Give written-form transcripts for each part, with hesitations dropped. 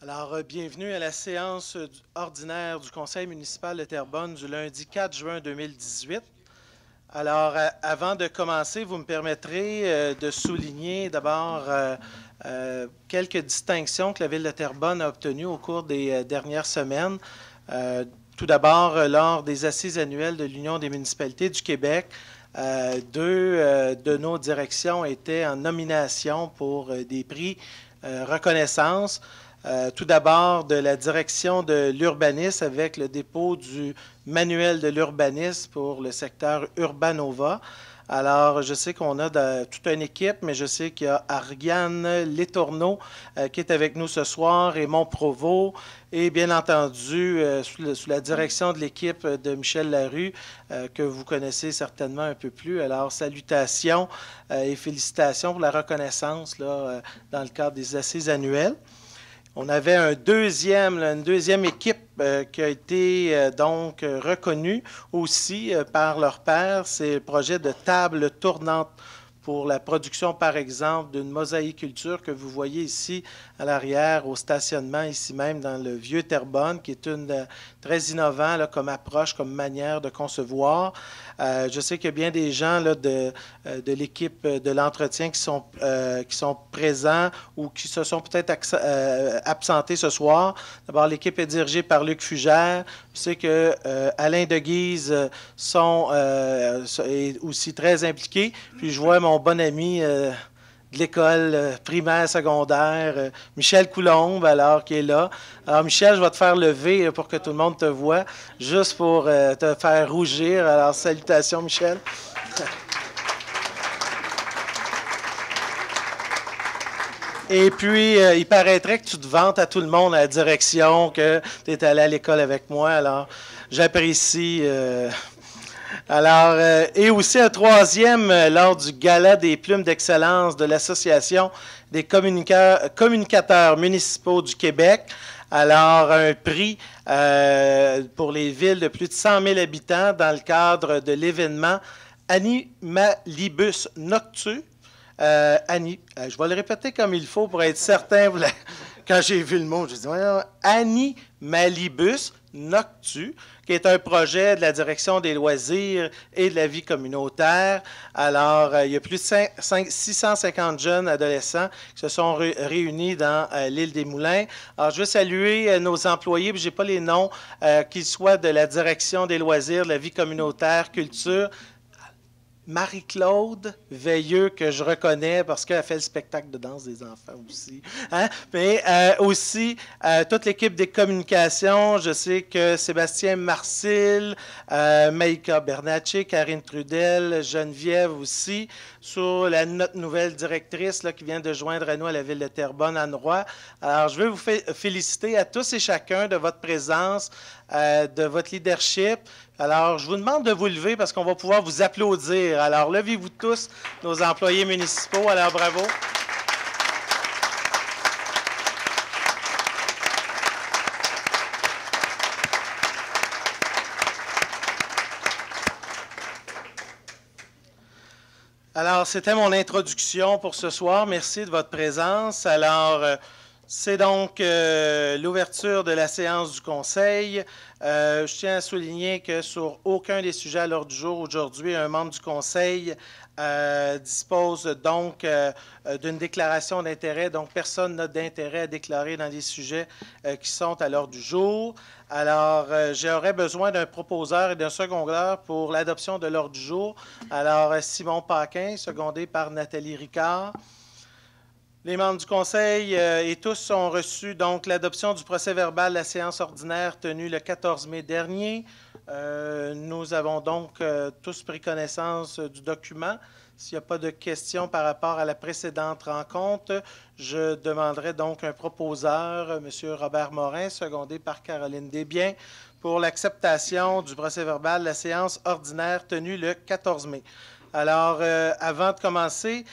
Alors, bienvenue à la séance ordinaire du Conseil municipal de Terrebonne du lundi 4 juin 2018. Alors, avant de commencer, vous me permettrez de souligner d'abord quelques distinctions que la Ville de Terrebonne a obtenues au cours des dernières semaines. Tout d'abord, lors des assises annuelles de l'Union des municipalités du Québec, deux de nos directions étaient en nomination pour des prix reconnaissance. Tout d'abord, de la direction de l'urbanisme avec le dépôt du manuel de l'urbanisme pour le secteur Urbanova. Alors, je sais qu'on a toute une équipe, mais je sais qu'il y a Ariane Letourneau qui est avec nous ce soir, Raymond Provost, et bien entendu, sous la direction de l'équipe de Michel Larue, que vous connaissez certainement un peu plus. Alors, salutations et félicitations pour la reconnaissance là, dans le cadre des assises annuelles. On avait une deuxième équipe qui a été donc reconnue aussi par leur père. C'est le projet de table tournante pour la production, par exemple, d'une mosaïculture que vous voyez ici à l'arrière, au stationnement, ici même dans le vieux Terrebonne, qui est très innovant là, comme approche, comme manière de concevoir. Je sais qu'il y a bien des gens là, de l'équipe de l'entretien qui sont présents ou qui se sont peut-être absentés ce soir. D'abord, l'équipe est dirigée par Luc Fugère. Je sais que Alain Deguise est aussi très impliqué. Puis je vois mon bon ami de l'école primaire, secondaire, Michel Coulombe, alors, qui est là. Alors, Michel, je vais te faire lever pour que tout le monde te voie, juste pour te faire rougir. Alors, salutations, Michel. Et puis, il paraîtrait que tu te vantes à tout le monde à la direction, que tu es allé à l'école avec moi. Alors, j'apprécie. Et aussi un troisième lors du Gala des plumes d'excellence de l'Association des communicateurs municipaux du Québec. Alors, un prix pour les villes de plus de 100 000 habitants dans le cadre de l'événement Animalibus Noctu. Je vais le répéter comme il faut pour être certain. Quand j'ai vu le mot, je dis Animalibus Noctu, qui est un projet de la direction des loisirs et de la vie communautaire. Alors, il y a plus de 650 jeunes adolescents qui se sont réunis dans l'île des Moulins. Alors, je veux saluer nos employés, puis je n'ai pas les noms, qu'ils soient de la direction des loisirs, de la vie communautaire, culture. Marie-Claude Veilleux, que je reconnais parce qu'elle fait le spectacle de danse des enfants aussi. Hein? Mais aussi, toute l'équipe des communications, je sais que Sébastien Marcil, Maïka Bernatchez, Karine Trudel, Geneviève aussi, sur notre nouvelle directrice là, qui vient de joindre à nous à la ville de Terrebonne, Anne Roy. Alors, je veux vous féliciter à tous et chacun de votre présence, de votre leadership. Alors, je vous demande de vous lever parce qu'on va pouvoir vous applaudir. Alors, levez-vous tous, nos employés municipaux. Alors, bravo. Alors, c'était mon introduction pour ce soir. Merci de votre présence. Alors, c'est donc l'ouverture de la séance du Conseil. Je tiens à souligner que sur aucun des sujets à l'ordre du jour aujourd'hui, un membre du Conseil dispose donc d'une déclaration d'intérêt. Donc, personne n'a d'intérêt à déclarer dans les sujets qui sont à l'ordre du jour. Alors, j'aurais besoin d'un proposeur et d'un secondeur pour l'adoption de l'ordre du jour. Alors, Simon Paquin, secondé par Nathalie Ricard. Les membres du Conseil et tous ont reçu donc l'adoption du procès-verbal de la séance ordinaire tenue le 14 mai dernier. Nous avons donc tous pris connaissance du document. S'il n'y a pas de questions par rapport à la précédente rencontre, je demanderai donc un proposeur, M. Robert Morin, secondé par Caroline Desbiens, pour l'acceptation du procès-verbal de la séance ordinaire tenue le 14 mai. Alors, avant de commencer,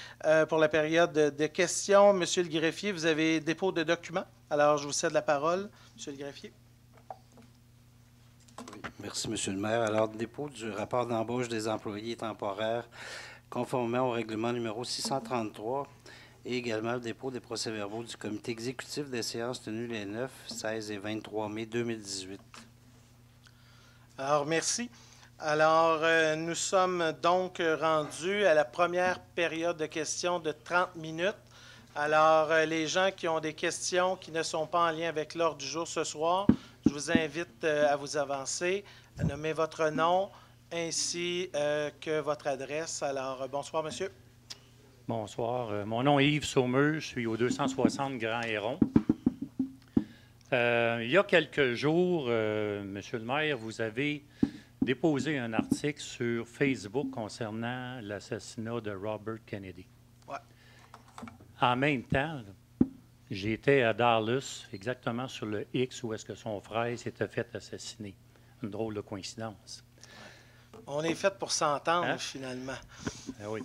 pour la période de questions, Monsieur le greffier, vous avez dépôt de documents. Alors, je vous cède la parole, Monsieur le greffier. Oui, merci, Monsieur le maire. Alors, dépôt du rapport d'embauche des employés temporaires conformément au règlement numéro 633 et également le dépôt des procès-verbaux du comité exécutif des séances tenues les 9, 16 et 23 mai 2018. Alors, merci. Alors, nous sommes donc rendus à la première période de questions de 30 minutes. Alors, les gens qui ont des questions qui ne sont pas en lien avec l'ordre du jour ce soir, je vous invite à vous avancer, à nommer votre nom ainsi que votre adresse. Alors, bonsoir, monsieur. Bonsoir. Mon nom est Yves Saumeux. Je suis au 260 Grand Héron. Il y a quelques jours, Monsieur le maire, vous avez déposé un article sur Facebook concernant l'assassinat de Robert Kennedy. Ouais. En même temps, j'étais à Dallas, exactement sur le X où est-ce que son frère s'était fait assassiner. Une drôle de coïncidence. On est fait pour s'entendre, Hein? finalement. Oui.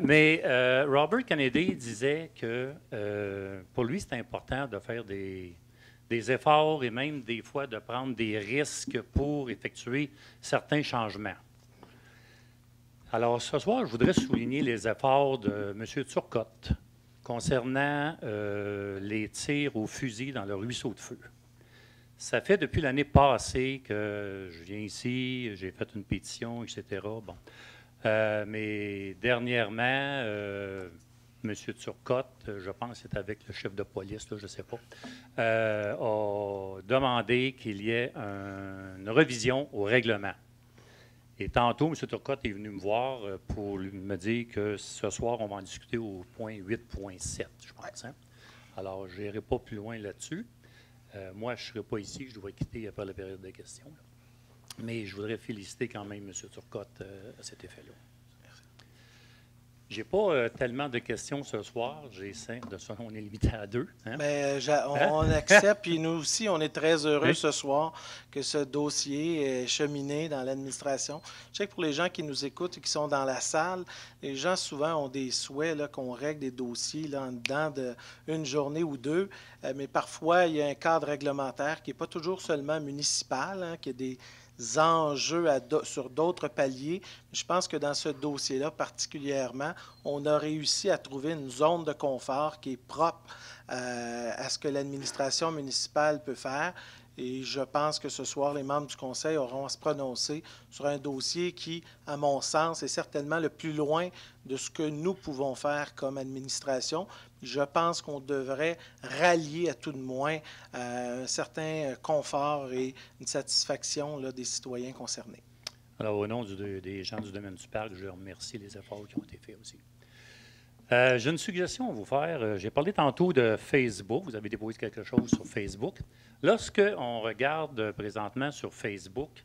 Mais Robert Kennedy disait que pour lui, c'est important de faire des efforts et même des fois de prendre des risques pour effectuer certains changements. Alors, ce soir, je voudrais souligner les efforts de M. Turcotte concernant les tirs au fusil dans le ruisseau de feu. Ça fait depuis l'année passée que je viens ici, j'ai fait une pétition, etc. Bon. Mais dernièrement, M. Turcotte, je pense que c'est avec le chef de police, là, je ne sais pas, a demandé qu'il y ait une revision au règlement. Et tantôt, M. Turcotte est venu me voir pour me dire que ce soir, on va en discuter au point 8.7, je pense. Hein? Alors, je n'irai pas plus loin là-dessus. Moi, je ne serai pas ici, je dois quitter après la période de questions. Là. Mais je voudrais féliciter quand même M. Turcotte à cet effet-là. Je n'ai pas tellement de questions ce soir. J'ai 5, de ça, on est limité à 2. Hein? Mais on accepte, puis nous aussi, on est très heureux ce soir que ce dossier est cheminé dans l'administration. Je sais que pour les gens qui nous écoutent et qui sont dans la salle, les gens souvent ont des souhaits là, qu'on règle des dossiers là, en dedans d'une journée ou deux, mais parfois, il y a un cadre réglementaire qui n'est pas toujours seulement municipal, hein, qui a des enjeux sur d'autres paliers. Je pense que dans ce dossier-là particulièrement, on a réussi à trouver une zone de confort qui est propre à ce que l'administration municipale peut faire. Et je pense que ce soir, les membres du Conseil auront à se prononcer sur un dossier qui, à mon sens, est certainement le plus loin de ce que nous pouvons faire comme administration. Je pense qu'on devrait rallier à tout de moins un certain confort et une satisfaction là, des citoyens concernés. Alors, au nom des gens du domaine du parc, je remercie les efforts qui ont été faits aussi. J'ai une suggestion à vous faire. J'ai parlé tantôt de Facebook. Vous avez déposé quelque chose sur Facebook. Lorsqu'on regarde présentement sur Facebook,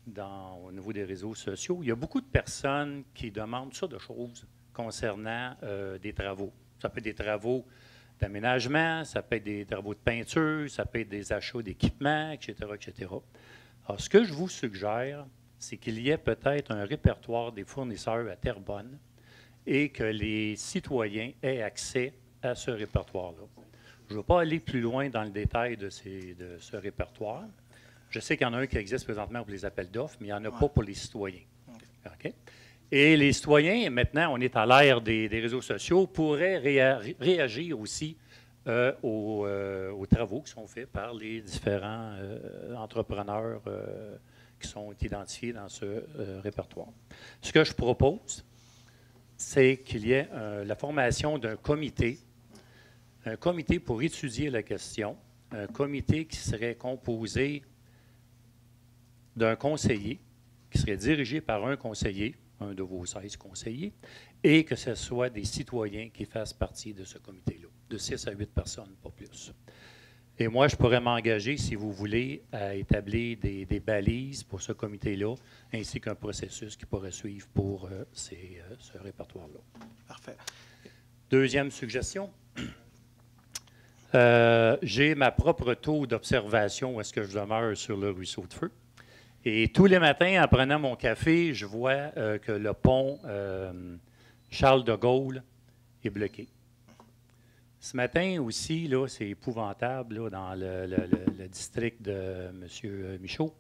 au niveau des réseaux sociaux, il y a beaucoup de personnes qui demandent toutes sortes de choses concernant des travaux. Ça peut être des travaux d'aménagement, ça peut être des travaux de peinture, ça peut être des achats d'équipements, etc., etc. Alors, ce que je vous suggère, c'est qu'il y ait peut-être un répertoire des fournisseurs à Terrebonne et que les citoyens aient accès à ce répertoire-là. Je ne veux pas aller plus loin dans le détail de ce répertoire. Je sais qu'il y en a un qui existe présentement pour les appels d'offres, mais il n'y en a pas pour les citoyens. Okay? Et les citoyens, maintenant, on est à l'ère des réseaux sociaux, pourraient réagir aussi aux travaux qui sont faits par les différents entrepreneurs qui sont identifiés dans ce répertoire. Ce que je propose, c'est qu'il y ait la formation d'un comité, un comité pour étudier la question, un comité qui serait composé d'un conseiller, qui serait dirigé par un conseiller, un de vos 16 conseillers, et que ce soit des citoyens qui fassent partie de ce comité-là, de 6 à 8 personnes, pas plus. Et moi, je pourrais m'engager, si vous voulez, à établir des balises pour ce comité-là, ainsi qu'un processus qui pourrait suivre pour ce répertoire-là. Parfait. Deuxième suggestion. J'ai ma propre tour d'observation où est-ce que je demeure sur le ruisseau de feu. Et tous les matins, en prenant mon café, je vois que le pont Charles de Gaulle est bloqué. Ce matin aussi, là, c'est épouvantable là, dans le district de M. Michaud.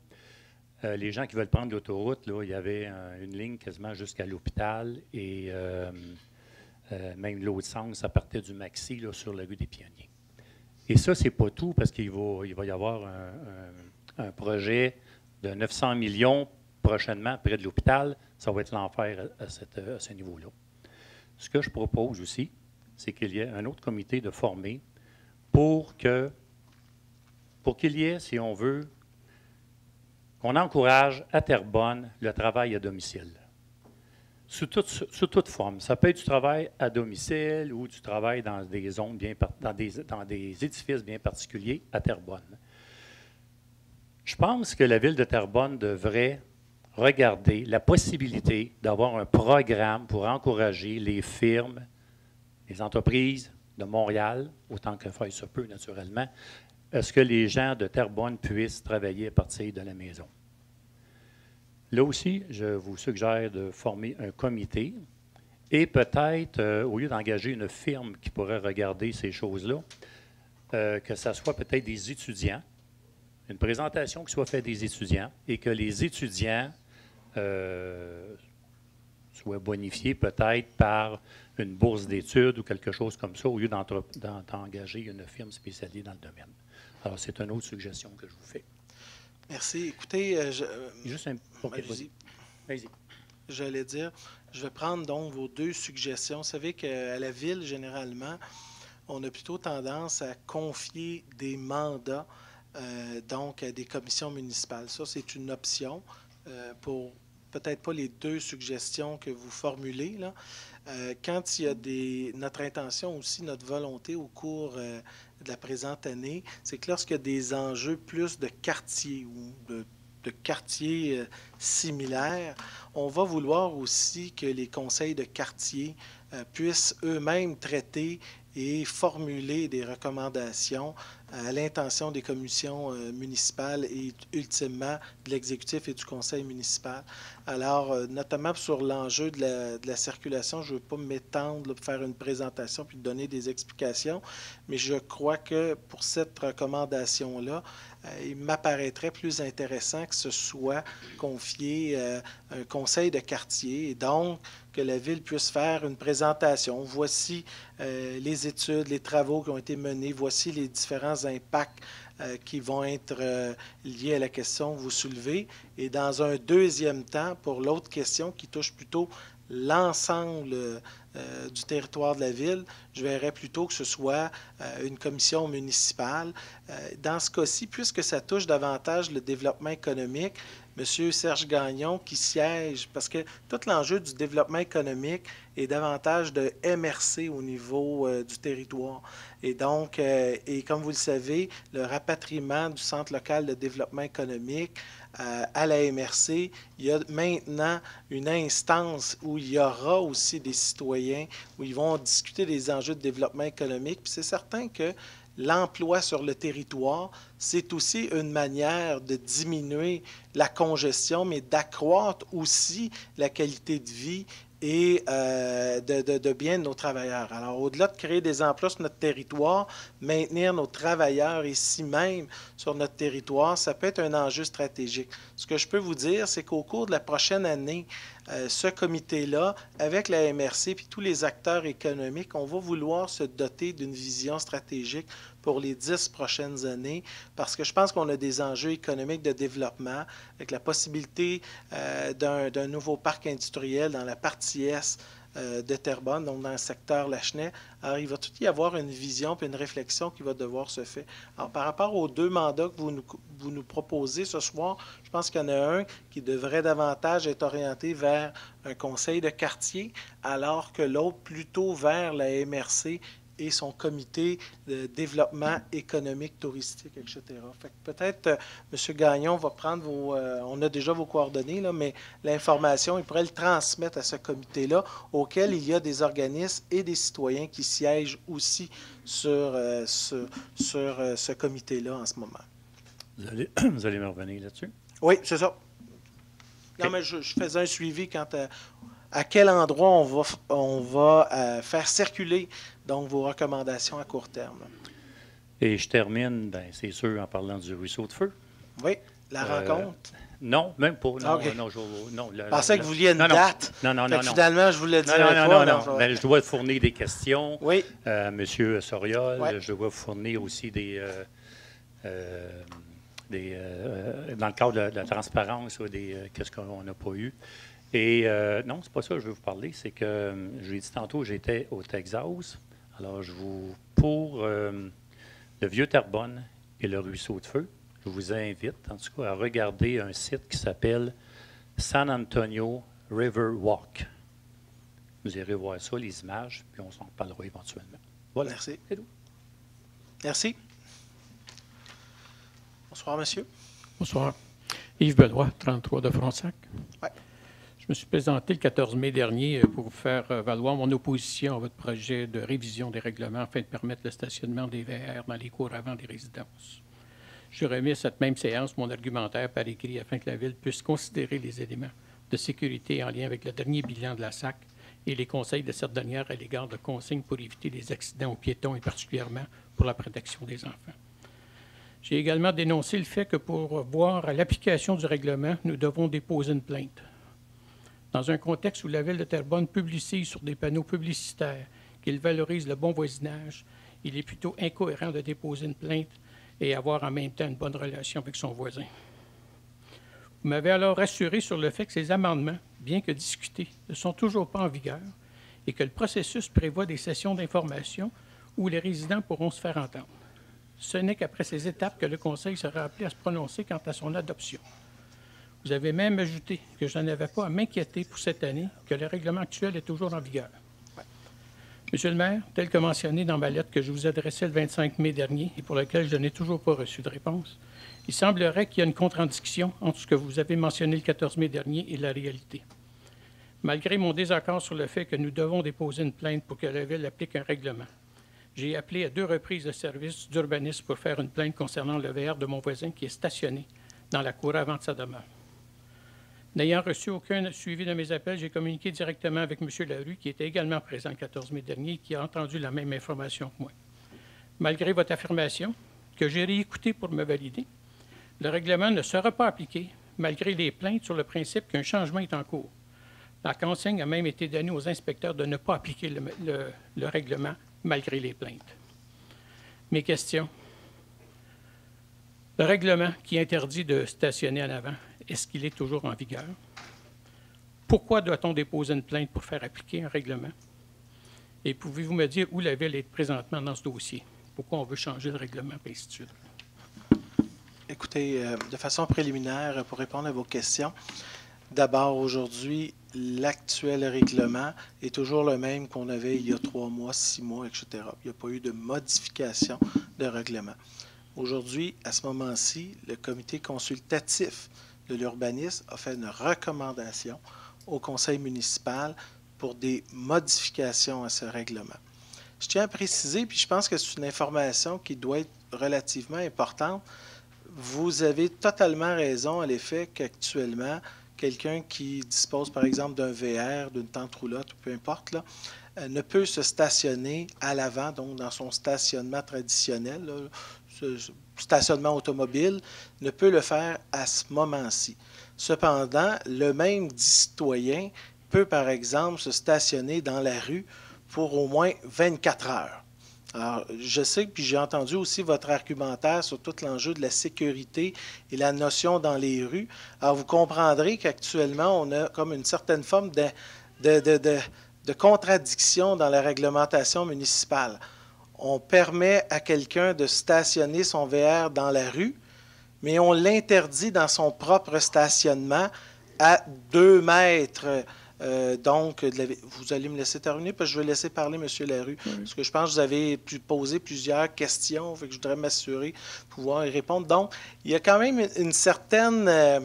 Les gens qui veulent prendre l'autoroute, là, il y avait une ligne quasiment jusqu'à l'hôpital et Même l'autre sens, ça partait du Maxi là, sur la rue des Pionniers. Et ça, c'est pas tout, parce qu'il va y avoir un projet de 900 millions prochainement près de l'hôpital. Ça va être l'enfer à ce niveau-là. Ce que je propose aussi, c'est qu'il y ait un autre comité de formé pour qu'il y ait, si on veut, qu'on encourage à Terrebonne le travail à domicile. Sous toute forme. Ça peut être du travail à domicile ou du travail dans des zones dans des édifices bien particuliers à Terrebonne. Je pense que la Ville de Terrebonne devrait regarder la possibilité d'avoir un programme pour encourager les firmes, les entreprises de Montréal, autant que faire se peut naturellement, à ce que les gens de Terrebonne puissent travailler à partir de la maison. Là aussi, je vous suggère de former un comité et peut-être, au lieu d'engager une firme qui pourrait regarder ces choses-là, que ce soit peut-être des étudiants, une présentation qui soit faite des étudiants et que les étudiants soient bonifiés peut-être par une bourse d'études ou quelque chose comme ça, au lieu d'engager une firme spécialisée dans le domaine. Alors, c'est une autre suggestion que je vous fais. Merci. Écoutez, Juste un... Okay, vas-y. J'allais dire, je vais prendre donc vos deux suggestions. Vous savez qu'à la Ville, généralement, on a plutôt tendance à confier des mandats donc à des commissions municipales. Ça, c'est une option pour peut-être pas les deux suggestions que vous formulez, là. Quand il y a notre intention aussi, notre volonté au cours de la présente année, c'est que lorsqu'il y a des enjeux plus de quartier ou de quartiers similaires, on va vouloir aussi que les conseils de quartier puissent eux-mêmes traiter et formuler des recommandations à l'intention des commissions municipales et ultimement de l'exécutif et du conseil municipal. Alors, notamment sur l'enjeu de la circulation, je ne veux pas m'étendre pour faire une présentation puis donner des explications, mais je crois que pour cette recommandation-là, il m'apparaîtrait plus intéressant que ce soit confié à un conseil de quartier et donc que la Ville puisse faire une présentation. Voici les études, les travaux qui ont été menés, voici les différents impacts qui vont être liés à la question que vous soulevez. Et dans un deuxième temps, pour l'autre question qui touche plutôt l'ensemble du territoire de la Ville, je verrais plutôt que ce soit une commission municipale. Dans ce cas-ci, puisque ça touche davantage le développement économique, M. Serge Gagnon qui siège, parce que tout l'enjeu du développement économique est davantage de MRC au niveau du territoire. Et donc, et comme vous le savez, le rapatriement du Centre local de développement économique à la MRC, il y a maintenant une instance où il y aura aussi des citoyens, où ils vont discuter des enjeux de développement économique. Puis c'est certain que l'emploi sur le territoire, c'est aussi une manière de diminuer la congestion, mais d'accroître aussi la qualité de vie et de bien de nos travailleurs. Alors, au-delà de créer des emplois sur notre territoire, maintenir nos travailleurs ici même sur notre territoire, ça peut être un enjeu stratégique. Ce que je peux vous dire, c'est qu'au cours de la prochaine année, ce comité-là, avec la MRC et tous les acteurs économiques, on va vouloir se doter d'une vision stratégique pour les 10 prochaines années, parce que je pense qu'on a des enjeux économiques de développement, avec la possibilité d'un nouveau parc industriel dans la partie est de Terrebonne, donc dans le secteur Lachenay. Alors, il va tout y avoir une vision et une réflexion qui va devoir se faire. Alors, par rapport aux deux mandats que vous nous proposez ce soir, je pense qu'il y en a un qui devrait davantage être orienté vers un conseil de quartier, alors que l'autre plutôt vers la MRC et son comité de développement économique, touristique, etc. Fait que peut-être M. Gagnon va prendre on a déjà vos coordonnées, là, mais l'information, il pourrait le transmettre à ce comité-là, auquel il y a des organismes et des citoyens qui siègent aussi sur ce comité-là en ce moment. Vous allez me revenir là-dessus? Oui, c'est ça. Okay. Non, mais je faisais un suivi quant à quel endroit on va faire circuler donc vos recommandations à court terme. Et je termine, c'est sûr, en parlant du ruisseau de feu. Oui, la rencontre. Non, même pas. Non, OK. non, Je pensais que vous vouliez une non, date. Non, non, Fait non, que non. finalement, je vous le Non, dirai non, pas. non, non. Mais je dois fournir des questions. Oui. Monsieur Soriol, Ouais. je dois fournir aussi dans le cadre de la transparence, qu'est-ce qu'on n'a pas eu. Et non, c'est pas ça que je veux vous parler. C'est que, je l'ai dit tantôt, j'étais au Texas. Alors, pour le Vieux Terrebonne et le Ruisseau de Feu, je vous invite, en tout cas, à regarder un site qui s'appelle San Antonio River Walk. Vous irez voir ça, les images, puis on s'en reparlera éventuellement. Voilà. Merci. C'est tout. Merci. Bonsoir, monsieur. Bonsoir. Yves Benoît, 33 de Fronsac. Ouais. Je me suis présenté le 14 mai dernier pour faire valoir mon opposition à votre projet de révision des règlements afin de permettre le stationnement des VR dans les cours avant des résidences. Je remis à cette même séance mon argumentaire par écrit afin que la Ville puisse considérer les éléments de sécurité en lien avec le dernier bilan de la SAC et les conseils de cette dernière à l'égard de consignes pour éviter les accidents aux piétons et particulièrement pour la protection des enfants. J'ai également dénoncé le fait que pour voir à l'application du règlement, nous devons déposer une plainte. Dans un contexte où la Ville de Terrebonne publicise sur des panneaux publicitaires qu'il valorise le bon voisinage, il est plutôt incohérent de déposer une plainte et avoir en même temps une bonne relation avec son voisin. Vous m'avez alors rassuré sur le fait que ces amendements, bien que discutés, ne sont toujours pas en vigueur et que le processus prévoit des sessions d'information où les résidents pourront se faire entendre. Ce n'est qu'après ces étapes que le Conseil sera appelé à se prononcer quant à son adoption. Vous avez même ajouté que je n'avais pas à m'inquiéter pour cette année, que le règlement actuel est toujours en vigueur. Monsieur le maire, tel que mentionné dans ma lettre que je vous adressais le 25 mai dernier et pour laquelle je n'ai toujours pas reçu de réponse, il semblerait qu'il y ait une contradiction entre ce que vous avez mentionné le 14 mai dernier et la réalité. Malgré mon désaccord sur le fait que nous devons déposer une plainte pour que la Ville applique un règlement, j'ai appelé à 2 reprises le service d'urbanisme pour faire une plainte concernant le VR de mon voisin qui est stationné dans la cour avant de sa demeure. N'ayant reçu aucun suivi de mes appels, j'ai communiqué directement avec M. Larue, qui était également présent le 14 mai dernier et qui a entendu la même information que moi. Malgré votre affirmation, que j'ai réécoutée pour me valider, le règlement ne sera pas appliqué, malgré les plaintes sur le principe qu'un changement est en cours. La consigne a même été donnée aux inspecteurs de ne pas appliquer le règlement, malgré les plaintes. Mes questions. Le règlement qui interdit de stationner en avant, est-ce qu'il est toujours en vigueur? Pourquoi doit-on déposer une plainte pour faire appliquer un règlement? Et pouvez-vous me dire où la Ville est présentement dans ce dossier? Pourquoi on veut changer le règlement, et ainsi de suite? Écoutez, de façon préliminaire, pour répondre à vos questions, d'abord, aujourd'hui, l'actuel règlement est toujours le même qu'on avait il y a 3 mois, 6 mois, etc. Il n'y a pas eu de modification de règlement. Aujourd'hui, à ce moment-ci, le comité consultatif de l'urbanisme a fait une recommandation au conseil municipal pour des modifications à ce règlement. Je tiens à préciser, puis je pense que c'est une information qui doit être relativement importante. Vous avez totalement raison à l'effet qu'actuellement, quelqu'un qui dispose, par exemple, d'un VR, d'une tente roulotte, ou peu importe, là, ne peut se stationner à l'avant, donc dans son stationnement traditionnel, là, ce stationnement automobile, ne peut le faire à ce moment-ci. Cependant, le même dit citoyen peut, par exemple, se stationner dans la rue pour au moins 24 heures. Alors, je sais, puis j'ai entendu aussi votre argumentaire sur tout l'enjeu de la sécurité et la notion dans les rues. Alors, vous comprendrez qu'actuellement, on a comme une certaine forme de contradiction dans la réglementation municipale. On permet à quelqu'un de stationner son VR dans la rue, mais on l'interdit dans son propre stationnement à 2 mètres. Donc, vous allez me laisser terminer, parce que je vais laisser parler M. Larue, parce que je pense que vous avez posé plusieurs questions, fait que je voudrais m'assurer de pouvoir y répondre. Donc, il y a quand même une certaine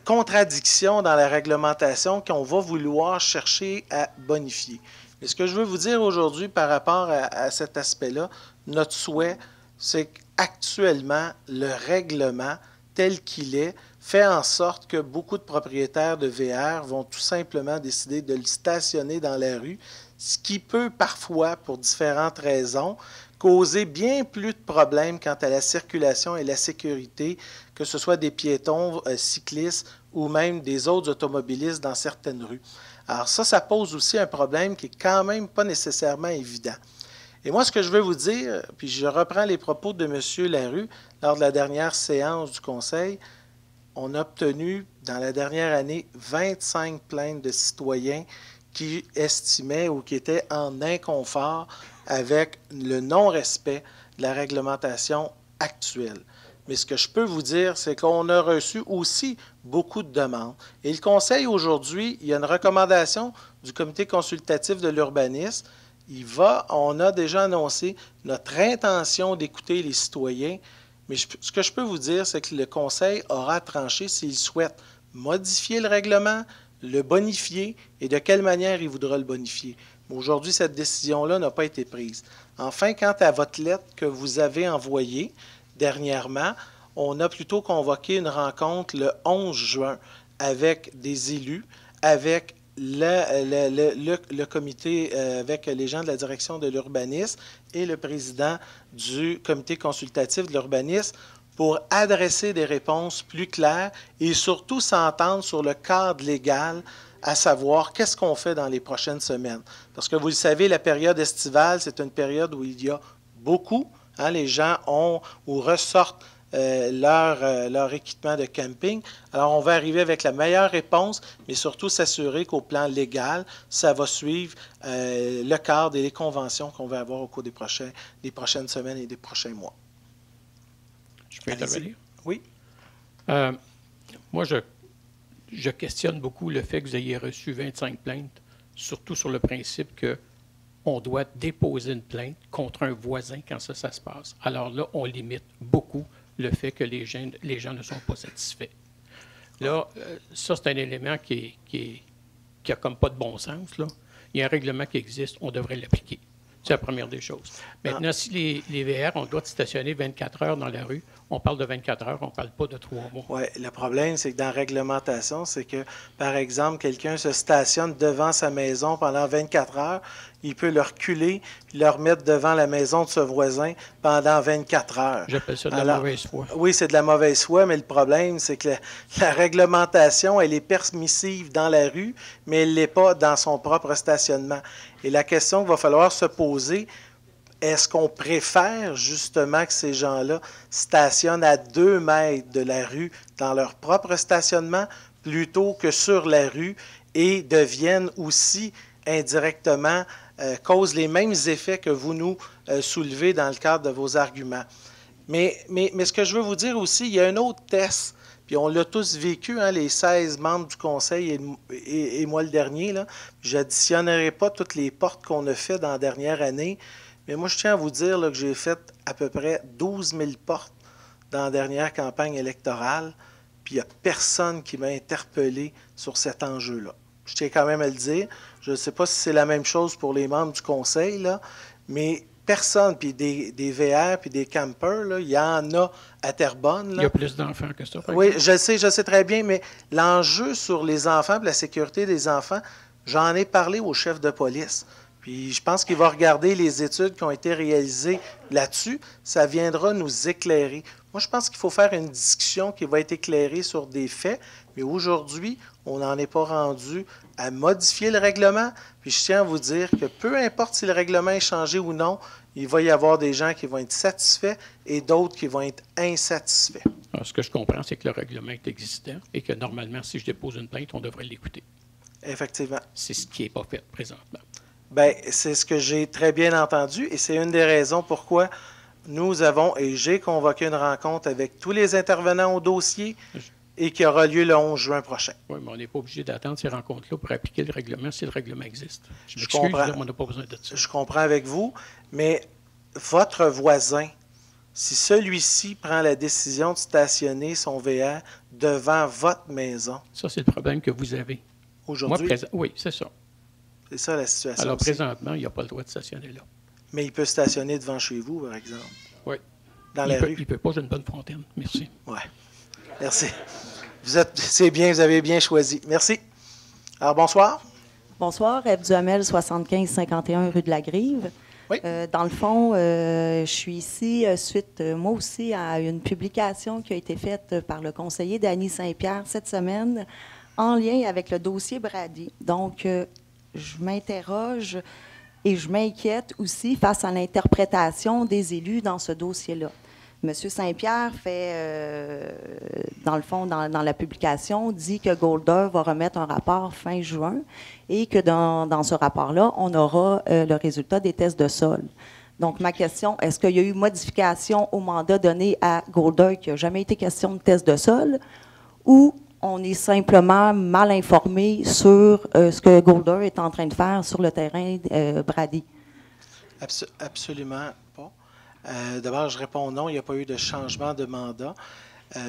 contradiction dans la réglementation qu'on va vouloir chercher à bonifier. Mais ce que je veux vous dire aujourd'hui par rapport à cet aspect-là, notre souhait, c'est qu'actuellement, le règlement tel qu'il est fait en sorte que beaucoup de propriétaires de VR vont tout simplement décider de le stationner dans la rue, ce qui peut parfois, pour différentes raisons, causer bien plus de problèmes quant à la circulation et la sécurité, que ce soit des piétons, cyclistes ou même des autres automobilistes dans certaines rues. Alors ça pose aussi un problème qui est quand même pas nécessairement évident. Et moi, ce que je veux vous dire, puis je reprends les propos de M. Larue lors de la dernière séance du Conseil, on a obtenu dans la dernière année 25 plaintes de citoyens qui estimaient ou qui étaient en inconfort avec le non-respect de la réglementation actuelle. Mais ce que je peux vous dire, c'est qu'on a reçu aussi beaucoup de demandes. Et le Conseil, aujourd'hui, il y a une recommandation du Comité consultatif de l'urbanisme. On a déjà annoncé notre intention d'écouter les citoyens. Mais ce que je peux vous dire, c'est que le Conseil aura tranché s'il souhaite modifier le règlement, le bonifier et de quelle manière il voudra le bonifier. Mais aujourd'hui, cette décision-là n'a pas été prise. Enfin, quant à votre lettre que vous avez envoyée dernièrement, on a plutôt convoqué une rencontre le 11 juin avec des élus, avec le comité, avec les gens de la direction de l'urbanisme et le président du comité consultatif de l'urbanisme pour adresser des réponses plus claires et surtout s'entendre sur le cadre légal, à savoir qu'est-ce qu'on fait dans les prochaines semaines. Parce que vous le savez, la période estivale, c'est une période où il y a beaucoup, les gens ont ou ressortent leur équipement de camping. Alors, on va arriver avec la meilleure réponse, mais surtout s'assurer qu'au plan légal, ça va suivre le cadre et les conventions qu'on va avoir au cours des prochaines semaines et des prochains mois. Je peux intervenir? Oui. Moi, je questionne beaucoup le fait que vous ayez reçu 25 plaintes, surtout sur le principe qu'on doit déposer une plainte contre un voisin quand ça se passe. Alors là, on limite beaucoup le fait que les gens ne sont pas satisfaits. Là, ça, c'est un élément qui a comme pas de bon sens, là. Il y a un règlement qui existe, on devrait l'appliquer. C'est la première des choses. Maintenant, si les VR, on doit stationner 24 heures dans la rue, on parle de 24 heures, on ne parle pas de 3 mois. Oui, le problème, c'est que dans la réglementation, c'est que, par exemple, quelqu'un se stationne devant sa maison pendant 24 heures, il peut le reculer et le remettre devant la maison de ce voisin pendant 24 heures. J'appelle ça de la mauvaise foi. Oui, c'est de la mauvaise foi, mais le problème, c'est que la réglementation, elle est permissive dans la rue, mais elle ne l'est pas dans son propre stationnement. Et la question qu'il va falloir se poser, est-ce qu'on préfère justement que ces gens-là stationnent à 2 mètres de la rue dans leur propre stationnement plutôt que sur la rue et deviennent aussi indirectement, causent les mêmes effets que vous nous soulevez dans le cadre de vos arguments. Mais ce que je veux vous dire aussi, il y a un autre test, puis on l'a tous vécu, les 16 membres du Conseil et moi le dernier. Je n'additionnerai pas toutes les portes qu'on a faites dans la dernière année, mais moi je tiens à vous dire que j'ai fait à peu près 12 000 portes dans la dernière campagne électorale, puis il n'y a personne qui m'a interpellé sur cet enjeu-là. Je tiens quand même à le dire. Je ne sais pas si c'est la même chose pour les membres du Conseil, là, mais personne, puis des VR, puis des campers, là, il y en a à Terrebonne. Là. Il y a plus d'enfants que ça, par Oui, exemple. je sais très bien, mais l'enjeu sur les enfants, la sécurité des enfants, j'en ai parlé au chef de police. Puis je pense qu'il va regarder les études qui ont été réalisées là-dessus. Ça viendra nous éclairer. Moi, je pense qu'il faut faire une discussion qui va être éclairée sur des faits, mais aujourd'hui, on n'en est pas rendu à modifier le règlement. Puis je tiens à vous dire que peu importe si le règlement est changé ou non, il va y avoir des gens qui vont être satisfaits et d'autres qui vont être insatisfaits. Alors, ce que je comprends, c'est que le règlement est existant et que normalement, si je dépose une plainte, on devrait l'écouter. Effectivement. C'est ce qui n'est pas fait présentement. Bien, c'est ce que j'ai très bien entendu et c'est une des raisons pourquoi nous avons, et j'ai convoqué une rencontre avec tous les intervenants au dossier et qui aura lieu le 11 juin prochain. Oui, mais on n'est pas obligé d'attendre ces rencontres-là pour appliquer le règlement si le règlement existe. Je comprends. Là, on n'a pas besoin de ça. Je comprends avec vous, mais votre voisin, si celui-ci prend la décision de stationner son VR devant votre maison... Ça, c'est le problème que vous avez. Aujourd'hui? Oui, c'est ça. C'est ça la situation. Alors, aussi. présentement, il n'y a pas le droit de stationner là. Mais il peut stationner devant chez vous, par exemple. Oui. Dans la rue. Il ne peut pas, j'ai une bonne fontaine. Merci. Oui. Merci. C'est bien, vous avez bien choisi. Merci. Alors, bonsoir. Bonsoir, Ève Duhamel, 75-51 rue de la Grive. Oui. Dans le fond, je suis ici suite, moi aussi, à une publication qui a été faite par le conseiller Danny Saint-Pierre cette semaine en lien avec le dossier Brady. Donc, je m'interroge et je m'inquiète aussi face à l'interprétation des élus dans ce dossier-là. M. Saint-Pierre fait, dans le fond, dans la publication, dit que Golder va remettre un rapport fin juin et que dans ce rapport-là, on aura le résultat des tests de sol. Donc, ma question, est-ce qu'il y a eu modification au mandat donné à Golder qui n'a jamais été question de test de sol ou on est simplement mal informé sur ce que Golder est en train de faire sur le terrain Brady? Absolument pas. D'abord, je réponds non, il n'y a pas eu de changement de mandat.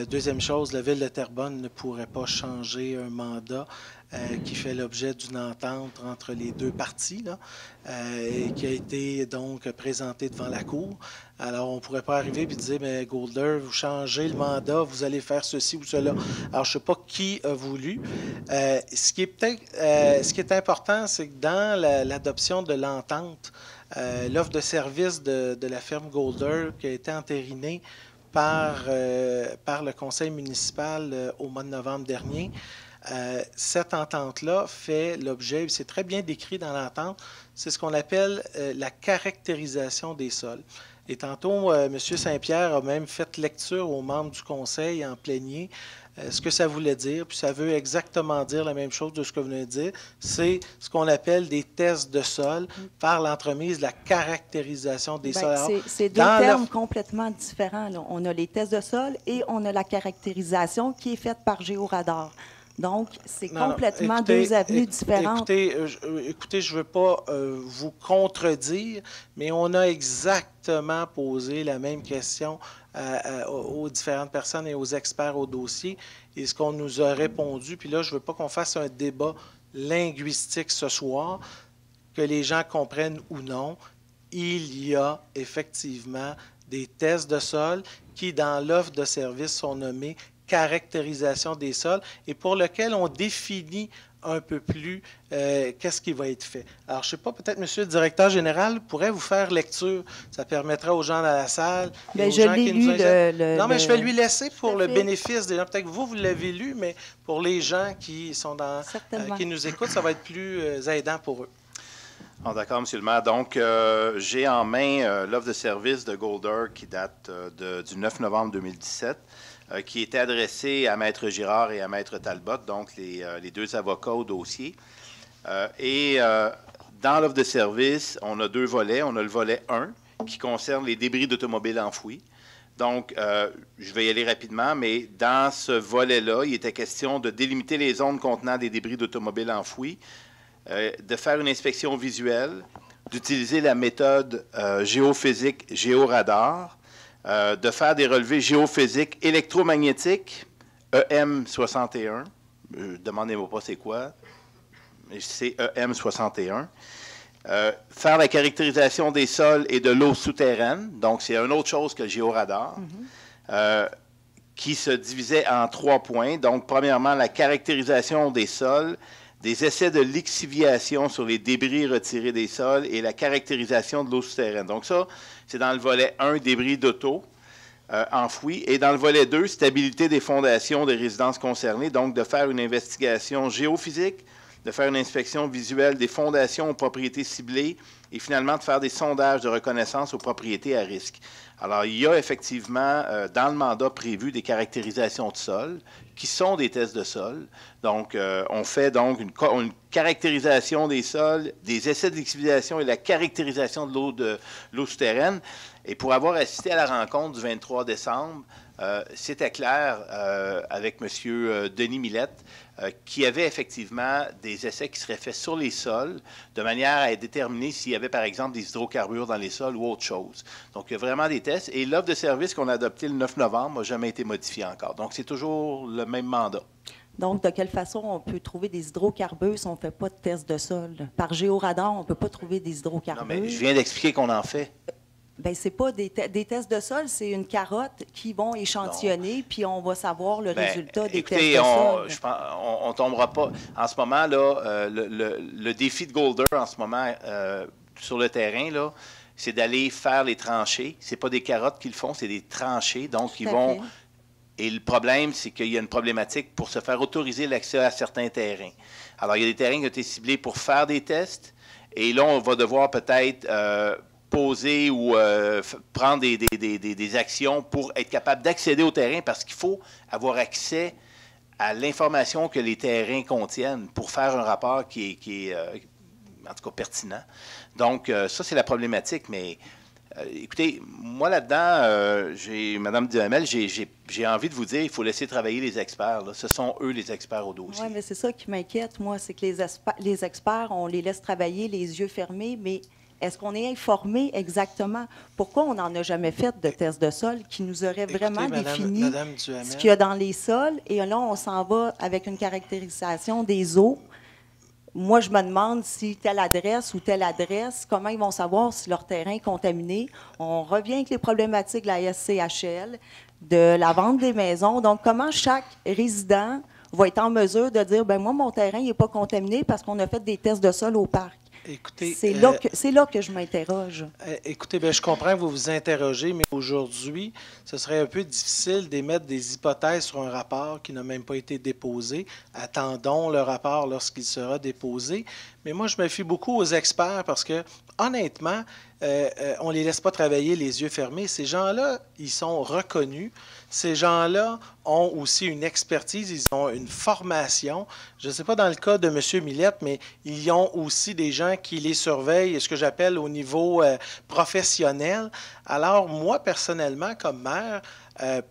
Deuxième chose, la Ville de Terrebonne ne pourrait pas changer un mandat qui fait l'objet d'une entente entre les deux parties, là, et qui a été donc présenté devant la Cour. Alors, on ne pourrait pas arriver et dire, mais Golder, vous changez le mandat, vous allez faire ceci ou cela. Alors, je ne sais pas qui a voulu. Ce qui est important, c'est que dans l'adoption de l'entente, l'offre de service de la firme Golder qui a été entérinée par le conseil municipal au mois de novembre dernier, cette entente-là fait l'objet, c'est très bien décrit dans l'entente, c'est ce qu'on appelle la caractérisation des sols. Et tantôt, M. Saint-Pierre a même fait lecture aux membres du conseil en plénier ce que ça voulait dire, puis ça veut exactement dire la même chose de ce que vous venez de dire. C'est ce qu'on appelle des tests de sol par l'entremise de la caractérisation des sols. C'est deux termes complètement différents, là. On a les tests de sol et on a la caractérisation qui est faite par Géoradar. Donc, c'est complètement deux avenues différentes. Écoutez, je ne veux pas vous contredire, mais on a exactement posé la même question aux différentes personnes et aux experts au dossier. Et ce qu'on nous a répondu, puis là, je ne veux pas qu'on fasse un débat linguistique ce soir, que les gens comprennent ou non, il y a effectivement des tests de sol qui, dans l'offre de service, sont nommés caractérisation des sols et pour lequel on définit un peu plus qu'est-ce qui va être fait. Alors, je ne sais pas, peut-être Monsieur le directeur général pourrait vous faire lecture. Ça permettra aux gens dans la salle et aux gens qui nous invitent. Non, mais je vais lui laisser pour le bénéfice des gens. Peut-être que vous l'avez lu, mais pour les gens qui sont qui nous écoutent, ça va être plus aidant pour eux. Oh, d'accord, M. le maire. Donc, j'ai en main l'offre de service de Golder qui date du 9 novembre 2017. Qui était adressé à Maître Girard et à Maître Talbot, donc les deux avocats au dossier. Dans l'offre de service, on a deux volets. On a le volet 1 qui concerne les débris d'automobiles enfouis. Donc, je vais y aller rapidement, mais dans ce volet-là, il était question de délimiter les zones contenant des débris d'automobiles enfouis, de faire une inspection visuelle, d'utiliser la méthode géophysique Géoradar, de faire des relevés géophysiques électromagnétiques, EM61. Demandez-moi pas c'est quoi, mais c'est EM61. Faire la caractérisation des sols et de l'eau souterraine. Donc, c'est une autre chose que le géoradar, qui se divisait en 3 points. Donc, premièrement, la caractérisation des sols, des essais de lixiviation sur les débris retirés des sols et la caractérisation de l'eau souterraine. Donc ça, c'est dans le volet 1, débris d'auto enfouis. Et dans le volet 2, stabilité des fondations des résidences concernées. Donc, de faire une investigation géophysique, de faire une inspection visuelle des fondations aux propriétés ciblées et finalement de faire des sondages de reconnaissance aux propriétés à risque. Alors, il y a effectivement dans le mandat prévu des caractérisations de sol qui sont des tests de sol. Donc, on fait donc une caractérisation des sols, des essais de lixiviation et la caractérisation de l'eau souterraine. Et pour avoir assisté à la rencontre du 23 décembre, c'était clair avec M. Denis Millette qu'il y avait effectivement des essais qui seraient faits sur les sols de manière à déterminer s'il y avait, par exemple, des hydrocarbures dans les sols ou autre chose. Donc, il y a vraiment des tests. Et l'offre de service qu'on a adoptée le 9 novembre n'a jamais été modifiée encore. Donc, c'est toujours le même mandat. Donc, de quelle façon on peut trouver des hydrocarbures si on ne fait pas de test de sol? Par géoradar, on ne peut pas trouver des hydrocarbures. Non, mais je viens d'expliquer qu'on en fait. Bien, c'est pas des tests de sol, c'est une carotte qui vont échantillonner, puis on va savoir le résultat des tests de sol. On ne tombera pas. En ce moment, là, le défi de Golder, en ce moment, sur le terrain, là, c'est d'aller faire les tranchées. Ce n'est pas des carottes qu'ils font, c'est des tranchées. Donc, ils vont... Et le problème, c'est qu'il y a une problématique pour se faire autoriser l'accès à certains terrains. Alors, il y a des terrains qui ont été ciblés pour faire des tests. Et là, on va devoir peut-être poser ou prendre des actions pour être capable d'accéder au terrain parce qu'il faut avoir accès à l'information que les terrains contiennent pour faire un rapport qui est en tout cas pertinent. Donc, ça, c'est la problématique, mais écoutez, moi là-dedans, Mme Duhamel, j'ai envie de vous dire, il faut laisser travailler les experts. Là. Ce sont eux les experts au dossier. Oui, mais c'est ça qui m'inquiète, moi, c'est que les experts, on les laisse travailler les yeux fermés, mais est-ce qu'on est informé exactement? Pourquoi on n'en a jamais fait de test de sol qui nous aurait vraiment défini ce qu'il y a dans les sols? Et là, on s'en va avec une caractérisation des eaux. Moi, je me demande si telle adresse ou telle adresse, comment ils vont savoir si leur terrain est contaminé. On revient avec les problématiques de la SCHL, de la vente des maisons. Donc, comment chaque résident va être en mesure de dire, bien, moi, mon terrain n'est pas contaminé parce qu'on a fait des tests de sol au parc. Écoutez, c'est là que je m'interroge. Écoutez, bien, je comprends que vous vous interrogez, mais aujourd'hui, ce serait un peu difficile d'émettre des hypothèses sur un rapport qui n'a même pas été déposé. Attendons le rapport lorsqu'il sera déposé. Mais moi, je me fie beaucoup aux experts parce que, honnêtement, on ne les laisse pas travailler les yeux fermés. Ces gens-là, ils sont reconnus. Ces gens-là ont aussi une expertise, ils ont une formation. Je ne sais pas dans le cas de M. Millette, mais ils ont aussi des gens qui les surveillent, ce que j'appelle au niveau professionnel. Alors, moi, personnellement, comme maire,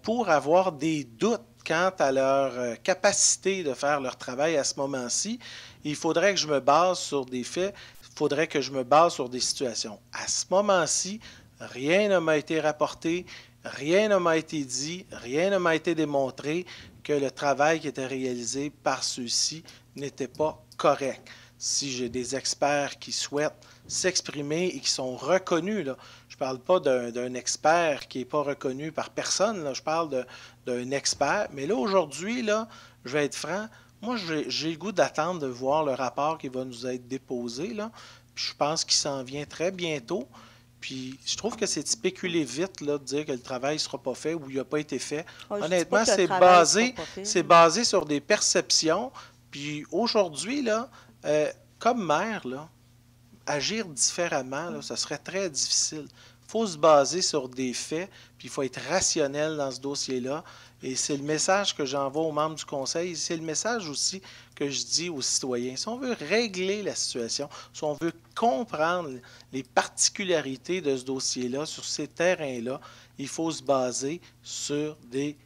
pour avoir des doutes quant à leur capacité de faire leur travail à ce moment-ci, il faudrait que je me base sur des faits, il faudrait que je me base sur des situations. À ce moment-ci, rien ne m'a été rapporté, rien ne m'a été dit, rien ne m'a été démontré que le travail qui était réalisé par ceux-ci n'était pas correct. Si j'ai des experts qui souhaitent s'exprimer et qui sont reconnus, là, je ne parle pas d'un expert qui n'est pas reconnu par personne, là, je parle d'un expert. Mais là, aujourd'hui, là, je vais être franc, moi, j'ai le goût d'attendre de voir le rapport qui va nous être déposé. Là. Puis je pense qu'il s'en vient très bientôt. Puis je trouve que c'est spéculer vite là, de dire que le travail ne sera pas fait ou il n'a pas été fait. Honnêtement, c'est basé sur des perceptions. Puis aujourd'hui, là, comme maire, là, agir différemment, là, ça serait très difficile. Il faut se baser sur des faits, puis il faut être rationnel dans ce dossier-là. Et c'est le message que j'envoie aux membres du Conseil. C'est le message aussi que je dis aux citoyens. Si on veut régler la situation, si on veut comprendre les particularités de ce dossier-là, sur ces terrains-là, il faut se baser sur des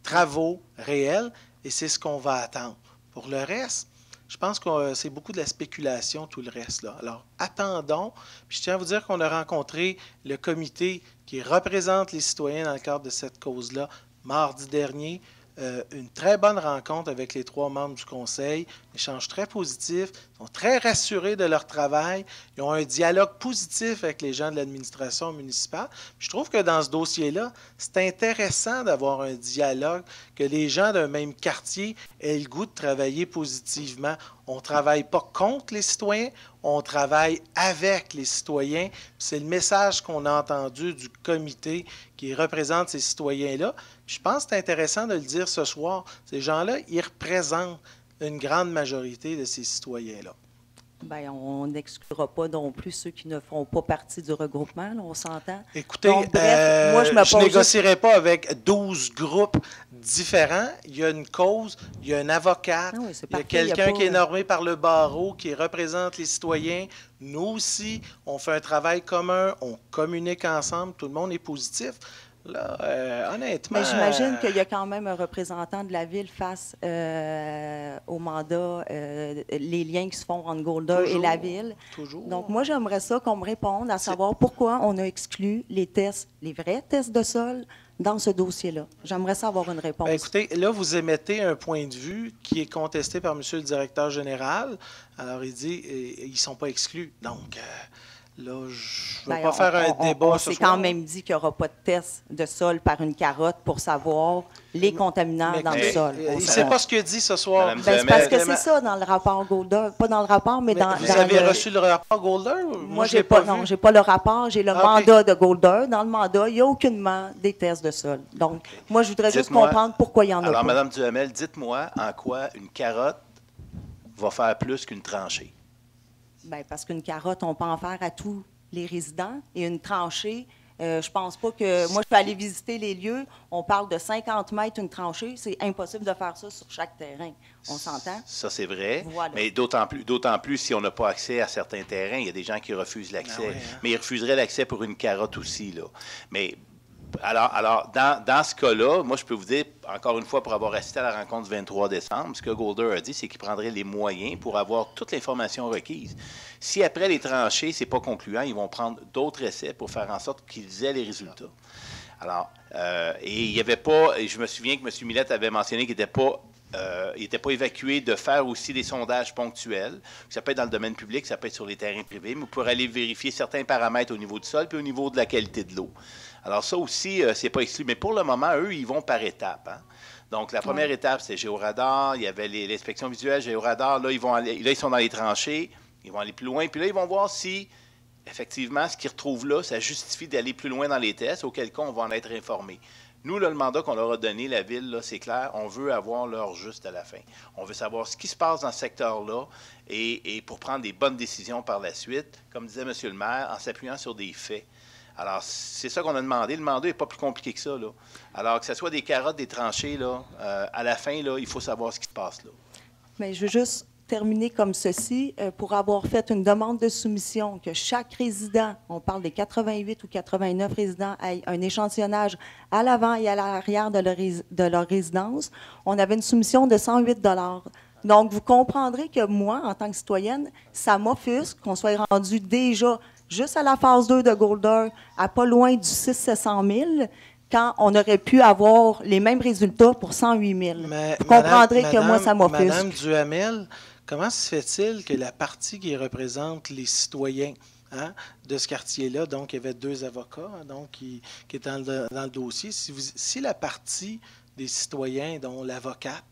travaux réels et c'est ce qu'on va attendre. Pour le reste, je pense que c'est beaucoup de la spéculation, tout le reste. Là. Alors, attendons. Puis je tiens à vous dire qu'on a rencontré le comité qui représente les citoyens dans le cadre de cette cause-là mardi dernier. Une très bonne rencontre avec les 3 membres du Conseil, échange très positif, ils sont très rassurés de leur travail, ils ont un dialogue positif avec les gens de l'administration municipale. Puis je trouve que dans ce dossier-là, c'est intéressant d'avoir un dialogue, que les gens d'un même quartier aient le goût de travailler positivement. On ne travaille pas contre les citoyens, on travaille avec les citoyens. C'est le message qu'on a entendu du comité qui représente ces citoyens-là. Je pense que c'est intéressant de le dire ce soir. Ces gens-là, ils représentent une grande majorité de ces citoyens-là. Bien, on n'exclura pas non plus ceux qui ne font pas partie du regroupement, là, on s'entend. Écoutez, donc, bref, moi, je ne négocierai pas avec 12 groupes différents. Il y a une cause, il y a un avocat, il y a quelqu'un qui est normé par le barreau, qui représente les citoyens. Nous aussi, on fait un travail commun, on communique ensemble, tout le monde est positif. Là, honnêtement... Mais j'imagine qu'il y a quand même un représentant de la Ville face au mandat, les liens qui se font entre Golder et la Ville. Toujours. Donc, moi, j'aimerais ça qu'on me réponde à savoir pourquoi on a exclu les tests, les vrais tests de sol dans ce dossier-là. J'aimerais ça avoir une réponse. Bien, écoutez, là, vous émettez un point de vue qui est contesté par M. le directeur général. Alors, il dit ils ne sont pas exclus. Donc... Là, je ne vais Bien, pas faire un débat on ce s'est soir. quand même dit qu'il n'y aura pas de test de sol par une carotte pour savoir les contaminants Mais dans le mais- sol. il ne sait pas ce qu'il dit ce soir. Madame Ben, c'est parce que Duhamel. c'est ça dans le rapport Golder. Pas dans le rapport, mais dans, Vous dans avez le... reçu le rapport Golder? Moi, je j'ai l'ai pas, vu. non, j'ai pas le rapport, j'ai le Ah, ok. mandat de Golder. Dans le mandat, il n'y a aucunement des tests de sol. Donc, moi, je voudrais juste Dites-moi- comprendre pourquoi il y en a Alors, pas. Madame Duhamel, dites-moi en quoi une carotte va faire plus qu'une tranchée. Ben, parce qu'une carotte, on peut en faire à tous les résidents. Et une tranchée, je pense pas que... Moi, je peux aller visiter les lieux. On parle de 50 mètres une tranchée. C'est impossible de faire ça sur chaque terrain. On s'entend? Ça, c'est vrai. Voilà. Mais d'autant plus si on n'a pas accès à certains terrains. Il y a des gens qui refusent l'accès. Ah ouais, hein? Mais ils refuseraient l'accès pour une carotte aussi, là. Mais alors dans ce cas-là, moi, je peux vous dire, encore une fois, pour avoir assisté à la rencontre du 23 décembre, ce que Golder a dit, c'est qu'il prendrait les moyens pour avoir toute l'information requise. Si après les tranchées, c'est pas concluant, ils vont prendre d'autres essais pour faire en sorte qu'ils aient les résultats. Alors, et il n'y avait pas, et je me souviens que M. Millette avait mentionné qu'il n'était pas évacué de faire aussi des sondages ponctuels. Ça peut être dans le domaine public, ça peut être sur les terrains privés, mais pour aller vérifier certains paramètres au niveau du sol puis au niveau de la qualité de l'eau. Alors ça aussi, c'est pas exclu. Mais pour le moment, eux, ils vont par étapes. Hein? Donc, la première étape, c'est Géoradar. Il y avait l'inspection visuelle, Géoradar. Là, ils sont dans les tranchées. Ils vont aller plus loin. Puis là, ils vont voir si, effectivement, ce qu'ils retrouvent là, ça justifie d'aller plus loin dans les tests, auquel cas, on va en être informé. Nous, là, le mandat qu'on leur a donné, la Ville, là, c'est clair, on veut avoir l'heure juste à la fin. On veut savoir ce qui se passe dans ce secteur-là et pour prendre des bonnes décisions par la suite, comme disait M. le maire, en s'appuyant sur des faits. Alors, c'est ça qu'on a demandé. Le mandat n'est pas plus compliqué que ça, là. Alors, que ce soit des carottes, des tranchées, là, à la fin, là, il faut savoir ce qui se passe là. Mais je veux juste terminer comme ceci. Pour avoir fait une demande de soumission, que chaque résident, on parle des 88 ou 89 résidents, ait un échantillonnage à l'avant et à l'arrière de leur résidence, on avait une soumission de 108 $. Donc, vous comprendrez que moi, en tant que citoyenne, ça m'offusque qu'on soit rendu déjà juste à la phase 2 de Golder, à pas loin du 600 000, quand on aurait pu avoir les mêmes résultats pour 108 000. Mais, Vous comprendrez que moi, ça m'offusque. Madame Duhamel, comment se fait-il que la partie qui représente les citoyens de ce quartier-là, donc il y avait 2 avocats donc, qui étaient dans le dossier, si la partie des citoyens, dont l'avocate,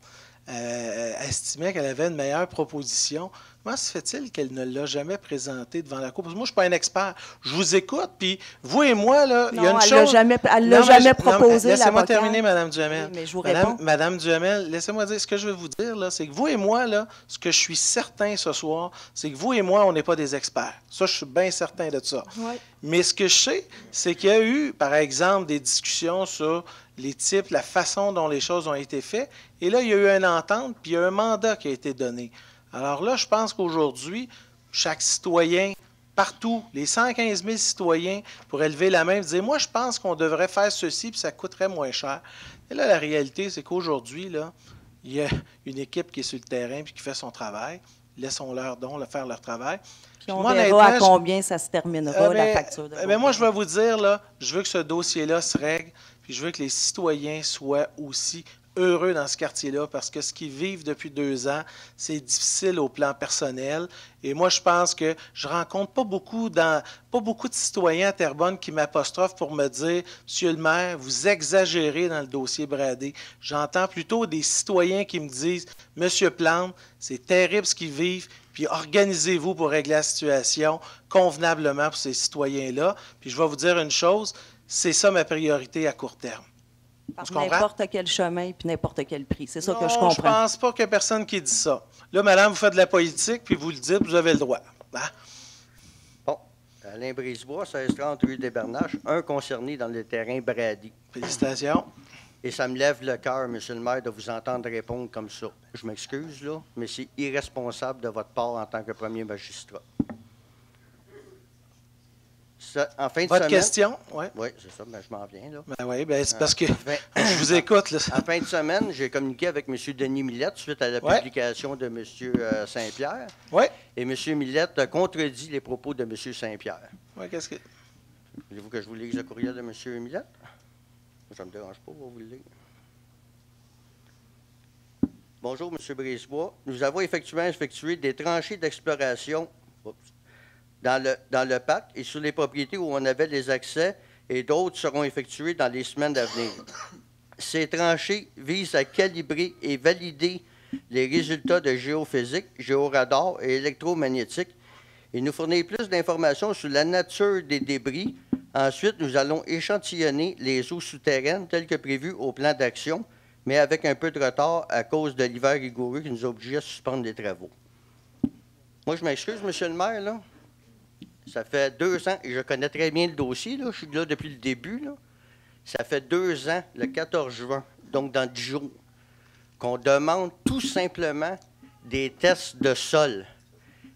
estimait qu'elle avait une meilleure proposition, comment se fait-il qu'elle ne l'a jamais présentée devant la Cour? Parce que moi, je ne suis pas un expert. Je vous écoute, puis vous et moi, là, il y a une Non, chose... elle ne l'a jamais proposé, Laissez-moi l'avocate. terminer, Mme Duhamel. Oui, mais je vous réponds. Madame Duhamel, laissez-moi dire, ce que je veux vous dire, là, c'est que vous et moi, là, ce que je suis certain ce soir, c'est que vous et moi, on n'est pas des experts. Ça, je suis bien certain de ça. Oui. Mais ce que je sais, c'est qu'il y a eu, par exemple, des discussions sur les types, la façon dont les choses ont été faites. Et là, il y a eu une entente, puis il y a un mandat qui a été donné. Alors là, je pense qu'aujourd'hui, chaque citoyen, partout, les 115 000 citoyens pourraient lever la main et dire « Moi, je pense qu'on devrait faire ceci, puis ça coûterait moins cher. » Et là, la réalité, c'est qu'aujourd'hui, là, il y a une équipe qui est sur le terrain puis qui fait son travail. Laissons-leur donc faire leur travail. Puis on Moi, verra à honnêtement, combien ça se terminera, la facture de mais moi, je vais vous dire, là, je veux que ce dossier-là se règle, puis je veux que les citoyens soient aussi heureux dans ce quartier-là, parce que ce qu'ils vivent depuis 2 ans, c'est difficile au plan personnel. Et moi, je pense que je rencontre pas beaucoup de citoyens à Terrebonne qui m'apostrophent pour me dire « Monsieur le maire, vous exagérez dans le dossier Bradé. » J'entends plutôt des citoyens qui me disent « Monsieur Plante, c'est terrible ce qu'ils vivent, puis organisez-vous pour régler la situation convenablement pour ces citoyens-là. » Puis je vais vous dire une chose, c'est ça ma priorité à court terme. Par Tu comprends? n'importe quel chemin puis n'importe quel prix. C'est ça que je Non, je comprends. pense pas qu'il y a personne qui dit ça. Là, madame, vous faites de la politique, puis vous le dites, vous avez le droit. Hein? Bon. Alain Brisebois, 1630 rue des Bernaches, un concerné dans le terrain Brady. Félicitations. Et ça me lève le cœur, monsieur le maire, de vous entendre répondre comme ça. Je m'excuse, là, mais c'est irresponsable de votre part en tant que premier magistrat. En fin de Votre semaine, question? Oui. oui, c'est ça, ben, je m'en viens, là. Ben oui, ben c'est parce que Ben, je vous écoute. Là. En fin de semaine, j'ai communiqué avec M. Denis Millette suite à la Ouais. publication de M. Saint-Pierre. Oui. Et M. Millette a contredit les propos de M. Saint-Pierre. Oui, qu'est-ce que. Voulez-vous que je vous lise le courriel de M. Millette? Ça ne me dérange pas, vous le lire. Bonjour, M. Brisebois. Nous avons effectué des tranchées d'exploration dans le parc et sur les propriétés où on avait les accès, et d'autres seront effectuées dans les semaines à venir. Ces tranchées visent à calibrer et valider les résultats de géophysique, géoradar et électromagnétique et nous fournir plus d'informations sur la nature des débris. Ensuite, nous allons échantillonner les eaux souterraines telles que prévues au plan d'action, mais avec un peu de retard à cause de l'hiver rigoureux qui nous obligeait à suspendre les travaux. Moi, je m'excuse, M. le maire, là. Ça fait 2 ans, et je connais très bien le dossier, là. Je suis là depuis le début, là. Ça fait 2 ans, le 14 juin, donc dans 10 jours, qu'on demande tout simplement des tests de sol.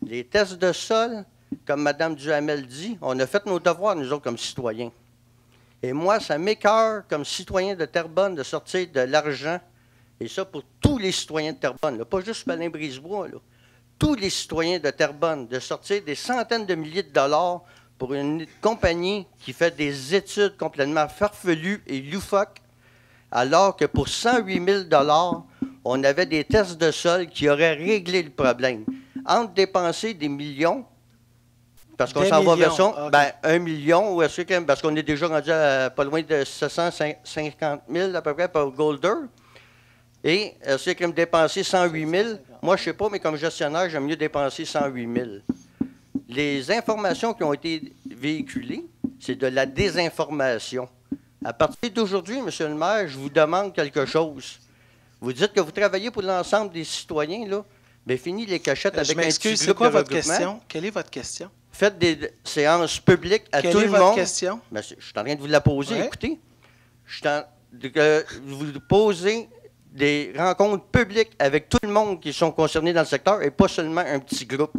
Les tests de sol, comme Mme Duhamel dit, on a fait nos devoirs, nous autres, comme citoyens. Et moi, ça m'écoeure, comme citoyen de Terrebonne, de sortir de l'argent, et ça pour tous les citoyens de Terrebonne, là, pas juste Malin-Brisebois, là. Tous les citoyens de Terrebonne, de sortir des centaines de milliers de dollars pour une compagnie qui fait des études complètement farfelues et loufoques, alors que pour 108 000 on avait des tests de sol qui auraient réglé le problème. Entre dépenser des millions, parce qu'on s'en va version, okay. 1 million, ou est-ce que, parce qu'on est déjà rendu à pas loin de 750 000 à peu près par Golder, et est-ce que me dépenser 108 000, moi je ne sais pas, mais comme gestionnaire, j'aime mieux dépenser 108 000. Les informations qui ont été véhiculées, c'est de la désinformation. À partir d'aujourd'hui, M. le maire, je vous demande quelque chose. Vous dites que vous travaillez pour l'ensemble des citoyens, là. Bien, fini les cachettes avec un petit groupe c'est quoi de votre regroupement. question? Quelle est votre question? Faites des séances publiques à tout le monde. Quelle est votre question? Bien, je suis en train de vous la poser, ouais. Écoutez. Je suis en train de vous poser des rencontres publiques avec tout le monde qui sont concernés dans le secteur et pas seulement un petit groupe.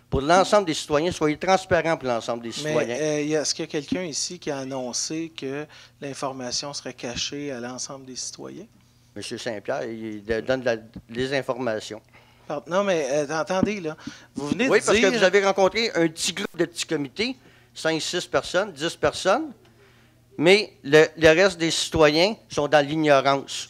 Pour l'ensemble des citoyens, soyez transparents pour l'ensemble des citoyens. Mais est-ce qu'il y a quelqu'un ici qui a annoncé que l'information serait cachée à l'ensemble des citoyens? M. Saint-Pierre, il donne des informations. Non, mais attendez, là. Vous venez de dire... Oui, parce que vous avez rencontré un petit groupe de petits comités, 5, 6 personnes, 10 personnes, mais le reste des citoyens sont dans l'ignorance.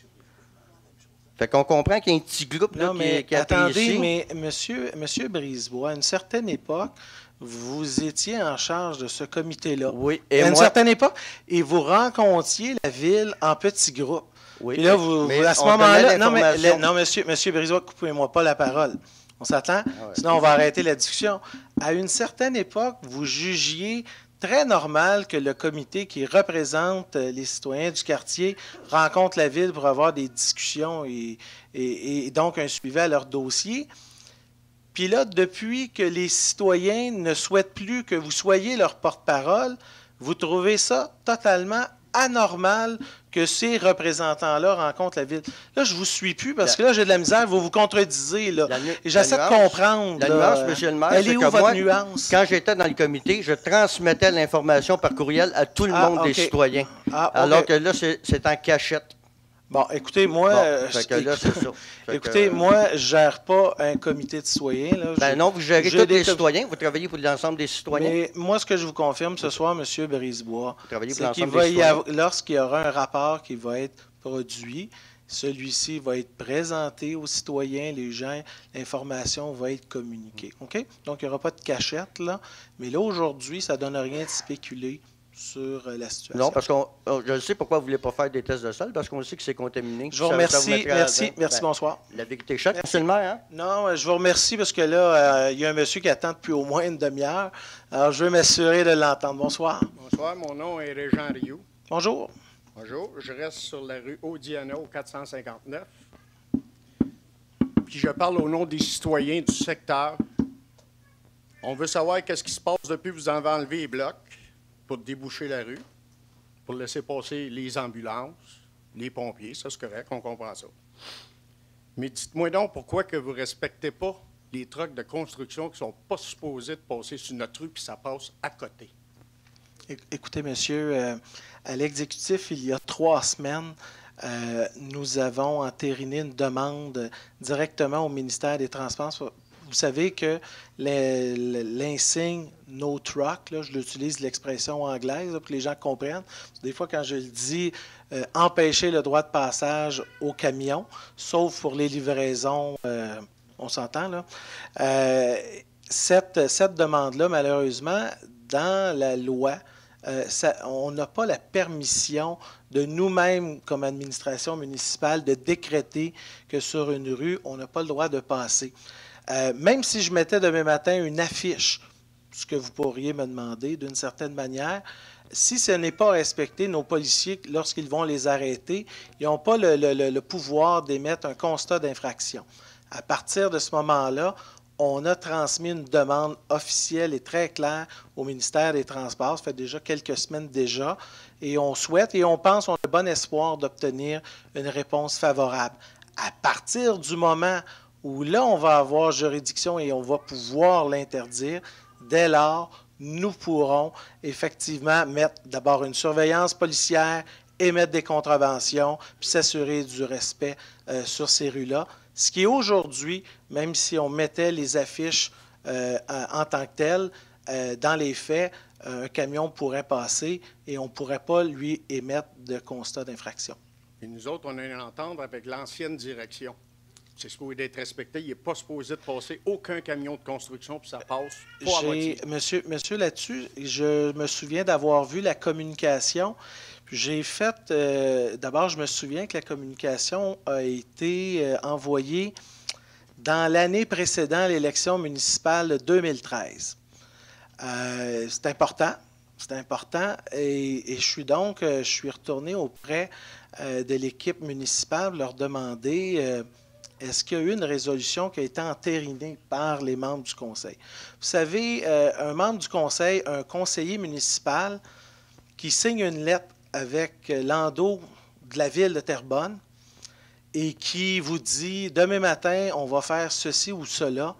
Fait qu'on comprend qu'il y a un petit groupe là, qui a attendez, ici. Mais monsieur Brisebois, à une certaine époque, vous étiez en charge de ce comité-là. Oui. Et à une certaine époque, et vous rencontriez la ville en petits groupes. Oui. Et là, à ce moment-là, non, monsieur Brisebois, coupez-moi pas la parole. On s'attend, sinon on va arrêter la discussion. À une certaine époque, vous jugiez très normal que le comité qui représente les citoyens du quartier rencontre la ville pour avoir des discussions et donc un suivi à leur dossier. Puis là, depuis que les citoyens ne souhaitent plus que vous soyez leur porte-parole, vous trouvez ça totalement anormal que ces représentants-là rencontrent la ville. Là, je ne vous suis plus parce que là, j'ai de la misère. Vous vous contredisez. Là. Et j'essaie de comprendre. La nuance, M. le maire, elle est où votre nuance? Quand j'étais dans le comité, je transmettais l'information par courriel à tout le monde des citoyens. Alors que là, c'est en cachette. Bon, écoutez, moi, moi, je ne gère pas un comité de citoyens. Là. Non, vous gérez tous les citoyens, vous travaillez pour l'ensemble des citoyens. Mais moi, ce que je vous confirme ce soir, M. Brisebois, c'est qu'il lorsqu'il y aura un rapport qui va être produit, celui-ci va être présenté aux citoyens, les gens, l'information va être communiquée. OK? Donc, il n'y aura pas de cachette, là. Mais là, aujourd'hui, ça ne donne rien de spéculer sur la situation. Non, parce que je sais pourquoi vous ne voulez pas faire des tests de sol, parce qu'on sait que c'est contaminé. Je vous remercie. Merci, bonsoir. La vérité choque, M. le maire, hein? Non, je vous remercie parce que là, il y a un monsieur qui attend depuis au moins une demi-heure. Alors, je veux m'assurer de l'entendre. Bonsoir. Bonsoir, mon nom est Régent Rioux. Bonjour. Bonjour, je reste sur la rue Audiana au 459. Puis je parle au nom des citoyens du secteur. On veut savoir qu'est-ce qui se passe depuis que vous avez enlevé les blocs pour déboucher la rue, pour laisser passer les ambulances, les pompiers, ça c'est correct, on comprend ça. Mais dites-moi donc pourquoi que vous ne respectez pas les trucks de construction qui ne sont pas supposés de passer sur notre rue puis ça passe à côté. Écoutez, monsieur, à l'exécutif, il y a 3 semaines, nous avons entériné une demande directement au ministère des Transports. Vous savez que l'insigne « no truck », là, je l'utilise l'expression anglaise là, pour que les gens comprennent. Des fois, quand je le dis, empêcher le droit de passage aux camions, sauf pour les livraisons, on s'entend là. cette demande-là, malheureusement, dans la loi, on n'a pas la permission de nous-mêmes, comme administration municipale, de décréter que sur une rue, on n'a pas le droit de passer. Même si je mettais demain matin une affiche, ce que vous pourriez me demander d'une certaine manière, si ce n'est pas respecté, nos policiers, lorsqu'ils vont les arrêter, ils n'ont pas le pouvoir d'émettre un constat d'infraction. À partir de ce moment-là, on a transmis une demande officielle et très claire au ministère des Transports. Ça fait déjà quelques semaines déjà. Et on souhaite et on pense, on a bon espoir d'obtenir une réponse favorable. À partir du moment où là, on va avoir juridiction et on va pouvoir l'interdire, dès lors, nous pourrons effectivement mettre d'abord une surveillance policière, émettre des contraventions, puis s'assurer du respect sur ces rues-là. Ce qui est aujourd'hui, même si on mettait les affiches en tant que telles, dans les faits, un camion pourrait passer et on ne pourrait pas lui émettre de constat d'infraction. Et nous autres, on a une entente avec l'ancienne direction. C'est supposé être respecté. Il n'est pas supposé de passer aucun camion de construction, puis ça passe pas à moitié. Monsieur, là-dessus, je me souviens d'avoir vu la communication. J'ai fait, d'abord, je me souviens que la communication a été envoyée dans l'année précédant l'élection municipale de 2013. C'est important, et je suis retourné auprès de l'équipe municipale leur demander est-ce qu'il y a eu une résolution qui a été entérinée par les membres du conseil. Vous savez, un membre du conseil, un conseiller municipal qui signe une lettre avec l'endos de la ville de Terrebonne et qui vous dit, demain matin, on va faire ceci ou cela,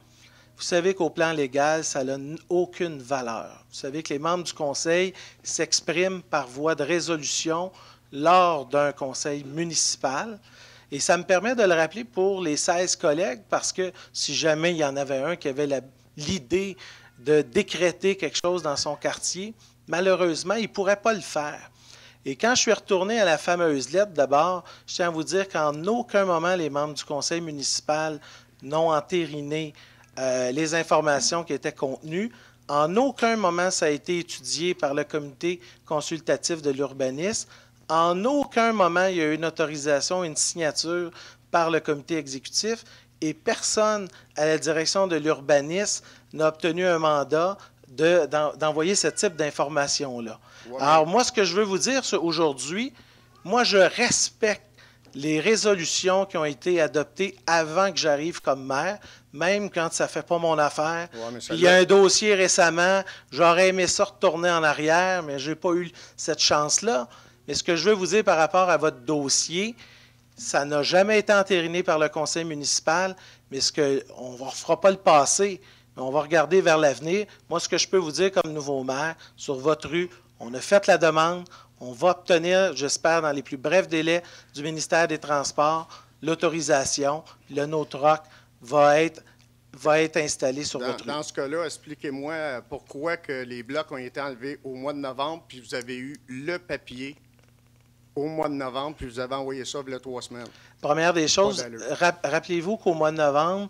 vous savez qu'au plan légal, ça n'a aucune valeur. Vous savez que les membres du conseil s'expriment par voie de résolution lors d'un conseil municipal. Et ça me permet de le rappeler pour les 16 collègues, parce que si jamais il y en avait un qui avait l'idée de décréter quelque chose dans son quartier, malheureusement, il ne pourrait pas le faire. Et quand je suis retourné à la fameuse lettre, d'abord, je tiens à vous dire qu'en aucun moment, les membres du conseil municipal n'ont entériné les informations qui étaient contenues. En aucun moment, ça a été étudié par le comité consultatif de l'urbanisme. En aucun moment, il y a eu une autorisation, une signature par le comité exécutif et personne à la direction de l'urbanisme n'a obtenu un mandat d'envoyer ce type d'informations-là. Ouais. Alors, moi, ce que je veux vous dire aujourd'hui, moi, je respecte les résolutions qui ont été adoptées avant que j'arrive comme maire, même quand ça ne fait pas mon affaire. Ouais, il y a un dossier récemment, j'aurais aimé ça retourner en arrière, mais je n'ai pas eu cette chance-là. Mais ce que je veux vous dire par rapport à votre dossier, ça n'a jamais été entériné par le conseil municipal, mais on ne refera pas le passé, mais on va regarder vers l'avenir. Moi, ce que je peux vous dire comme nouveau maire, sur votre rue, on a fait la demande, on va obtenir, j'espère, dans les plus brefs délais du ministère des Transports, l'autorisation. Le no-truck va être installé sur votre rue. Dans ce cas-là, expliquez-moi pourquoi que les blocs ont été enlevés au mois de novembre, puis vous avez eu le papier au mois de novembre, puis vous avez envoyé ça il y a 3 semaines. Première des choses, rappelez-vous qu'au mois de novembre,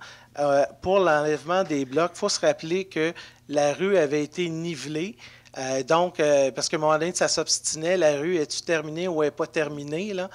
pour l'enlèvement des blocs, il faut se rappeler que la rue avait été nivelée. Parce qu'à un moment donné, ça s'obstinait, la rue, est-tu terminée ou n'est pas terminée? Là?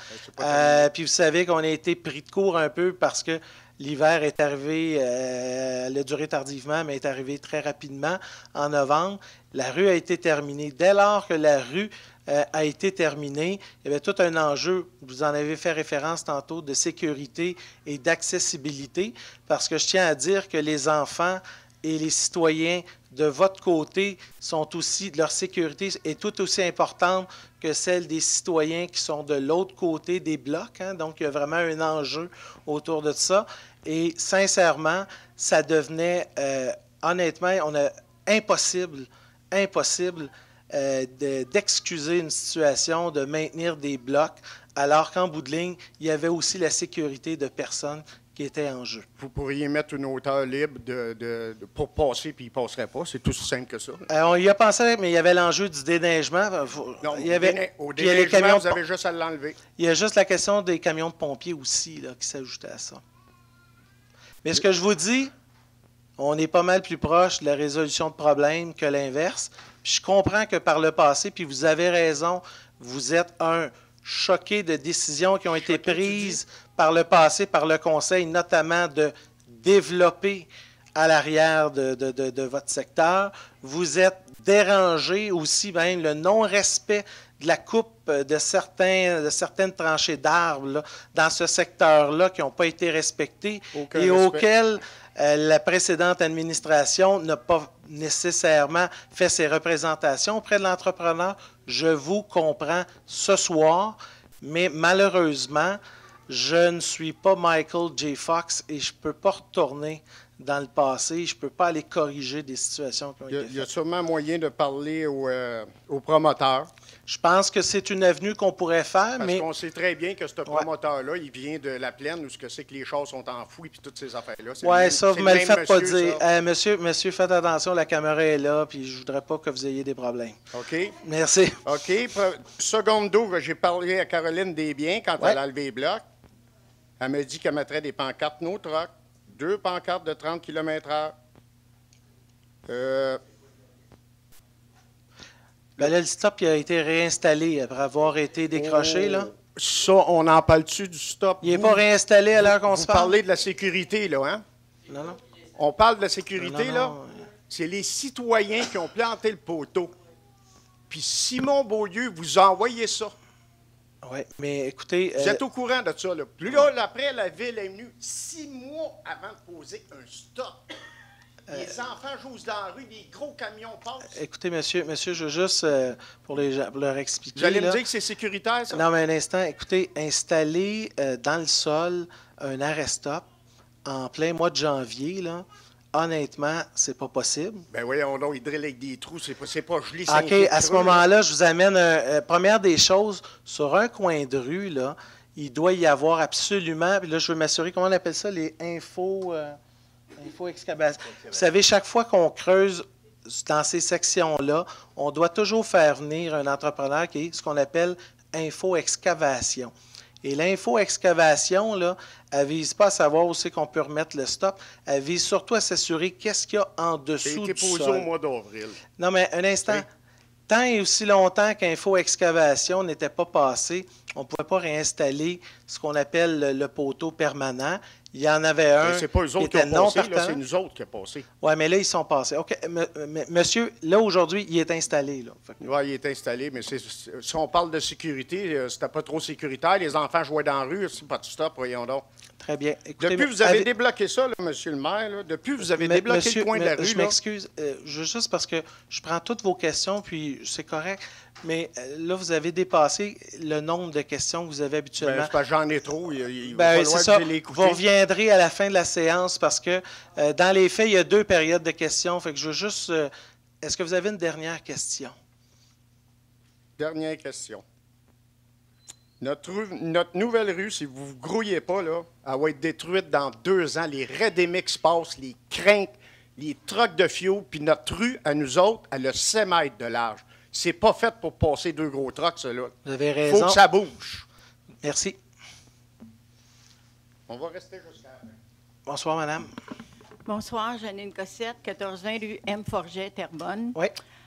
Puis vous savez qu'on a été pris de court un peu parce que l'hiver est arrivé, elle a duré tardivement, mais est arrivé très rapidement en novembre. La rue a été terminée. Dès lors que la rue a été terminée, il y avait tout un enjeu, vous en avez fait référence tantôt, de sécurité et d'accessibilité, parce que je tiens à dire que les enfants et les citoyens de votre côté sont aussi, leur sécurité est tout aussi importante que celle des citoyens qui sont de l'autre côté des blocs. Hein? Donc, il y a vraiment un enjeu autour de ça. Et sincèrement, ça devenait, honnêtement, impossible d'excuser une situation, de maintenir des blocs, alors qu'en bout de ligne, il y avait aussi la sécurité de personnes qui étaient en jeu. Vous pourriez mettre une hauteur libre pour passer, puis il ne passerait pas. C'est tout aussi simple que ça. On y a pensé, mais il y avait l'enjeu du déneigement. Non, au déneigement, les camions, vous avez juste à l'enlever. Il y a juste la question des camions de pompiers aussi là, qui s'ajoutait à ça. Mais ce que je vous dis, on est pas mal plus proche de la résolution de problèmes que l'inverse. Puis je comprends que par le passé, puis vous avez raison, vous êtes choqué de décisions qui ont été prises par le passé, par le Conseil, notamment de développer à l'arrière de votre secteur. Vous êtes dérangé aussi, même le non-respect de la coupe de certaines tranchées d'arbres dans ce secteur-là qui n'ont pas été respectées et auxquelles la précédente administration n'a pas nécessairement fait ses représentations auprès de l'entrepreneur. Je vous comprends ce soir, mais malheureusement, je ne suis pas Michael J. Fox et je ne peux pas retourner dans le passé. Je ne peux pas aller corriger des situations qui ont été faites. Il y a sûrement moyen de parler aux promoteurs. Je pense que c'est une avenue qu'on pourrait faire, Parce mais... qu'on sait très bien que ce promoteur-là, il vient de la plaine où ce que c'est que les chars sont enfouis et toutes ces affaires-là. Oui, ça, vous ne me le faites pas dire. Monsieur, faites attention, la caméra est là, puis je ne voudrais pas que vous ayez des problèmes. OK. Merci. OK. Secondo, j'ai parlé à Caroline Desbiens quand elle a levé les blocs. Elle m'a dit qu'elle mettrait des pancartes no truck, 2 pancartes de 30 km/h. Ben là, le stop il a été réinstallé après avoir été décroché, là. Ça, on en parle-tu du stop? Il n'est pas réinstallé à l'heure qu'on se parle? Vous parlez de la sécurité, là, hein? Non, non. On parle de la sécurité, Non, là? non. C'est les citoyens qui ont planté le poteau. Puis Simon Beaulieu vous a envoyé ça. Oui, mais écoutez... Vous êtes au courant de ça, là. Puis là, après, la ville est venue 6 mois avant de poser un stop. Les enfants jouent dans la rue, les gros camions passent. Écoutez, monsieur, je veux juste, pour leur expliquer... Vous allez me dire que c'est sécuritaire, ça? Non, mais un instant, écoutez, installer dans le sol un arrêt-stop en plein mois de janvier, là, honnêtement, c'est pas possible. Ben voyons donc, il drille avec des trous, c'est pas gelé. OK, à ce moment-là, je vous amène, première des choses, sur un coin de rue, là, il doit y avoir absolument, puis là, je veux m'assurer, comment on appelle ça, les info-excavations. Vous savez, chaque fois qu'on creuse dans ces sections-là, on doit toujours faire venir un entrepreneur qui est ce qu'on appelle info-excavation. Et l'info-excavation, là, elle ne vise pas à savoir où c'est qu'on peut remettre le stop. Elle vise surtout à s'assurer qu'est-ce qu'il y a en dessous du sol. C'est posé au mois d'avril. Non, mais un instant. Oui. Tant et aussi longtemps qu'info-excavation n'était pas passé, on ne pouvait pas réinstaller ce qu'on appelle le poteau permanent. Il y en avait un c'est pas eux autres qui était qui ont passé, là, c'est nous autres qui avons passé. Oui, mais là, ils sont passés. OK. Monsieur, là, aujourd'hui, il est installé. Oui, il est installé, mais si on parle de sécurité, c'était pas trop sécuritaire. Les enfants jouaient dans la rue, c'est pas de stop, voyons donc. Très bien. Écoutez, depuis, vous avez débloqué ça, là, monsieur le maire. Là. Depuis, vous avez débloqué le coin de la rue. Je m'excuse. Juste parce que je prends toutes vos questions, puis c'est correct. Mais là, vous avez dépassé le nombre de questions que vous avez habituellement. Ben, c'est parce que j'en ai trop. Il va falloir c'est ça. Que vous les écoutez. Vous reviendrez à la fin de la séance parce que dans les faits, il y a 2 périodes de questions. Fait que je veux juste... est-ce que vous avez une dernière question? Dernière question. Notre nouvelle rue, si vous ne vous grouillez pas, là, elle va être détruite dans 2 ans. Les Redemix passent, les crinques, les trucks de fioul, puis notre rue, à nous autres, elle a 7 mètres de large. C'est pas fait pour passer 2 gros trucks, ça, là. Vous avez raison. Il faut que ça bouge. Merci. On va rester jusqu'à la fin. Bonsoir, madame. Bonsoir, Janine Cossette, 1420 rue M. Forget, Terrebonne. Oui.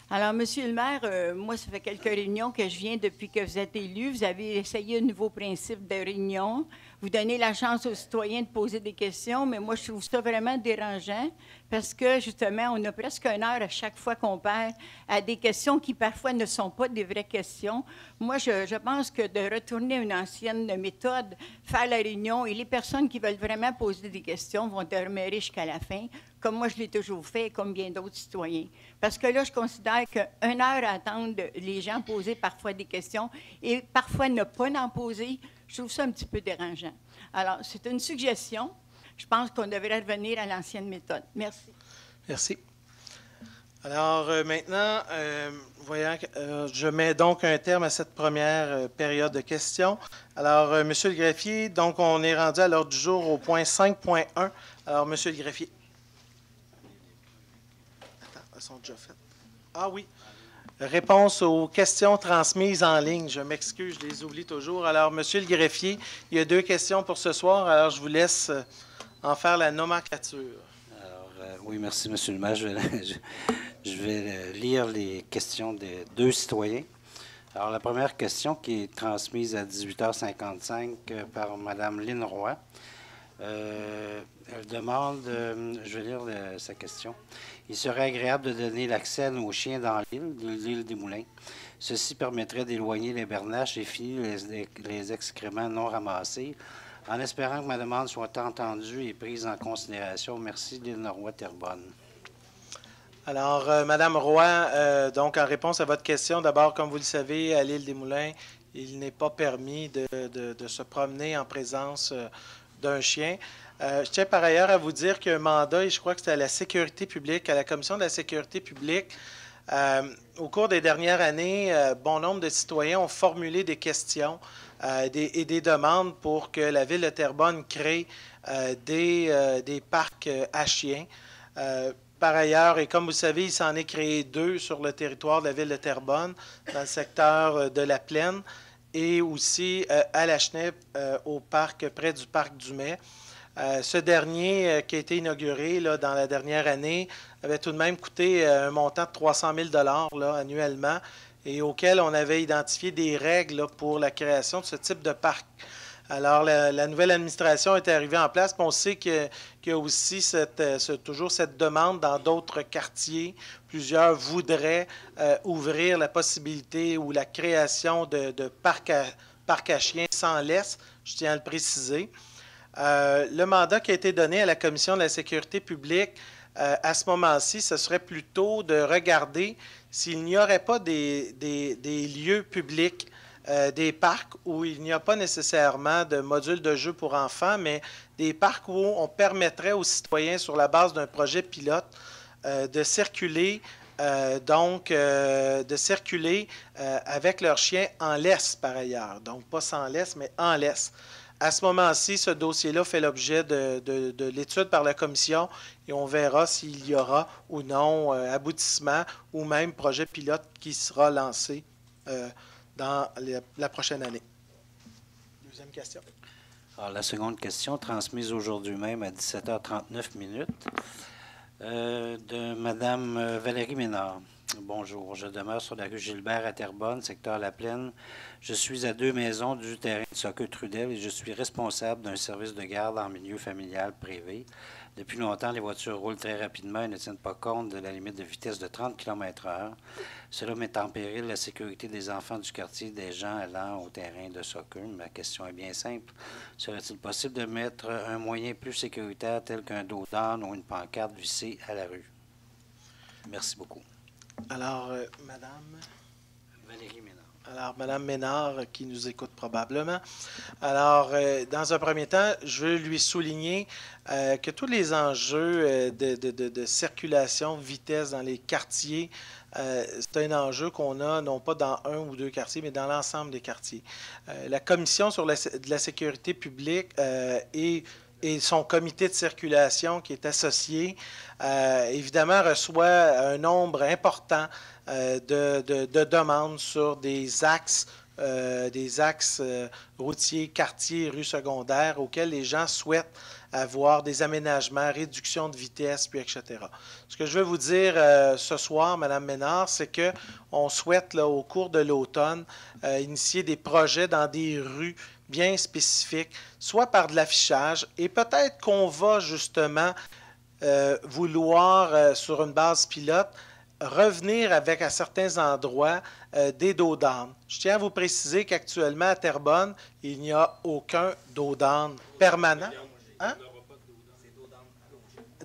Alors, monsieur le maire, moi, ça fait quelques réunions que je viens depuis que vous êtes élu. Vous avez essayé un nouveau principe de réunion. Vous donnez la chance aux citoyens de poser des questions, mais moi, je trouve ça vraiment dérangeant parce que, justement, on a presque 1 heure à chaque fois qu'on perd à des questions qui, parfois, ne sont pas des vraies questions. Moi, je pense que de retourner à une ancienne méthode, faire la réunion et les personnes qui veulent vraiment poser des questions vont demeurer jusqu'à la fin, comme moi, je l'ai toujours fait, comme bien d'autres citoyens. Parce que là, je considère qu'1 heure à attendre les gens poser parfois des questions et parfois ne pas en poser, je trouve ça un petit peu dérangeant. Alors, c'est une suggestion. Je pense qu'on devrait revenir à l'ancienne méthode. Merci. Merci. Alors, maintenant, voyant que je mets donc un terme à cette première période de questions. Alors, Monsieur le greffier, donc on est rendu à l'ordre du jour au point 5.1. Alors, Monsieur le greffier. Attends, elles sont déjà faites. Ah oui. Réponse aux questions transmises en ligne. Je m'excuse, je les oublie toujours. Alors, Monsieur le greffier, il y a 2 questions pour ce soir. Alors, je vous laisse en faire la nomenclature. Alors, Oui, merci, M. le maire. Je vais lire les questions des deux citoyens. Alors, la première question qui est transmise à 18h55 par Mme Lynn Roy. Elle demande, je vais lire sa question. Il serait agréable de donner l'accès à nos chiens dans l'île des Moulins. Ceci permettrait d'éloigner les bernaches et finir les excréments non ramassés. En espérant que ma demande soit entendue et prise en considération, merci, Lynn Roy-Terrebonne. Alors, Madame Roy, donc en réponse à votre question, d'abord, comme vous le savez, à l'île des Moulins, il n'est pas permis de se promener en présence d'un chien. Je tiens par ailleurs à vous dire qu'un mandat, et je crois que c'était à la sécurité publique, à la Commission de la sécurité publique, au cours des dernières années, bon nombre de citoyens ont formulé des questions et des demandes pour que la Ville de Terrebonne crée des parcs à chiens. Par ailleurs, et comme vous le savez, il s'en est créé 2 sur le territoire de la Ville de Terrebonne, dans le secteur de la Plaine, et aussi à la Chenay, au parc, près du parc du Mai. Ce dernier, qui a été inauguré là, dans la dernière année, avait tout de même coûté un montant de 300 000 là, annuellement, et auquel on avait identifié des règles là, pour la création de ce type de parc. Alors, la nouvelle administration est arrivée en place, puis on sait qu'il y a aussi toujours cette demande dans d'autres quartiers. Plusieurs voudraient ouvrir la possibilité ou la création de parcs à chiens sans laisse, je tiens à le préciser. Le mandat qui a été donné à la Commission de la sécurité publique, à ce moment-ci, ce serait plutôt de regarder s'il n'y aurait pas des lieux publics, des parcs où il n'y a pas nécessairement de modules de jeu pour enfants, mais des parcs où on permettrait aux citoyens, sur la base d'un projet pilote, de circuler, avec leurs chiens en laisse, par ailleurs. Donc, pas sans laisse, mais en laisse. À ce moment-ci, ce dossier-là fait l'objet de l'étude par la Commission et on verra s'il y aura ou non aboutissement ou même projet pilote qui sera lancé dans la prochaine année. Deuxième question. Alors, la seconde question, transmise aujourd'hui même à 17h39 de Mme Valérie Ménard. Bonjour, je demeure sur la rue Gilbert à Terrebonne, secteur La Plaine. Je suis à 2 maisons du terrain de Soccer-Trudel et je suis responsable d'un service de garde en milieu familial privé. Depuis longtemps, les voitures roulent très rapidement et ne tiennent pas compte de la limite de vitesse de 30 km/h. Cela met en péril la sécurité des enfants du quartier, des gens allant au terrain de soccer. Ma question est bien simple. Serait-il possible de mettre un moyen plus sécuritaire tel qu'un dos d'âne ou une pancarte vissée à la rue? Merci beaucoup. Alors, Madame Valérie Ménard. Alors, Mme Ménard, qui nous écoute probablement. Alors, dans un premier temps, je veux lui souligner que tous les enjeux de circulation, vitesse dans les quartiers, c'est un enjeu qu'on a, non pas dans 1 ou 2 quartiers, mais dans l'ensemble des quartiers. La Commission de la sécurité publique et son comité de circulation qui est associé, évidemment, reçoit un nombre important de demandes sur des axes routiers, quartiers, rues secondaires auxquels les gens souhaitent avoir des aménagements, réduction de vitesse, puis etc. Ce que je veux vous dire ce soir, Mme Ménard, c'est qu'on souhaite, là, au cours de l'automne, initier des projets dans des rues bien spécifiques, soit par de l'affichage, et peut-être qu'on va justement vouloir, sur une base pilote, revenir avec à certains endroits des dos d'âne. Je tiens à vous préciser qu'actuellement à Terrebonne, il n'y a aucun dos d'âne permanent. Hein?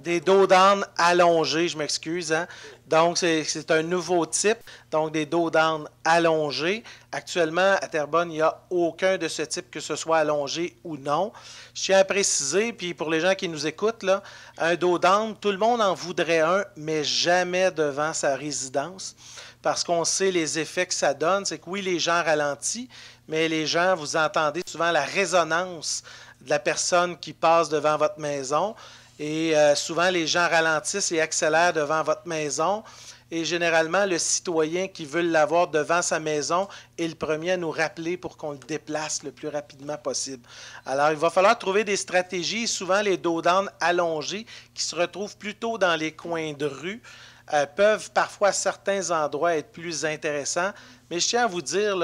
Des dos d'âne allongés, je m'excuse. Hein? Donc, c'est un nouveau type, donc des dos d'âne allongés. Actuellement, à Terrebonne, il n'y a aucun de ce type, que ce soit allongé ou non. Je tiens à préciser, puis pour les gens qui nous écoutent, là, un dos d'âne, tout le monde en voudrait un, mais jamais devant sa résidence, parce qu'on sait les effets que ça donne. C'est que oui, les gens ralentissent, mais les gens, vous entendez souvent la résonance de la personne qui passe devant votre maison. Et souvent, les gens ralentissent et accélèrent devant votre maison. Et généralement, le citoyen qui veut l'avoir devant sa maison est le premier à nous rappeler pour qu'on le déplace le plus rapidement possible. Alors, il va falloir trouver des stratégies. Souvent, les dos down allongés qui se retrouvent plutôt dans les coins de rue peuvent parfois à certains endroits être plus intéressants. Mais je tiens à vous dire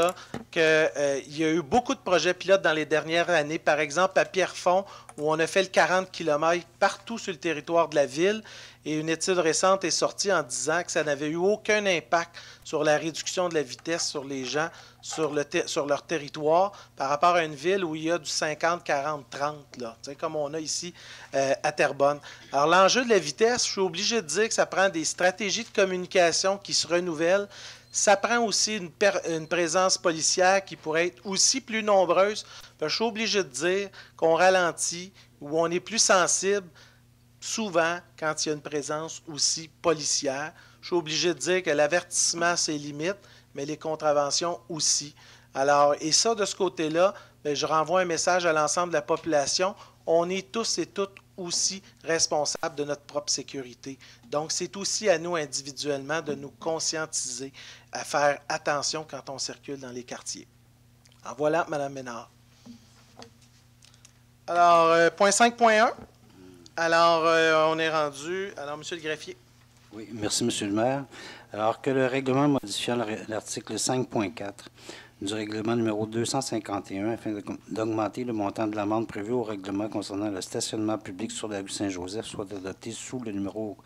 qu'il y a eu beaucoup de projets pilotes dans les dernières années. Par exemple, à Pierrefonds, où on a fait le 40 km partout sur le territoire de la ville. Et une étude récente est sortie en disant que ça n'avait eu aucun impact sur la réduction de la vitesse sur les gens, sur leur territoire, par rapport à une ville où il y a du 50, 40, 30, là, comme on a ici à Terrebonne. Alors, l'enjeu de la vitesse, je suis obligé de dire que ça prend des stratégies de communication qui se renouvellent. Ça prend aussi une présence policière qui pourrait être aussi plus nombreuse. Je suis obligé de dire qu'on ralentit ou on est plus sensible souvent quand il y a une présence aussi policière. Je suis obligé de dire que l'avertissement, c'est limite, mais les contraventions aussi. Alors, et ça, de ce côté-là, je renvoie un message à l'ensemble de la population. On est tous et toutes aussi responsables de notre propre sécurité. Donc, c'est aussi à nous individuellement de nous conscientiser à faire attention quand on circule dans les quartiers. Alors, voilà, Mme Ménard. Alors, point 5.1. Alors, on est rendu. Alors, M. le greffier. Oui, merci, M. le maire. Alors que le règlement modifiant l'article 5.4 du règlement numéro 251 afin d'augmenter le montant de l'amende prévue au règlement concernant le stationnement public sur la rue Saint-Joseph soit adopté sous le numéro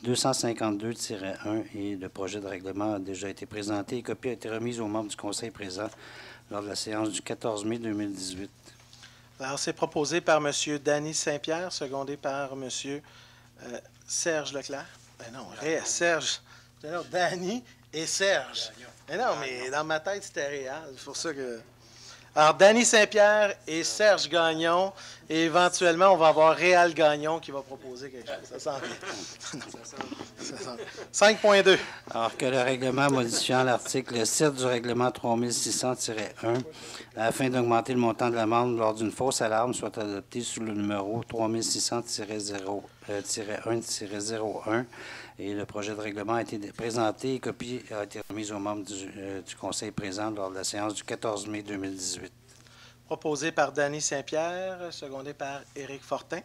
252-1 et le projet de règlement a déjà été présenté et copie a été remise aux membres du conseil présent lors de la séance du 14 mai 2018. Alors, c'est proposé par M. Danny Saint-Pierre, secondé par M. Serge Leclerc. Non, Serge. Non, Danny et Serge. Mais non, mais dans ma tête, c'était réel. C'est pour ça que... Alors, Danny Saint-Pierre et Serge Gagnon. Et éventuellement, on va avoir Réal Gagnon qui va proposer quelque chose. Ça sent bien. 5.2. Alors que le règlement modifiant l'article 7 du règlement 3600-1 afin d'augmenter le montant de l'amende lors d'une fausse alarme soit adopté sous le numéro 3600-1-01 et le projet de règlement a été présenté et copie a été remise aux membres du conseil présent lors de la séance du 14 mai 2018. Proposé par Danny Saint-Pierre, secondé par Éric Fortin.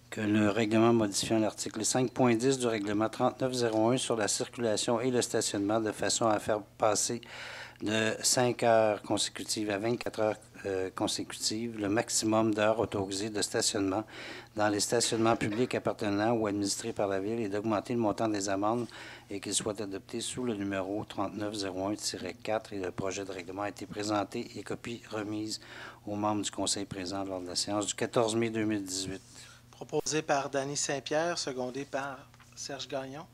Que le règlement modifiant l'article 5.10 du règlement 3901 sur la circulation et le stationnement de façon à faire passer de 5 heures consécutives à 24 heures consécutives le maximum d'heures autorisées de stationnement dans les stationnements publics appartenant ou administrés par la Ville et d'augmenter le montant des amendes et qu'il soit adopté sous le numéro 3901-4 et le projet de règlement a été présenté et copie remise aux membres du conseil présent lors de la séance du 14 mai 2018. Proposé par Danny Saint-Pierre, secondé par Serge Gagnon.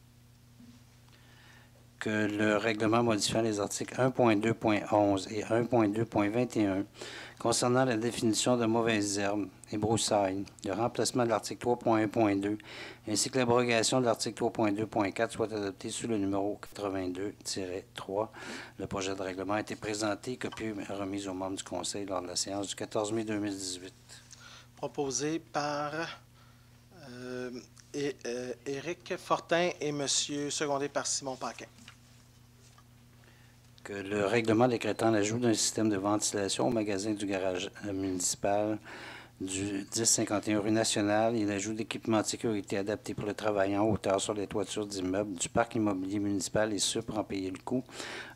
Que le règlement modifiant les articles 1.2.11 et 1.2.21 concernant la définition de mauvaises herbes et broussailles, le remplacement de l'article 3.1.2 ainsi que l'abrogation de l'article 3.2.4 soit adopté sous le numéro 82-3. Le projet de règlement a été présenté et copie remise aux membres du conseil lors de la séance du 14 mai 2018. Proposé par Éric Fortin et M. secondé par Simon Paquin. Que le règlement décrétant l'ajout d'un système de ventilation au magasin du garage municipal du 1051 rue Nationale et l'ajout d'équipements de sécurité adaptés pour le travail en hauteur sur les toitures d'immeubles du parc immobilier municipal et ceux pour en payer le coût.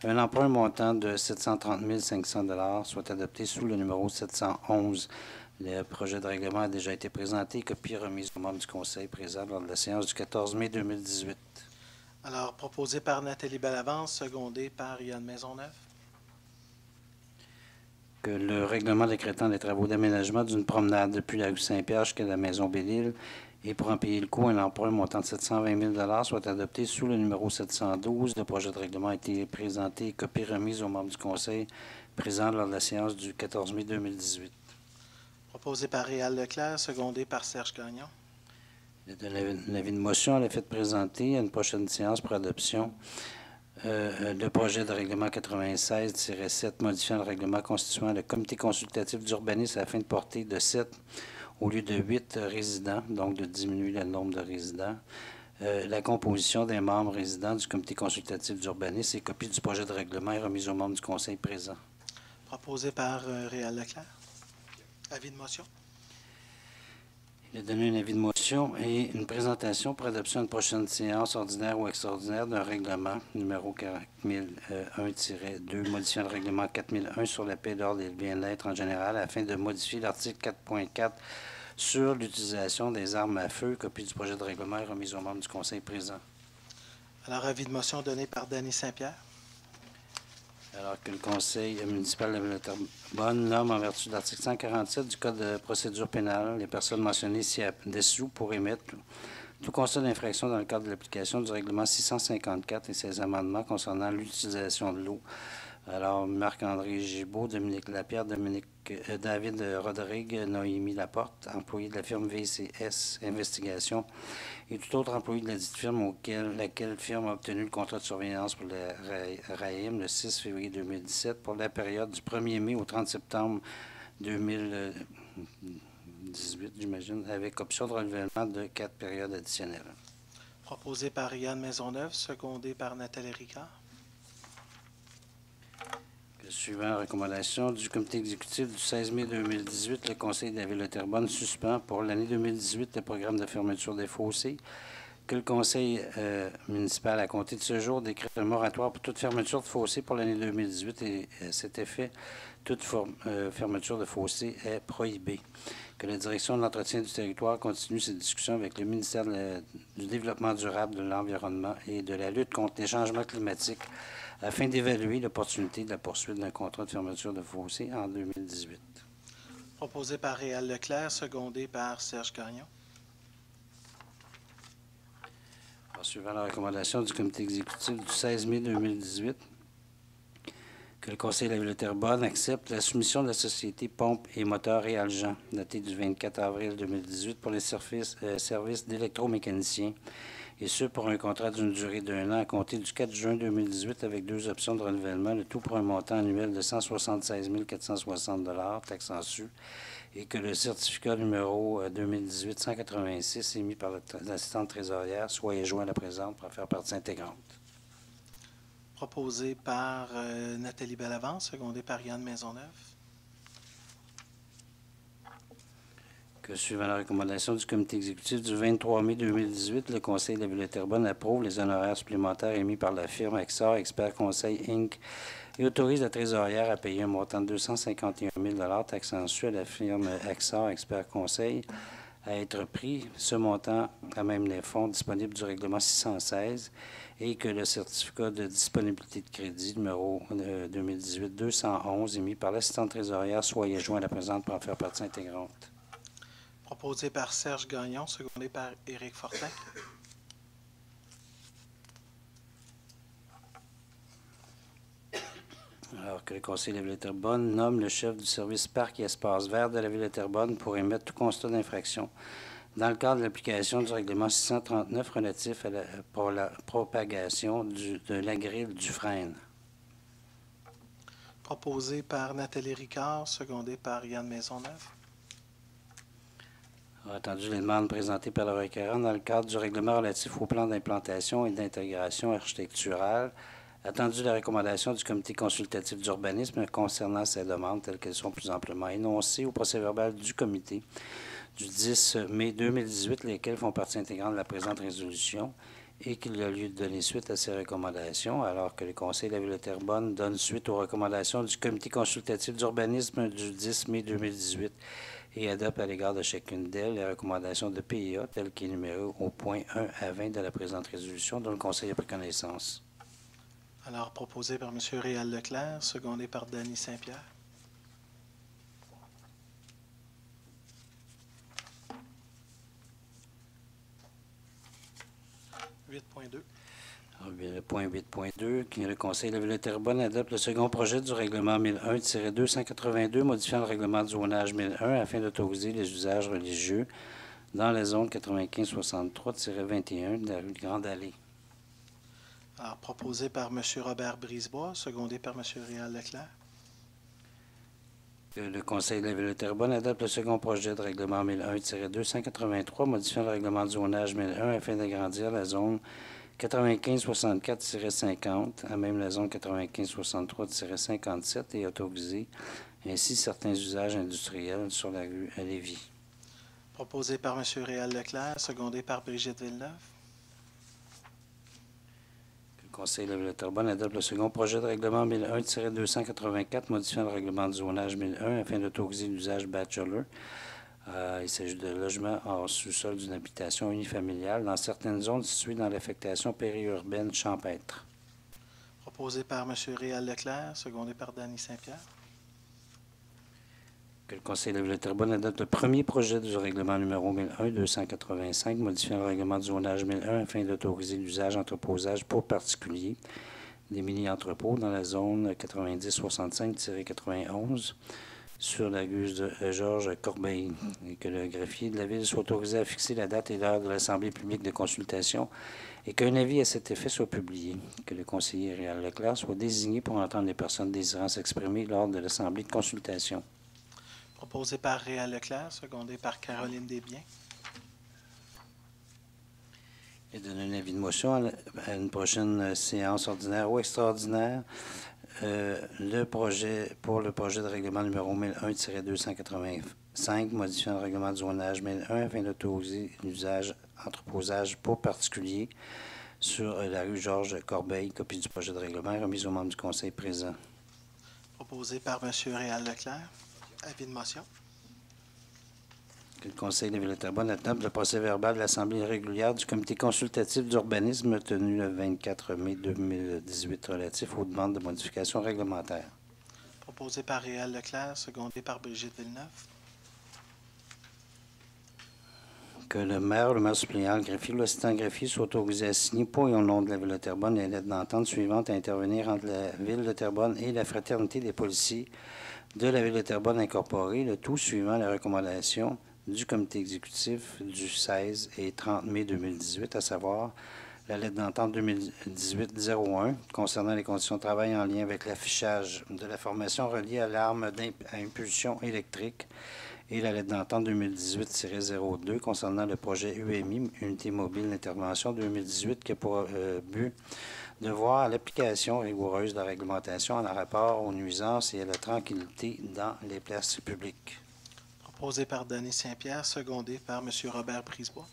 Un emprunt montant de 730 500 $ soit adopté sous le numéro 711. Le projet de règlement a déjà été présenté, copie remise aux membres du conseil présent lors de la séance du 14 mai 2018. Alors, proposé par Nathalie Bellavance, secondé par Yann Maisonneuve. Que le règlement décrétant les travaux d'aménagement d'une promenade depuis la rue Saint-Pierre jusqu'à la maison Belle-Île et pour en payer le coût, un emprunt montant de 720 000 $ soit adopté sous le numéro 712. Le projet de règlement a été présenté et copie remise aux membres du conseil présent lors de la séance du 14 mai 2018. Proposé par Réal Leclerc, secondé par Serge Gagnon. L'avis de motion, elle est faite présenter à une prochaine séance pour adoption. Le projet de règlement 96-7 modifiant le règlement constituant le comité consultatif d'urbanisme afin de porter de 7 au lieu de 8 résidents, donc de diminuer le nombre de résidents. la composition des membres résidents du comité consultatif d'urbanisme et copie du projet de règlement est remise aux membres du conseil présent. Proposé par Réal Leclerc. Avis de motion. Il a donné un avis de motion et une présentation pour adoption à une prochaine séance ordinaire ou extraordinaire d'un règlement numéro 4001-2, modifiant le règlement 4001 sur la paix, l'ordre et le bien-être en général afin de modifier l'article 4.4 sur l'utilisation des armes à feu. Copie du projet de règlement est remise aux membres du conseil présent. Alors, avis de motion donné par Danny Saint-Pierre. Alors que le conseil municipal de la ville de Terrebonne nomme en vertu de l'article 147 du Code de procédure pénale les personnes mentionnées ci-dessous pour émettre tout constat d'infraction dans le cadre de l'application du règlement 654 et ses amendements concernant l'utilisation de l'eau. Alors, Marc-André Gibault, Dominique Lapierre, David Rodrigue, Noémie Laporte, employé de la firme VCS Investigation, et tout autre employé de la dite firme laquelle firme a obtenu le contrat de surveillance pour le RAIM le 6 février 2017 pour la période du 1er mai au 30 septembre 2018, j'imagine, avec option de renouvellement de 4 périodes additionnelles. Proposé par Yann Maisonneuve, secondé par Nathalie Ricard. Suivant la recommandation du comité exécutif du 16 mai 2018, le conseil de la ville de Terrebonne suspend pour l'année 2018 le programme de fermeture des fossés, que le conseil municipal, à compter de ce jour, décrète un moratoire pour toute fermeture de fossés pour l'année 2018 et à cet effet, toute fermeture de fossés est prohibée. Que la direction de l'entretien du territoire continue ses discussions avec le ministère du Développement durable, de l'Environnement et de la lutte contre les changements climatiques afin d'évaluer l'opportunité de la poursuite d'un contrat de fermeture de fossés en 2018. Proposé par Réal Leclerc, secondé par Serge Gagnon. Alors, suivant la recommandation du comité exécutif du 16 mai 2018, que le conseil de la ville de Terrebonne accepte la soumission de la société Pompes et Moteurs et Algent, datée du 24 avril 2018, pour les services d'électromécaniciens, et ce pour un contrat d'une durée d'1 an à compter du 4 juin 2018 avec 2 options de renouvellement, le tout pour un montant annuel de 176 460 $ taxes en su, et que le certificat numéro 2018-186 émis par l'assistante trésorière soit joint à la présente pour en faire partie intégrante. Proposé par Nathalie Bellavance, secondé par Yann Maisonneuve. Que suivant la recommandation du comité exécutif du 23 mai 2018, le conseil de la ville de Terrebonne approuve les honoraires supplémentaires émis par la firme Exor Expert Conseil Inc. et autorise la trésorière à payer un montant de 251 000 taxes en su à la firme Exor Expert Conseil à être pris, ce montant à même les fonds disponibles du règlement 616 et que le certificat de disponibilité de crédit numéro 2018-211 émis par l'assistante trésorière soit joint à la présente pour en faire partie intégrante. Proposé par Serge Gagnon, secondé par Éric Fortin. Alors que le conseil de la ville de Terrebonne nomme le chef du service parc et espace vert de la ville de Terrebonne pour émettre tout constat d'infraction dans le cadre de l'application du règlement 639 relatif à la propagation de la grille du Frêne. Proposé par Nathalie Ricard, secondé par Yann Maisonneuve. Attendu les demandes présentées par le requérant dans le cadre du règlement relatif au plan d'implantation et d'intégration architecturale, attendu la recommandation du comité consultatif d'urbanisme concernant ces demandes telles qu'elles sont plus amplement énoncées au procès-verbal du comité du 10 mai 2018, lesquelles font partie intégrante de la présente résolution, et qu'il a lieu de donner suite à ces recommandations, alors que le conseil de la ville de Terrebonne donne suite aux recommandations du comité consultatif d'urbanisme du 10 mai 2018 et adopte à l'égard de chacune d'elles les recommandations de PIA telles qu'énumérées au point 1 à 20 de la présente résolution dont le conseil a pris connaissance. Alors, proposé par M. Réal Leclerc, secondé par Danny Saint-Pierre. Le point 8.2, qui le conseil de la ville de Terrebonne adopte le second projet du règlement 1001-282, modifiant le règlement du zonage 1001 afin d'autoriser les usages religieux dans la zone 9563-21 de la rue de Grande Allée. Alors, proposé par M. Robert Brisebois, secondé par M. Réal Leclerc. Que le Conseil de la Ville de Terrebonne adopte le second projet de règlement 1001-283, modifiant le règlement du zonage 1001 afin d'agrandir la zone 95-64-50, à même la zone 95-63-57 et autoriser ainsi certains usages industriels sur la rue à Lévis. Proposé par M. Réal Leclerc, secondé par Brigitte Villeneuve. Que le Conseil de la Ville de Terrebonne adopte le second projet de règlement 1001-284, modifiant le règlement du zonage 1001 afin d'autoriser l'usage bachelor. Il s'agit de logements hors sous-sol d'une habitation unifamiliale dans certaines zones situées dans l'affectation périurbaine champêtre. Proposé par M. Réal Leclerc, secondé par Dany Saint-Pierre. Que le Conseil de la Ville de Terrebonne adopte le premier projet du règlement numéro 1001-285, modifiant le règlement du zonage 1001 afin d'autoriser l'usage entreposage pour particuliers des mini-entrepôts dans la zone 90-65-91 sur la rue de Georges Corbeil. Et que le greffier de la Ville soit autorisé à fixer la date et l'heure de l'Assemblée publique de consultation et qu'un avis à cet effet soit publié. Que le conseiller Réal Leclerc soit désigné pour entendre les personnes désirant s'exprimer lors de l'Assemblée de consultation. Proposé par Réal Leclerc, secondé par Caroline Desbiens. Et donner un avis de motion à une prochaine séance ordinaire ou extraordinaire. Pour le projet de règlement numéro 1001-285, modifiant le règlement du zonage 1001 afin d'autoriser l'usage entreposage pour particuliers sur la rue Georges Corbeil. Copie du projet de règlement remise aux membres du Conseil présent. Proposé par M. Réal Leclerc. Avis de motion. Que le Conseil de la Ville de Terrebonne adopte le procès-verbal de l'Assemblée régulière du Comité consultatif d'urbanisme tenu le 24 mai 2018 relatif aux demandes de modification réglementaire. Proposé par Réal Leclerc, secondé par Brigitte Villeneuve. Que le maire suppléant, le greffier ou l'assistant greffier soient autorisés à signer pour et au nom de la Ville de Terrebonne les lettres d'entente suivantes à intervenir entre la Ville de Terrebonne et la Fraternité des policiers de la Ville de Terrebonne incorporée, le tout suivant les recommandations du comité exécutif du 16 et 30 mai 2018, à savoir la lettre d'entente 2018-01 concernant les conditions de travail en lien avec l'affichage de la formation reliée à l'arme à impulsion électrique et la lettre d'entente 2018-02 concernant le projet UMI, Unité mobile d'intervention 2018, qui a pour but de voir l'application rigoureuse de la réglementation en rapport aux nuisances et à la tranquillité dans les places publiques. Proposé par Dany Saint-Pierre, secondé par M. Robert Brisebois.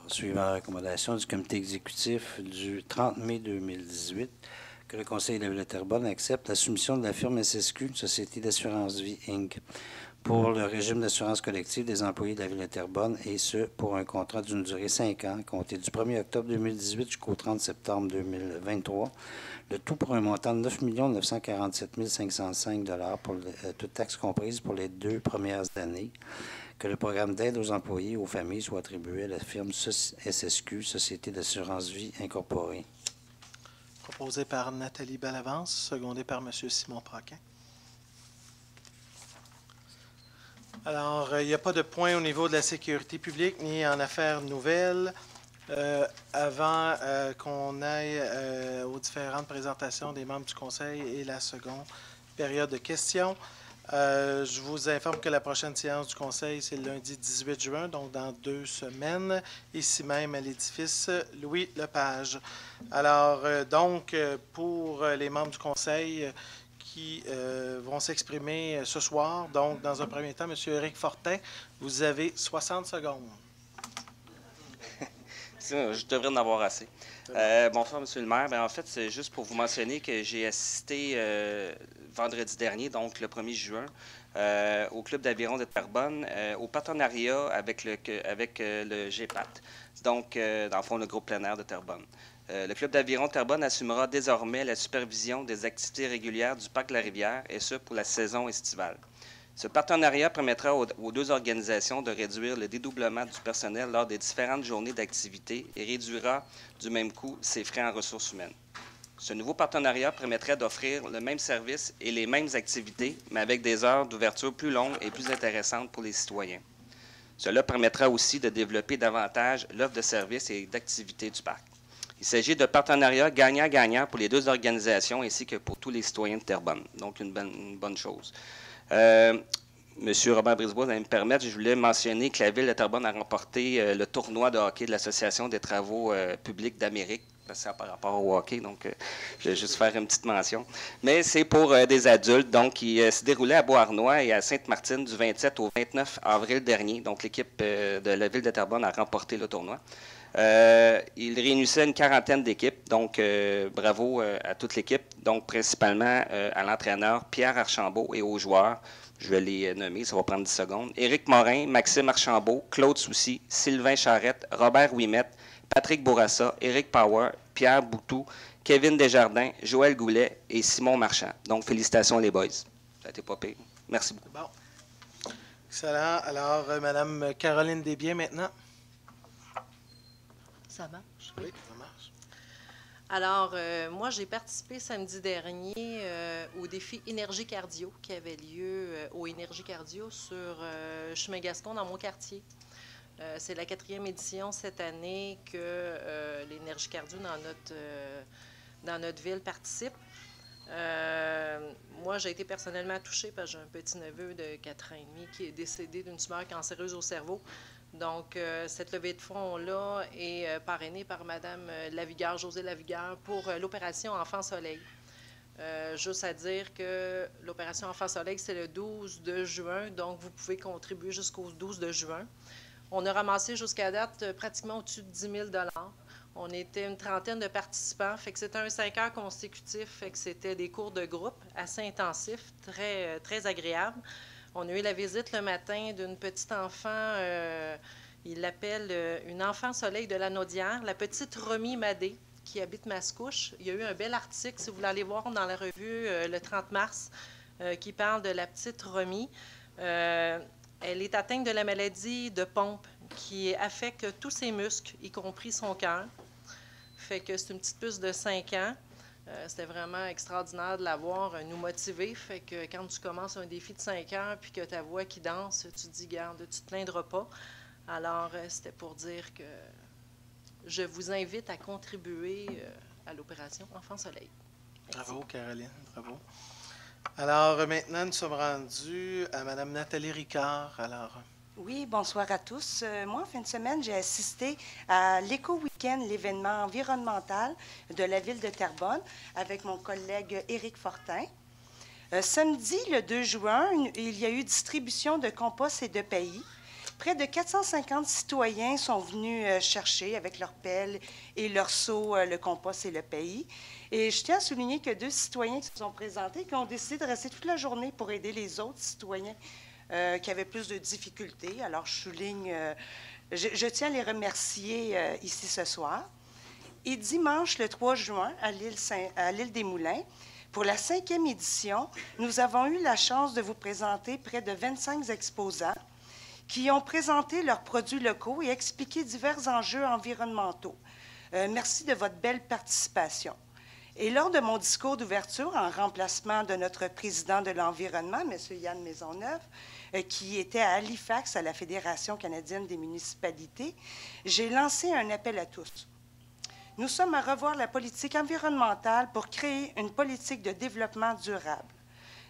Suivant la recommandation du comité exécutif du 30 mai 2018, que le Conseil de la Ville de Terrebonne accepte la soumission de la firme SSQ, Société d'assurance vie Inc., pour le régime d'assurance collective des employés de la Ville de Terrebonne, et ce, pour un contrat d'une durée 5 ans, compté du 1er octobre 2018 jusqu'au 30 septembre 2023, le tout pour un montant de 9 947 505 $, pour toutes taxes comprises pour les 2 premières années, que le programme d'aide aux employés et aux familles soit attribué à la firme SSQ, Société d'assurance vie incorporée. Proposé par Nathalie Bellavance, secondé par M. Simon Paquin. Alors, il n'y a pas de point au niveau de la sécurité publique ni en affaires nouvelles. Avant qu'on aille aux différentes présentations des membres du Conseil et la seconde période de questions, je vous informe que la prochaine séance du Conseil, c'est le lundi 18 juin, donc dans 2 semaines, ici même à l'édifice Louis-Lepage. Alors, pour les membres du Conseil qui vont s'exprimer ce soir, donc dans un premier temps, M. Éric Fortin, vous avez 60 secondes. Je devrais en avoir assez. Bonsoir, M. le maire. En fait, c'est juste pour vous mentionner que j'ai assisté vendredi dernier, donc le 1er juin, au Club d'aviron de Terrebonne, au partenariat avec le GPAT, donc, dans le fond, le groupe plein air de Terrebonne. Le Club d'aviron de Terrebonne assumera désormais la supervision des activités régulières du Parc de la Rivière, et ce, pour la saison estivale. Ce partenariat permettra aux 2 organisations de réduire le dédoublement du personnel lors des différentes journées d'activité et réduira du même coup ses frais en ressources humaines. Ce nouveau partenariat permettrait d'offrir le même service et les mêmes activités, mais avec des heures d'ouverture plus longues et plus intéressantes pour les citoyens. Cela permettra aussi de développer davantage l'offre de services et d'activités du parc. Il s'agit de partenariats gagnant-gagnant pour les deux organisations ainsi que pour tous les citoyens de Terrebonne. Donc, une bonne chose. Monsieur Robert Brisebois, vous allez me permettre, je voulais mentionner que la Ville de Terrebonne a remporté le tournoi de hockey de l'Association des travaux publics d'Amérique. Ça par rapport au hockey, donc je vais juste faire une petite mention. Mais c'est pour des adultes, donc qui se déroulait à Beauharnois et à Sainte-Martine du 27 au 29 avril dernier. Donc l'équipe de la Ville de Terrebonne a remporté le tournoi. Il réunissait une quarantaine d'équipes, donc bravo à toute l'équipe, donc principalement à l'entraîneur Pierre Archambault et aux joueurs. Je vais les nommer, ça va prendre 10 secondes. Éric Morin, Maxime Archambault, Claude Soucy, Sylvain Charette, Robert Ouimette, Patrick Bourassa, Éric Power, Pierre Boutou, Kevin Desjardins, Joël Goulet et Simon Marchand. Donc, félicitations les boys. Ça a été pas pire. Merci beaucoup. Bon. Excellent. Alors, Mme Caroline Desbiens maintenant. Ça marche? Oui, ça marche. Alors, moi, j'ai participé samedi dernier au défi Énergie Cardio qui avait lieu au Énergie Cardio sur Chemin Gascon dans mon quartier. C'est la 4e édition cette année que l'Énergie Cardio dans notre ville participe. Moi, j'ai été personnellement touchée parce que j'ai un petit-neveu de 4 ans et demi qui est décédé d'une tumeur cancéreuse au cerveau. Donc, cette levée de fonds-là est parrainée par Mme Lavigueur, Josée Lavigueur, pour l'opération Enfant Soleil. Juste à dire que l'opération Enfant Soleil, c'est le 12 de juin, donc vous pouvez contribuer jusqu'au 12 de juin. On a ramassé jusqu'à date pratiquement au-dessus de 10 000 $. On était une trentaine de participants, fait que c'était un 5 heures consécutif, fait que c'était des cours de groupe assez intensifs, très, très agréables. On a eu la visite le matin d'une petite enfant, il l'appelle une enfant soleil de la Naudière, la petite Romy Madé, qui habite Mascouche. Il y a eu un bel article, si vous voulez aller voir dans la revue le 30 mars, qui parle de la petite Romy. Elle est atteinte de la maladie de pompe qui affecte tous ses muscles, y compris son cœur. Fait que c'est une petite puce de 5 ans. C'était vraiment extraordinaire de la voir nous motiver. Fait que quand tu commences un défi de 5 heures puis que ta voix qui danse, tu te dis, garde, tu ne te plaindras pas. Alors, c'était pour dire que je vous invite à contribuer à l'opération Enfant Soleil. Merci. Bravo, Caroline. Bravo. Alors, maintenant, nous sommes rendus à Mme Nathalie Ricard. Alors, oui, bonsoir à tous. Moi, en fin de semaine, j'ai assisté à l'Éco-Week-end, l'événement environnemental de la ville de Terrebonne, avec mon collègue Éric Fortin. Samedi, le 2 juin, il y a eu distribution de compost et de paillis. Près de 450 citoyens sont venus chercher avec leurs pelles et leurs seaux le compost et le paillis. Et je tiens à souligner que 2 citoyens qui se sont présentés, qui ont décidé de rester toute la journée pour aider les autres citoyens qui avaient plus de difficultés. Alors, je souligne, je tiens à les remercier ici ce soir. Et dimanche, le 3 juin, à l'île des Moulins, pour la 5e édition, nous avons eu la chance de vous présenter près de 25 exposants qui ont présenté leurs produits locaux et expliqué divers enjeux environnementaux. Merci de votre belle participation. Et lors de mon discours d'ouverture, en remplacement de notre président de l'Environnement, M. Yann Maisonneuve, qui était à Halifax, à la Fédération canadienne des municipalités, j'ai lancé un appel à tous. Nous sommes à revoir la politique environnementale pour créer une politique de développement durable.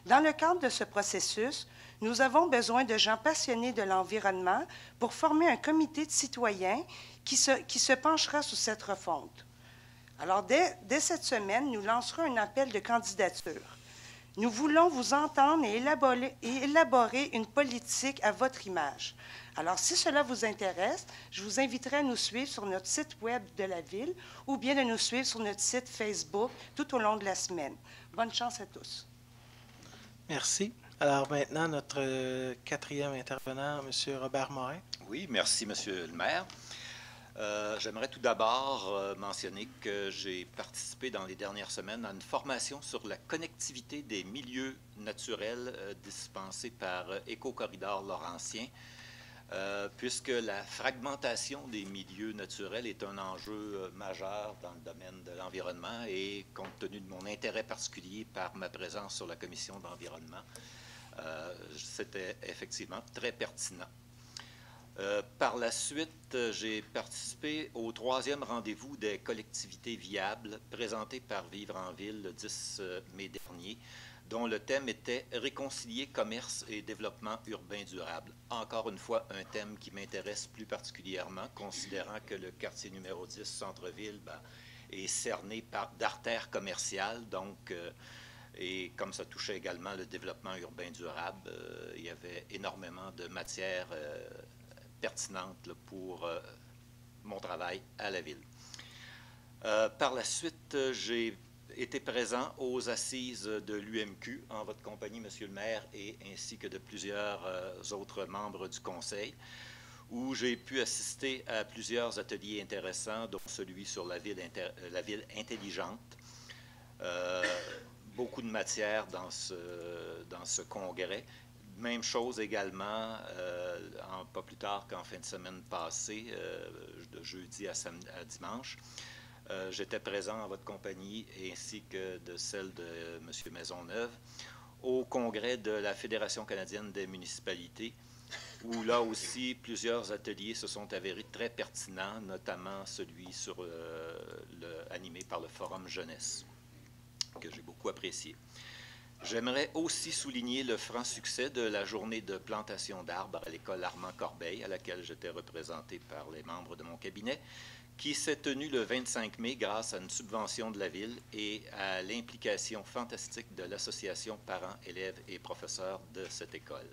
Dans le cadre de ce processus, nous avons besoin de gens passionnés de l'environnement pour former un comité de citoyens qui se penchera sur cette refonte. Alors, dès cette semaine, nous lancerons un appel de candidature. Nous voulons vous entendre et élaborer une politique à votre image. Alors, si cela vous intéresse, je vous inviterai à nous suivre sur notre site Web de la Ville ou bien de nous suivre sur notre site Facebook tout au long de la semaine. Bonne chance à tous. merci. Alors maintenant, notre 4e intervenant, M. Robert Morin. Oui, merci, M. le maire. J'aimerais tout d'abord mentionner que j'ai participé dans les dernières semaines à une formation sur la connectivité des milieux naturels dispensée par Éco-Corridor Laurentien, puisque la fragmentation des milieux naturels est un enjeu majeur dans le domaine de l'environnement et compte tenu de mon intérêt particulier par ma présence sur la commission d'environnement, c'était effectivement très pertinent. Par la suite, j'ai participé au 3e rendez-vous des collectivités viables présenté par Vivre en Ville le 10 mai dernier, dont le thème était « Réconcilier commerce et développement urbain durable ». Encore une fois, un thème qui m'intéresse plus particulièrement, considérant que le quartier numéro 10, centre-ville, est cerné d'artères commerciales, donc... et comme ça touchait également le développement urbain durable, il y avait énormément de matières pertinentes là, pour mon travail à la ville. Par la suite, j'ai été présent aux assises de l'UMQ en votre compagnie, Monsieur le maire, et ainsi que de plusieurs autres membres du conseil, où j'ai pu assister à plusieurs ateliers intéressants, dont celui sur la ville intelligente. Beaucoup de matière dans ce congrès. Même chose également, pas plus tard qu'en fin de semaine passée, de jeudi à dimanche. J'étais présent en votre compagnie ainsi que de celle de M. Maisonneuve au congrès de la Fédération canadienne des municipalités, où là aussi plusieurs ateliers se sont avérés très pertinents, notamment celui animé par le Forum Jeunesse, que j'ai beaucoup apprécié. J'aimerais aussi souligner le franc succès de la journée de plantation d'arbres à l'école Armand-Corbeil, à laquelle j'étais représenté par les membres de mon cabinet, qui s'est tenue le 25 mai grâce à une subvention de la Ville et à l'implication fantastique de l'association parents, élèves et professeurs de cette école.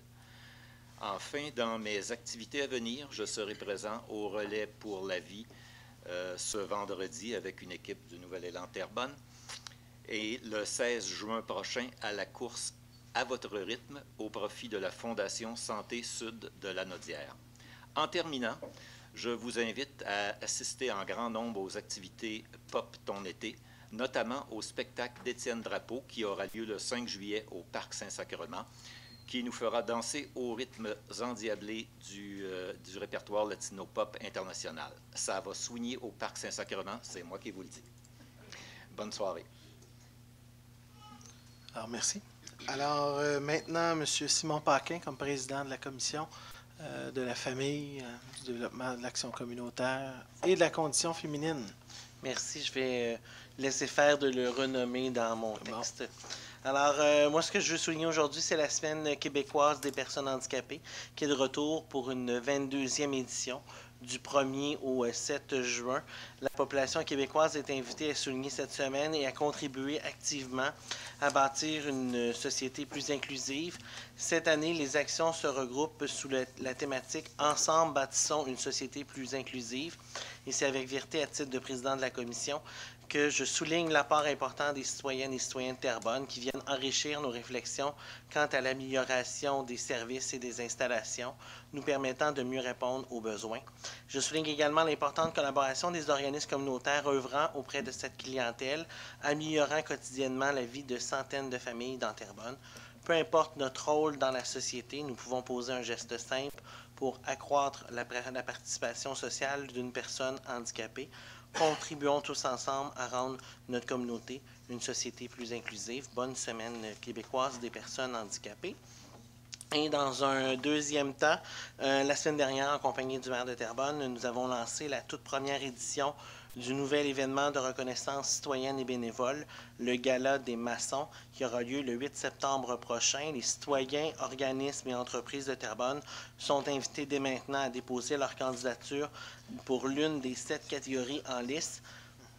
Enfin, dans mes activités à venir, je serai présent au Relais pour la vie ce vendredi avec une équipe du Nouvel Élan Terrebonne, et le 16 juin prochain à la course À votre rythme au profit de la Fondation Santé Sud de Lanaudière. En terminant, je vous invite à assister en grand nombre aux activités Pop ton été, notamment au spectacle d'Étienne Drapeau qui aura lieu le 5 juillet au Parc Saint-Sacrement, qui nous fera danser au rythme endiablé du répertoire latino-pop international. Ça va soigner au Parc Saint-Sacrement, c'est moi qui vous le dis. Bonne soirée. Alors, merci. Alors, maintenant, M. Simon Paquin, comme président de la Commission de la famille, du développement de l'action communautaire et de la condition féminine. Merci. Je vais laisser faire de le renommer dans mon texte. Bon. Alors, moi, ce que je veux souligner aujourd'hui, c'est la Semaine québécoise des personnes handicapées, qui est de retour pour une 22e édition. Du 1er au 7 juin. La population québécoise est invitée à souligner cette semaine et à contribuer activement à bâtir une société plus inclusive. Cette année, les actions se regroupent sous la thématique « Ensemble, bâtissons une société plus inclusive ». Et c'est avec fierté, à titre de président de la Commission, que je souligne l'apport important des citoyennes et citoyens de Terrebonne qui viennent enrichir nos réflexions quant à l'amélioration des services et des installations, nous permettant de mieux répondre aux besoins. Je souligne également l'importante collaboration des organismes communautaires œuvrant auprès de cette clientèle, améliorant quotidiennement la vie de centaines de familles dans Terrebonne. Peu importe notre rôle dans la société, nous pouvons poser un geste simple pour accroître la participation sociale d'une personne handicapée. Contribuons tous ensemble à rendre notre communauté une société plus inclusive. Bonne semaine québécoise des personnes handicapées. Et dans un deuxième temps, la semaine dernière, en compagnie du maire de Terrebonne, nous avons lancé la toute première édition du nouvel événement de reconnaissance citoyenne et bénévole, le Gala des maçons, qui aura lieu le 8 septembre prochain. Les citoyens, organismes et entreprises de Terrebonne sont invités dès maintenant à déposer leur candidature pour l'une des 7 catégories en lice.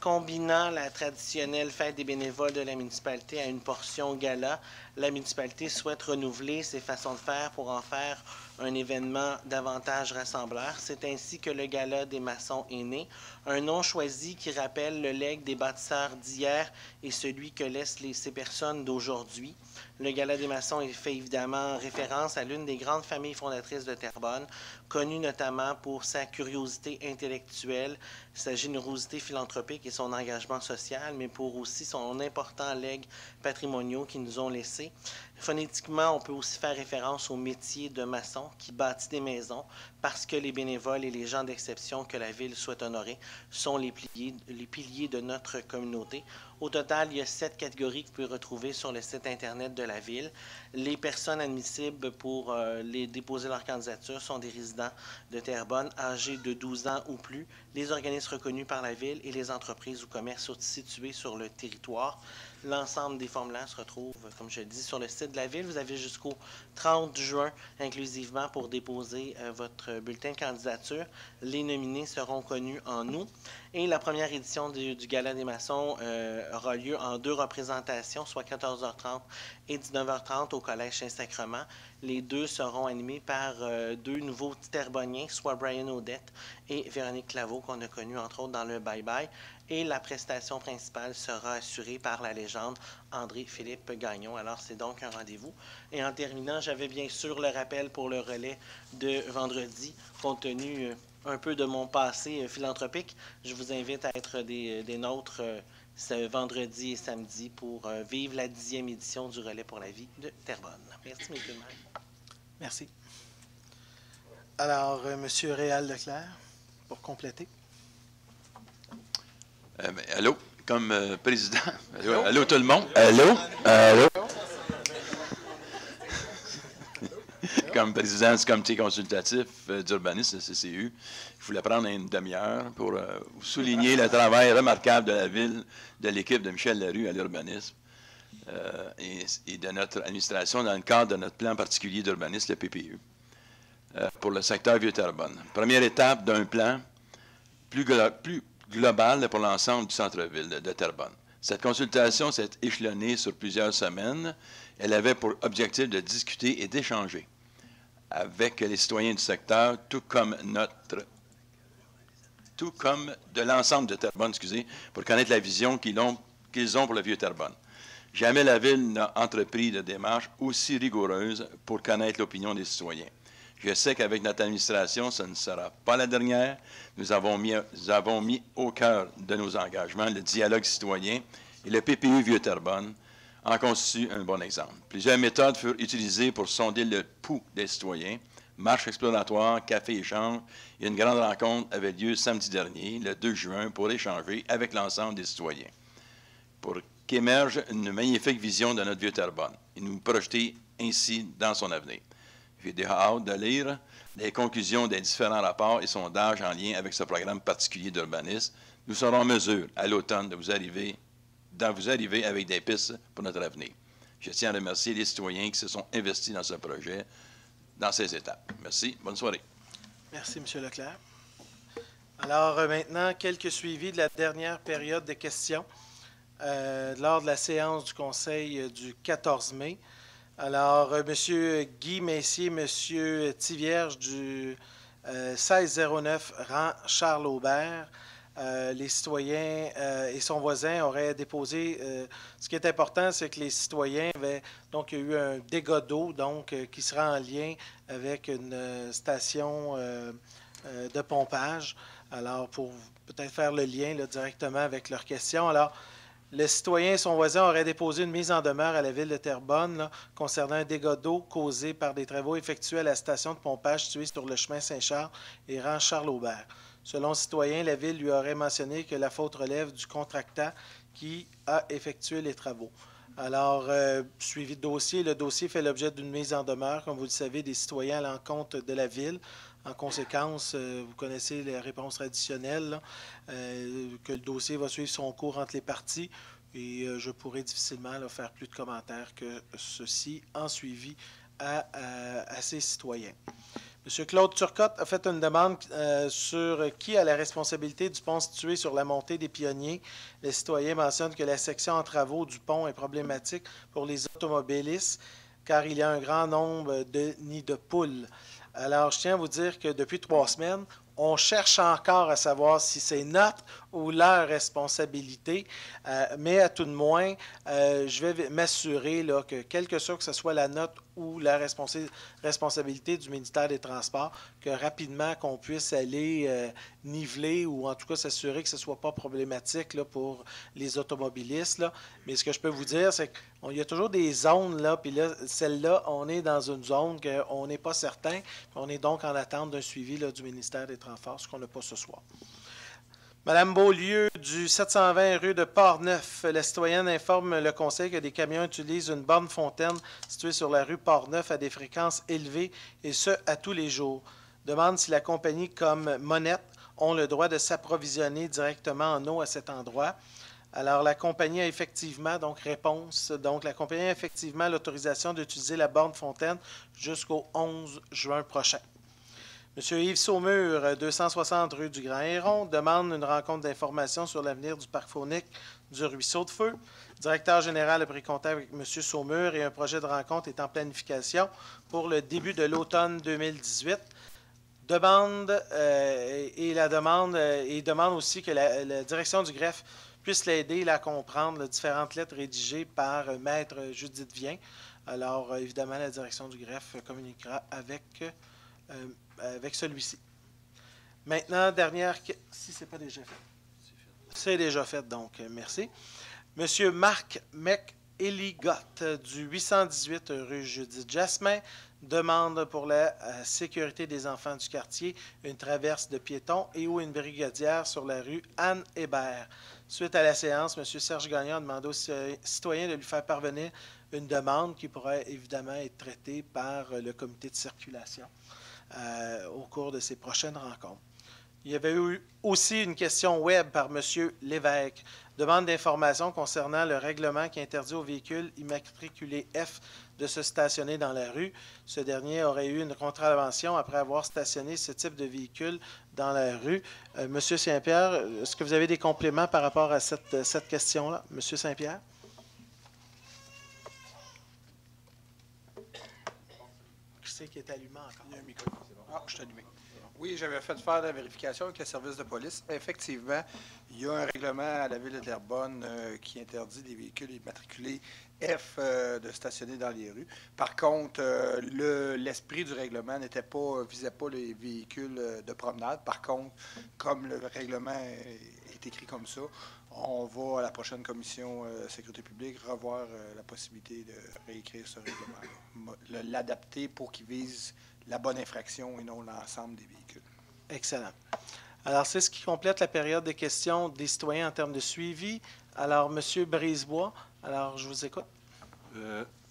Combinant la traditionnelle fête des bénévoles de la municipalité à une portion gala, la municipalité souhaite renouveler ses façons de faire pour en faire un événement davantage rassembleur. C'est ainsi que le Gala des maçons est né, un nom choisi qui rappelle le legs des bâtisseurs d'hier et celui que laissent ces personnes d'aujourd'hui. Le Gala des maçons fait évidemment référence à l'une des grandes familles fondatrices de Terrebonne, connue notamment pour sa curiosité intellectuelle, sa générosité philanthropique et son engagement social, mais pour aussi son important legs patrimoniaux qu'ils nous ont laissés. Phonétiquement, on peut aussi faire référence au métier de maçon qui bâtit des maisons parce que les bénévoles et les gens d'exception que la Ville souhaite honorer sont les piliers de notre communauté. Au total, il y a 7 catégories que vous pouvez retrouver sur le site Internet de la Ville. Les personnes admissibles pour déposer leur candidature sont des résidents de Terrebonne âgés de 12 ans ou plus, les organismes reconnus par la Ville et les entreprises ou commerces situés sur le territoire. L'ensemble des formulaires se retrouve, comme je le dis, sur le site de la Ville. Vous avez jusqu'au 30 juin inclusivement pour déposer votre bulletin de candidature. Les nominés seront connus en août. Et la première édition du Gala des maçons aura lieu en 2 représentations, soit 14h30 et 19h30 au Collège Saint-Sacrement. Les 2 seront animés par 2 nouveaux Terrebonniens, soit Brian Odette et Véronique Claveau, qu'on a connus entre autres dans le Bye Bye. Et la prestation principale sera assurée par la légende André-Philippe Gagnon. Alors, c'est donc un rendez-vous. Et en terminant, j'avais bien sûr le rappel pour le relais de vendredi, compte tenu un peu de mon passé philanthropique. Je vous invite à être des nôtres ce vendredi et samedi pour vivre la 10e édition du Relais pour la vie de Terrebonne. Merci, M. le maire. Merci. Alors, M. Réal Leclerc, pour compléter. Allô, comme président. Allô, tout le monde. Allô. Comme président du comité consultatif d'urbanisme de CCU, je voulais prendre une demi-heure pour souligner le travail remarquable de la Ville, de l'équipe de Michel Larue à l'urbanisme et de notre administration dans le cadre de notre plan particulier d'urbanisme, le PPU, pour le secteur Vieux-Terrebonne. Première étape d'un plan plus global pour l'ensemble du centre-ville de Terrebonne. Cette consultation s'est échelonnée sur plusieurs semaines. Elle avait pour objectif de discuter et d'échanger avec les citoyens du secteur, tout comme de l'ensemble de Terrebonne, pour connaître la vision qu'ils ont pour le Vieux-Terrebonne. Jamais la Ville n'a entrepris de démarche aussi rigoureuse pour connaître l'opinion des citoyens. Je sais qu'avec notre administration, ce ne sera pas la dernière. Nous avons mis au cœur de nos engagements le dialogue citoyen et le PPU Vieux-Terrebonne en constitue un bon exemple. Plusieurs méthodes furent utilisées pour sonder le pouls des citoyens. Marche exploratoire, café-échange et une grande rencontre avait lieu samedi dernier, le 2 juin, pour échanger avec l'ensemble des citoyens, pour qu'émerge une magnifique vision de notre Vieux-Terrebonne et nous projeter ainsi dans son avenir. J'ai déjà hâte de lire les conclusions des différents rapports et sondages en lien avec ce programme particulier d'urbanisme. Nous serons en mesure, à l'automne, de vous arriver avec des pistes pour notre avenir. Je tiens à remercier les citoyens qui se sont investis dans ce projet, dans ces étapes. Merci. Bonne soirée. Merci, M. Leclerc. Alors, maintenant, quelques suivis de la dernière période de questions lors de la séance du Conseil du 14 mai. Alors, M. Guy Messier, M. Tivierge du 1609 rang Charles-Aubert. Les citoyens et son voisin auraient déposé. Ce qui est important, c'est que les citoyens avaient. Donc, il y a eu un dégât d'eau qui sera en lien avec une station de pompage. Alors, pour peut-être faire le lien là, directement avec leurs questions. Alors, le citoyen et son voisin auraient déposé une mise en demeure à la Ville de Terrebonne là, concernant un dégât d'eau causé par des travaux effectués à la station de pompage située sur le chemin Saint-Charles et rang Charles-Aubert. Selon le citoyen, la Ville lui aurait mentionné que la faute relève du contractant qui a effectué les travaux. Alors, suivi de dossier, le dossier fait l'objet d'une mise en demeure, comme vous le savez, des citoyens à l'encontre de la Ville. En conséquence, vous connaissez les réponses traditionnelles, là, que le dossier va suivre son cours entre les parties et je pourrais difficilement là, faire plus de commentaires que ceci en suivi à ces citoyens. M. Claude Turcotte a fait une demande sur qui a la responsabilité du pont situé sur la montée des Pionniers. Les citoyens mentionnent que la section en travaux du pont est problématique pour les automobilistes car il y a un grand nombre de nids de poules. Alors, je tiens à vous dire que depuis 3 semaines, on cherche encore à savoir si c'est notre ou leur responsabilité, mais à tout de moins, je vais m'assurer là, que, quelle que soit que ce soit la note ou la responsabilité du ministère des Transports, que rapidement qu'on puisse aller niveler ou en tout cas s'assurer que ce ne soit pas problématique là, pour les automobilistes. Là. Mais ce que je peux vous dire, c'est qu'il y a toujours des zones, là, puis là, celle-là, on est dans une zone qu'on n'est pas certain, on est donc en attente d'un suivi là, du ministère des Transports, ce qu'on n'a pas ce soir. Madame Beaulieu, du 720 rue de Port-Neuf, la citoyenne informe le conseil que des camions utilisent une borne fontaine située sur la rue Port-Neuf à des fréquences élevées, et ce, à tous les jours. Demande si la compagnie comme Monette ont le droit de s'approvisionner directement en eau à cet endroit. Alors, la compagnie a effectivement, donc réponse, donc la compagnie a effectivement l'autorisation d'utiliser la borne fontaine jusqu'au 11 juin prochain. M. Yves Saumur, 260 rue du Grand-Héron, demande une rencontre d'information sur l'avenir du parc faunique du Ruisseau de Feu. Le directeur général a pris contact avec M. Saumur et un projet de rencontre est en planification pour le début de l'automne 2018. Demande aussi que la direction du greffe puisse l'aider à comprendre les différentes lettres rédigées par Maître Judith Vien. Alors, évidemment, la direction du greffe communiquera avec celui-ci. Maintenant, si ce n'est pas déjà fait. C'est déjà fait, donc merci. Monsieur Marc McEligot, du 818 rue Judith Jasmin, demande pour la sécurité des enfants du quartier une traverse de piétons et ou une brigadière sur la rue Anne-Hébert. Suite à la séance, M. Serge Gagnon a demandé aux citoyens de lui faire parvenir une demande qui pourrait évidemment être traitée par le comité de circulation au cours de ces prochaines rencontres. Il y avait eu aussi une question web par M. Lévesque. Demande d'information concernant le règlement qui interdit aux véhicules immatriculés F de se stationner dans la rue. Ce dernier aurait eu une contravention après avoir stationné ce type de véhicule dans la rue. M. Saint-Pierre, est-ce que vous avez des compléments par rapport à cette question-là? M. Saint-Pierre? Qui c'est qui est allumé encore? Il y a un micro. Ah, je suis allumé. Oui, j'avais fait faire la vérification avec le service de police. Effectivement, il y a un règlement à la ville de Terrebonne qui interdit les véhicules immatriculés F de stationner dans les rues. Par contre, l'esprit du règlement visait pas les véhicules de promenade. Par contre, comme le règlement est écrit comme ça, on va à la prochaine commission sécurité publique revoir la possibilité de réécrire ce règlement, l'adapter pour qu'il vise la bonne infraction et non l'ensemble des véhicules. Excellent. Alors, c'est ce qui complète la période de questions des citoyens en termes de suivi. Alors, M. Brisebois, alors je vous écoute.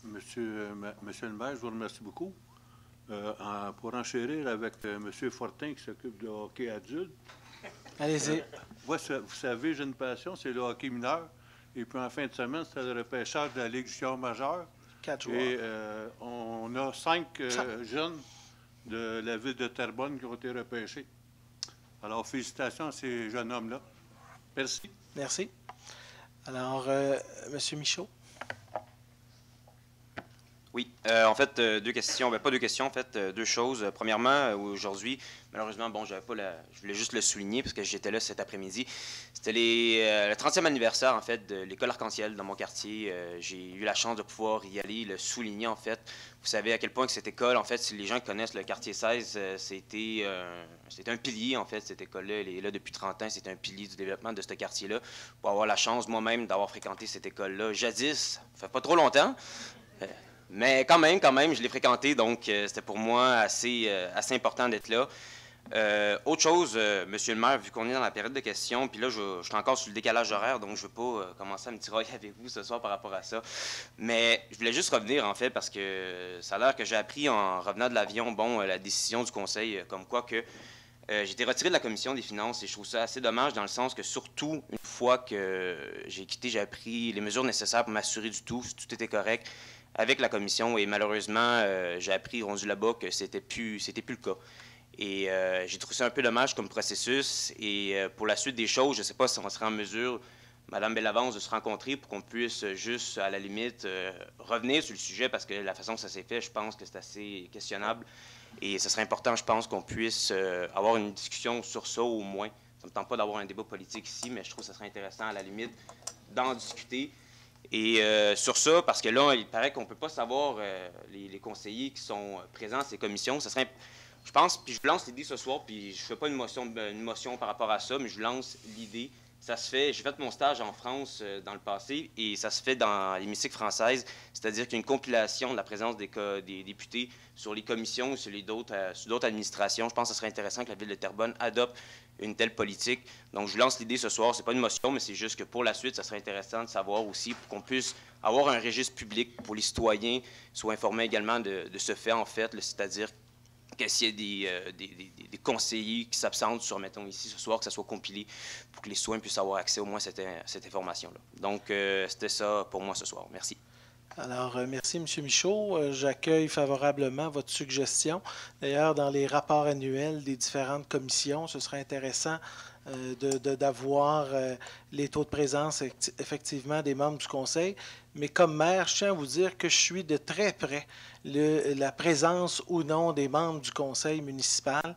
Monsieur le maire, je vous remercie beaucoup. Pour enchérir avec M. Fortin qui s'occupe de hockey adulte. Allez-y. Moi, vous savez, j'ai une passion, c'est le hockey mineur. Et puis en fin de semaine, c'était le repêchage de la Ligue junior majeure. 4 joueurs. Et on a 5 jeunes de la ville de Terrebonne qui ont été repêchés. Alors, félicitations à ces jeunes hommes-là. Merci. Merci. Alors, M. Michaud. Oui, en fait, deux questions. Bien, pas deux questions, en fait, deux choses. Premièrement, aujourd'hui, malheureusement, bon, je voulais juste le souligner parce que j'étais là cet après-midi. C'était le 30e anniversaire, en fait, de l'école Arc-en-Ciel dans mon quartier. J'ai eu la chance de pouvoir y aller, le souligner, en fait. Vous savez à quel point que cette école, en fait, si les gens connaissent le quartier 16, c'était un pilier, en fait, cette école-là. Elle est là depuis 30 ans. C'est un pilier du développement de ce quartier-là. Pour avoir la chance, moi-même, d'avoir fréquenté cette école-là jadis, ça fait pas trop longtemps. Mais quand même, je l'ai fréquenté, donc c'était pour moi assez important d'être là. Autre chose, Monsieur le maire, vu qu'on est dans la période de questions, puis là, je suis encore sur le décalage horaire, donc je ne veux pas commencer à me tirailler avec vous ce soir par rapport à ça. Mais je voulais juste revenir, en fait, parce que ça a l'air que j'ai appris en revenant de l'avion, bon, la décision du conseil, comme quoi que j'ai été retiré de la commission des finances, et je trouve ça assez dommage dans le sens que, surtout, une fois que j'ai quitté, j'ai appris les mesures nécessaires pour m'assurer du tout, si tout était correct avec la commission, et malheureusement, j'ai appris rendu là-bas que c'était plus le cas. Et j'ai trouvé ça un peu dommage comme processus. Et pour la suite des choses, je ne sais pas si on serait en mesure, Mme Bellavance, de se rencontrer pour qu'on puisse juste, à la limite, revenir sur le sujet, parce que la façon que ça s'est fait, je pense que c'est assez questionnable. Et ce serait important, je pense, qu'on puisse avoir une discussion sur ça au moins. me tente pas d'avoir un débat politique ici, mais je trouve que ce serait intéressant, à la limite, d'en discuter. Et sur ça, parce que là, il paraît qu'on ne peut pas savoir les conseillers qui sont présents à ces commissions. Ça serait, je pense, puis je lance l'idée ce soir, puis je ne fais pas une motion par rapport à ça, mais je lance l'idée. Ça se fait, j'ai fait mon stage en France dans le passé, et ça se fait dans l'hémicycle française, c'est-à-dire qu'il y a une compilation de la présence des députés sur les commissions ou sur d'autres administrations. Je pense que ce serait intéressant que la Ville de Terrebonne adopte une telle politique. Donc, je lance l'idée ce soir. Ce n'est pas une motion, mais c'est juste que pour la suite, ça serait intéressant de savoir aussi pour qu'on puisse avoir un registre public pour les citoyens, soient informés également de ce fait, en fait, c'est-à-dire que s'il y a des conseillers qui s'absentent sur, mettons, ici ce soir, que ça soit compilé pour que les citoyens puissent avoir accès au moins à cette information-là. Donc, c'était ça pour moi ce soir. Merci. Alors, merci, M. Michaud. J'accueille favorablement votre suggestion. D'ailleurs, dans les rapports annuels des différentes commissions, ce serait intéressant d'avoir les taux de présence, effectivement, des membres du Conseil. Mais comme maire, je tiens à vous dire que je suis de très près la présence ou non des membres du Conseil municipal,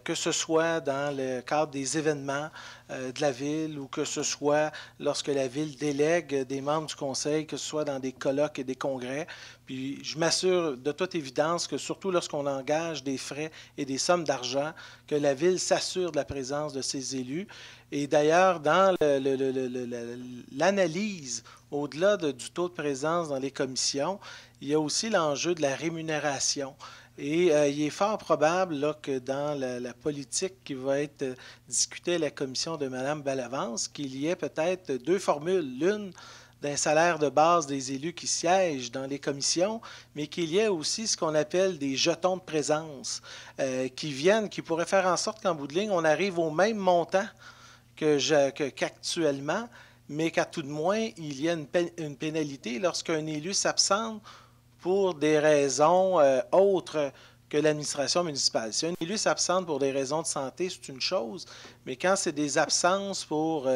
que ce soit dans le cadre des événements de la Ville ou que ce soit lorsque la Ville délègue des membres du Conseil, que ce soit dans des colloques et des congrès. Puis je m'assure de toute évidence que surtout lorsqu'on engage des frais et des sommes d'argent, que la Ville s'assure de la présence de ses élus. Et d'ailleurs, dans l'analyse, au-delà du taux de présence dans les commissions, il y a aussi l'enjeu de la rémunération. Et il est fort probable là, que dans la politique qui va être discutée à la commission de Mme Bellavance, qu'il y ait peut-être deux formules. L'une d'un salaire de base des élus qui siègent dans les commissions, mais qu'il y ait aussi ce qu'on appelle des jetons de présence qui pourraient faire en sorte qu'en bout de ligne, on arrive au même montant qu'actuellement, mais qu'à tout de moins, il y a une pénalité lorsqu'un élu s'absente pour des raisons autres que l'administration municipale. Si un élu s'absente pour des raisons de santé, c'est une chose, mais quand c'est des absences pour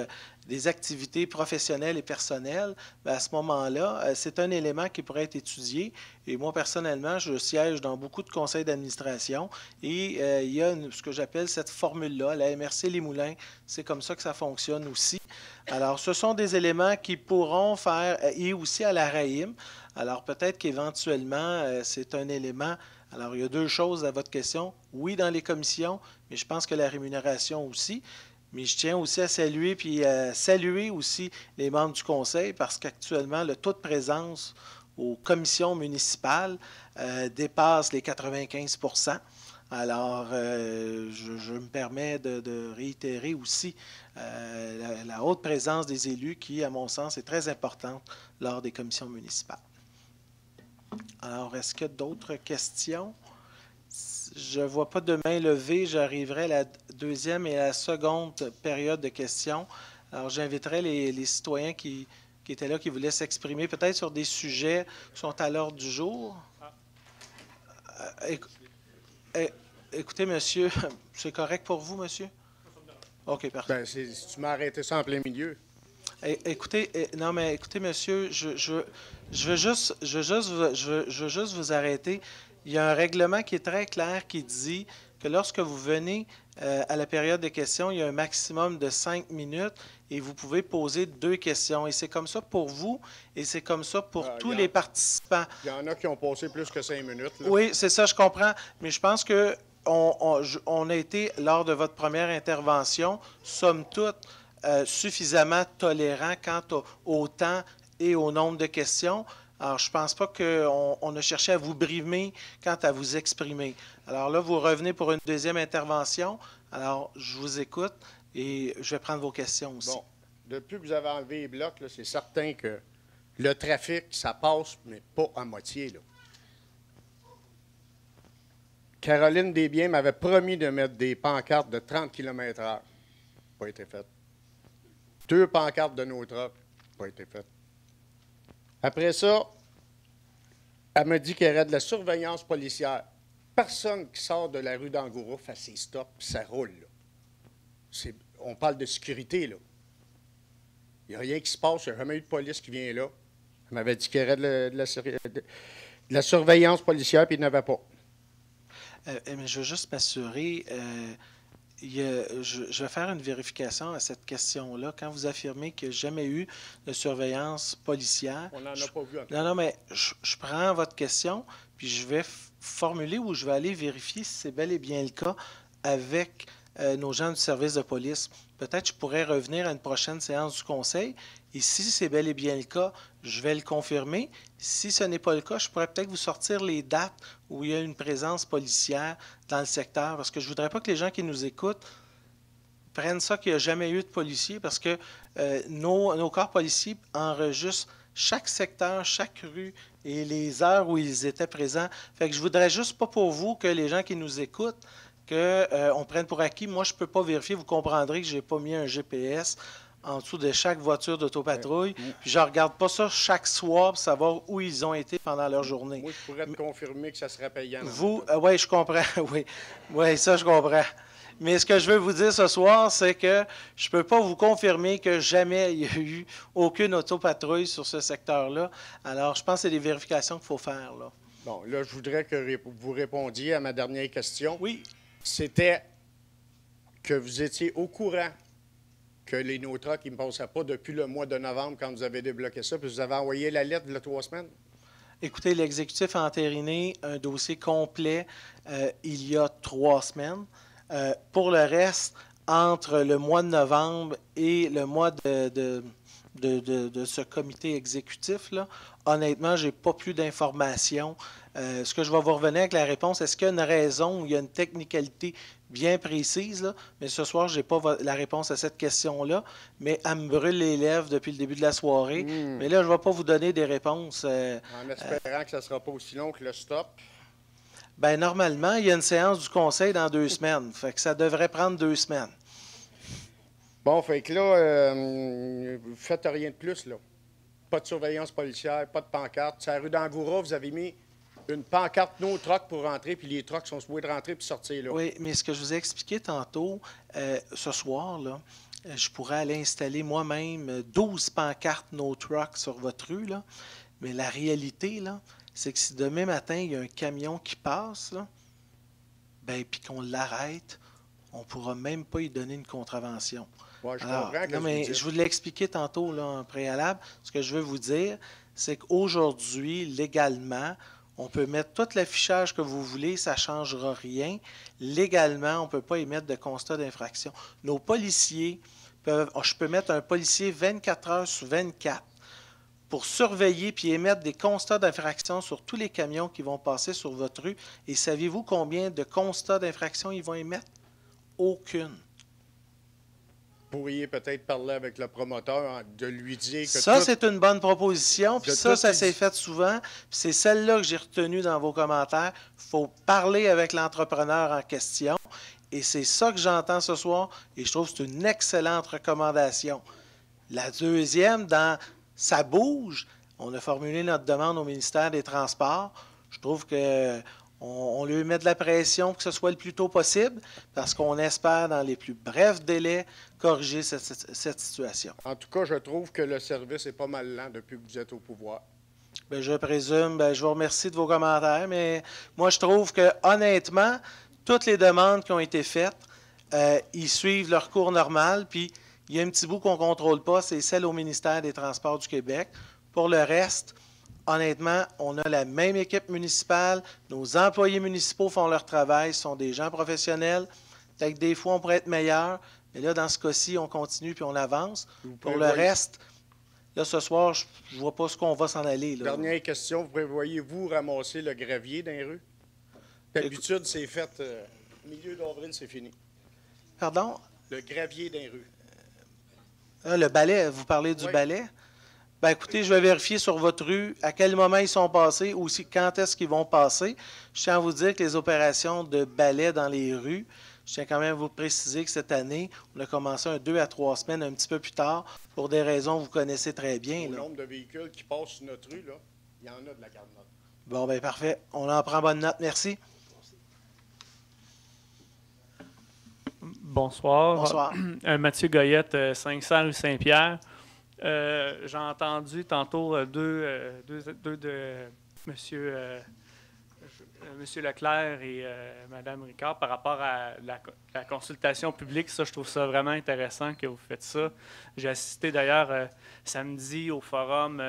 des activités professionnelles et personnelles, bien, à ce moment-là, c'est un élément qui pourrait être étudié. Et moi, personnellement, je siège dans beaucoup de conseils d'administration et il y a ce que j'appelle cette formule-là, la MRC Les Moulins. C'est comme ça que ça fonctionne aussi. Alors, ce sont des éléments qui pourront faire, et aussi à la RAIM. Alors, peut-être qu'éventuellement, c'est un élément. Alors, il y a deux choses à votre question. Oui, dans les commissions, mais je pense que la rémunération aussi. Mais je tiens aussi à saluer, puis à saluer aussi les membres du Conseil, parce qu'actuellement, le taux de présence aux commissions municipales dépasse les 95 %. Alors, je me permets de réitérer aussi la haute présence des élus qui, à mon sens, est très importante lors des commissions municipales. Alors, est-ce qu'il y a d'autres questions? Je ne vois pas de main levée. J'arriverai à la deuxième et à la seconde période de questions. Alors, j'inviterai les citoyens qui étaient là, qui voulaient s'exprimer, peut-être sur des sujets qui sont à l'ordre du jour. Écoutez, monsieur, c'est correct pour vous, monsieur? OK, parfait. Ben, si tu m'as arrêté ça en plein milieu. Écoutez, non, mais écoutez, monsieur, je veux juste vous arrêter. Il y a un règlement qui est très clair qui dit que lorsque vous venez à la période de questions, il y a un maximum de 5 minutes et vous pouvez poser 2 questions. Et c'est comme ça pour vous et c'est comme ça pour tous les participants. Il y en a qui ont passé plus que 5 minutes. Là. Oui, c'est ça, je comprends. Mais je pense que on a été, lors de votre première intervention, somme toute, suffisamment tolérant quant au temps et au nombre de questions. Alors, je ne pense pas qu'on a cherché à vous brimer quant à vous exprimer. Alors là, vous revenez pour une deuxième intervention. Alors, je vous écoute et je vais prendre vos questions aussi. Bon, depuis que vous avez enlevé les blocs, c'est certain que le trafic, ça passe, mais pas à moitié. Là. Caroline Desbiens m'avait promis de mettre des pancartes de 30 km/h. Pas été fait. 2 pancartes de nos trucks. Pas été fait. Après ça, elle me dit qu'il y aurait de la surveillance policière. Personne qui sort de la rue d'Angoura fait ses stops, ça roule. Là. On parle de sécurité, là. Il n'y a rien qui se passe, il n'y a jamais eu de police qui vient là. Elle m'avait dit qu'il y aurait de la surveillance policière, puis il n'y en avait pas. Mais je veux juste m'assurer, je vais faire une vérification à cette question-là. Quand vous affirmez qu'il n'y a jamais eu de surveillance policière... On n'en a pas vu encore. Non, mais je prends votre question, puis je vais formuler ou je vais aller vérifier si c'est bel et bien le cas avec nos gens du service de police. Peut-être que je pourrais revenir à une prochaine séance du conseil. Et si c'est bel et bien le cas, je vais le confirmer. Si ce n'est pas le cas, je pourrais peut-être vous sortir les dates où il y a une présence policière dans le secteur. Parce que je ne voudrais pas que les gens qui nous écoutent prennent ça qu'il n'y a jamais eu de policiers. Parce que nos corps policiers enregistrent chaque secteur, chaque rue et les heures où ils étaient présents. Fait que je voudrais juste pas pour vous que les gens qui nous écoutent qu'on prenne pour acquis. Moi, je ne peux pas vérifier. Vous comprendrez que je n'ai pas mis un GPS en dessous de chaque voiture d'autopatrouille. Puis je ne regarde pas ça chaque soir pour savoir où ils ont été pendant leur journée. Moi, je pourrais te confirmer que ça serait payant. Vous, oui, je comprends. Oui, ça, je comprends. Mais ce que je veux vous dire ce soir, c'est que je ne peux pas vous confirmer que jamais il n'y a eu aucune autopatrouille sur ce secteur-là. Alors, je pense que c'est des vérifications qu'il faut faire, là. Bon, là, je voudrais que vous répondiez à ma dernière question. Oui. C'était que vous étiez au courant que les no-trucks ne passaient pas depuis le mois de novembre quand vous avez débloqué ça, puis vous avez envoyé la lettre il y a 3 semaines? Écoutez, l'exécutif a entériné un dossier complet il y a 3 semaines. Pour le reste, entre le mois de novembre et le mois de ce comité exécutif-là, honnêtement, je n'ai pas plus d'informations. Ce que je vais vous revenir avec la réponse, est-ce qu'il y a une raison ou il y a une technicalité bien précise, là? Mais ce soir, je n'ai pas la réponse à cette question-là, mais elle me brûle les lèvres depuis le début de la soirée. Mais là, je ne vais pas vous donner des réponses. En espérant que ça ne sera pas aussi long que le stop. Bien, normalement, il y a une séance du conseil dans 2 semaines. Fait que ça devrait prendre 2 semaines. Bon, fait que là, vous ne faites rien de plus, là. Pas de surveillance policière, pas de pancarte. C'est la rue d'Angoura, vous avez mis une pancarte no truck pour rentrer, puis les trucks sont supposés de rentrer puis sortir là. Oui, mais ce que je vous ai expliqué tantôt, ce soir, là, je pourrais aller installer moi-même 12 pancartes no truck sur votre rue, là. Mais la réalité, là, c'est que si demain matin, il y a un camion qui passe, là, ben, puis qu'on l'arrête, on ne pourra même pas y donner une contravention. Ouais, je Alors, comprends que non, mais je vous l'ai expliqué tantôt là, en préalable. Ce que je veux vous dire, c'est qu'aujourd'hui, légalement, on peut mettre tout l'affichage que vous voulez, ça ne changera rien. Légalement, on ne peut pas émettre de constat d'infraction. Nos policiers peuvent... Je peux mettre un policier 24 heures sur 24 pour surveiller puis émettre des constats d'infraction sur tous les camions qui vont passer sur votre rue. Et saviez-vous combien de constats d'infraction ils vont émettre? Aucune. Vous pourriez peut-être parler avec le promoteur, de lui dire que... Ça, c'est une bonne proposition, puis ça s'est fait souvent. Puis c'est celle-là que j'ai retenue dans vos commentaires. Il faut parler avec l'entrepreneur en question. Et c'est ça que j'entends ce soir, et je trouve que c'est une excellente recommandation. La deuxième, dans « ça bouge », on a formulé notre demande au ministère des Transports. Je trouve que... On lui met de la pression que ce soit le plus tôt possible parce qu'on espère, dans les plus brefs délais, corriger cette situation. En tout cas, je trouve que le service est pas mal lent depuis que vous êtes au pouvoir. Bien, je présume. Bien, je vous remercie de vos commentaires, mais moi, je trouve que, honnêtement, toutes les demandes qui ont été faites, ils suivent leur cours normal, puis il y a un petit bout qu'on ne contrôle pas, c'est celle au ministère des Transports du Québec. Pour le reste, honnêtement, on a la même équipe municipale. Nos employés municipaux font leur travail, sont des gens professionnels. Peut-être que des fois, on pourrait être meilleur. Mais là, dans ce cas-ci, on continue puis on avance. Pour le reste, là, ce soir, je ne vois pas ce qu'on va s'en aller. Là. Dernière question. Vous prévoyez-vous ramasser le gravier dans les rues? D'habitude, c'est fait milieu d'avril, c'est fini. Pardon? Le gravier dans les rues. Le balai, vous parlez du balai? Bien, écoutez, je vais vérifier sur votre rue à quel moment ils sont passés ou aussi quand est-ce qu'ils vont passer. Je tiens à vous dire que les opérations de balai dans les rues, je tiens quand même à vous préciser que cette année, on a commencé 2 à 3 semaines un petit peu plus tard pour des raisons que vous connaissez très bien. Le nombre de véhicules qui passent sur notre rue, là, il y en a de la garde-note. Bon, bien, parfait. On en prend bonne note. Merci. Bonsoir. Bonsoir. Mathieu Goyette, 500 rue Saint-Pierre. J'ai entendu tantôt deux de M. M. Leclerc et Mme Ricard, par rapport à la consultation publique, ça, je trouve ça vraiment intéressant que vous faites ça. J'ai assisté d'ailleurs samedi au forum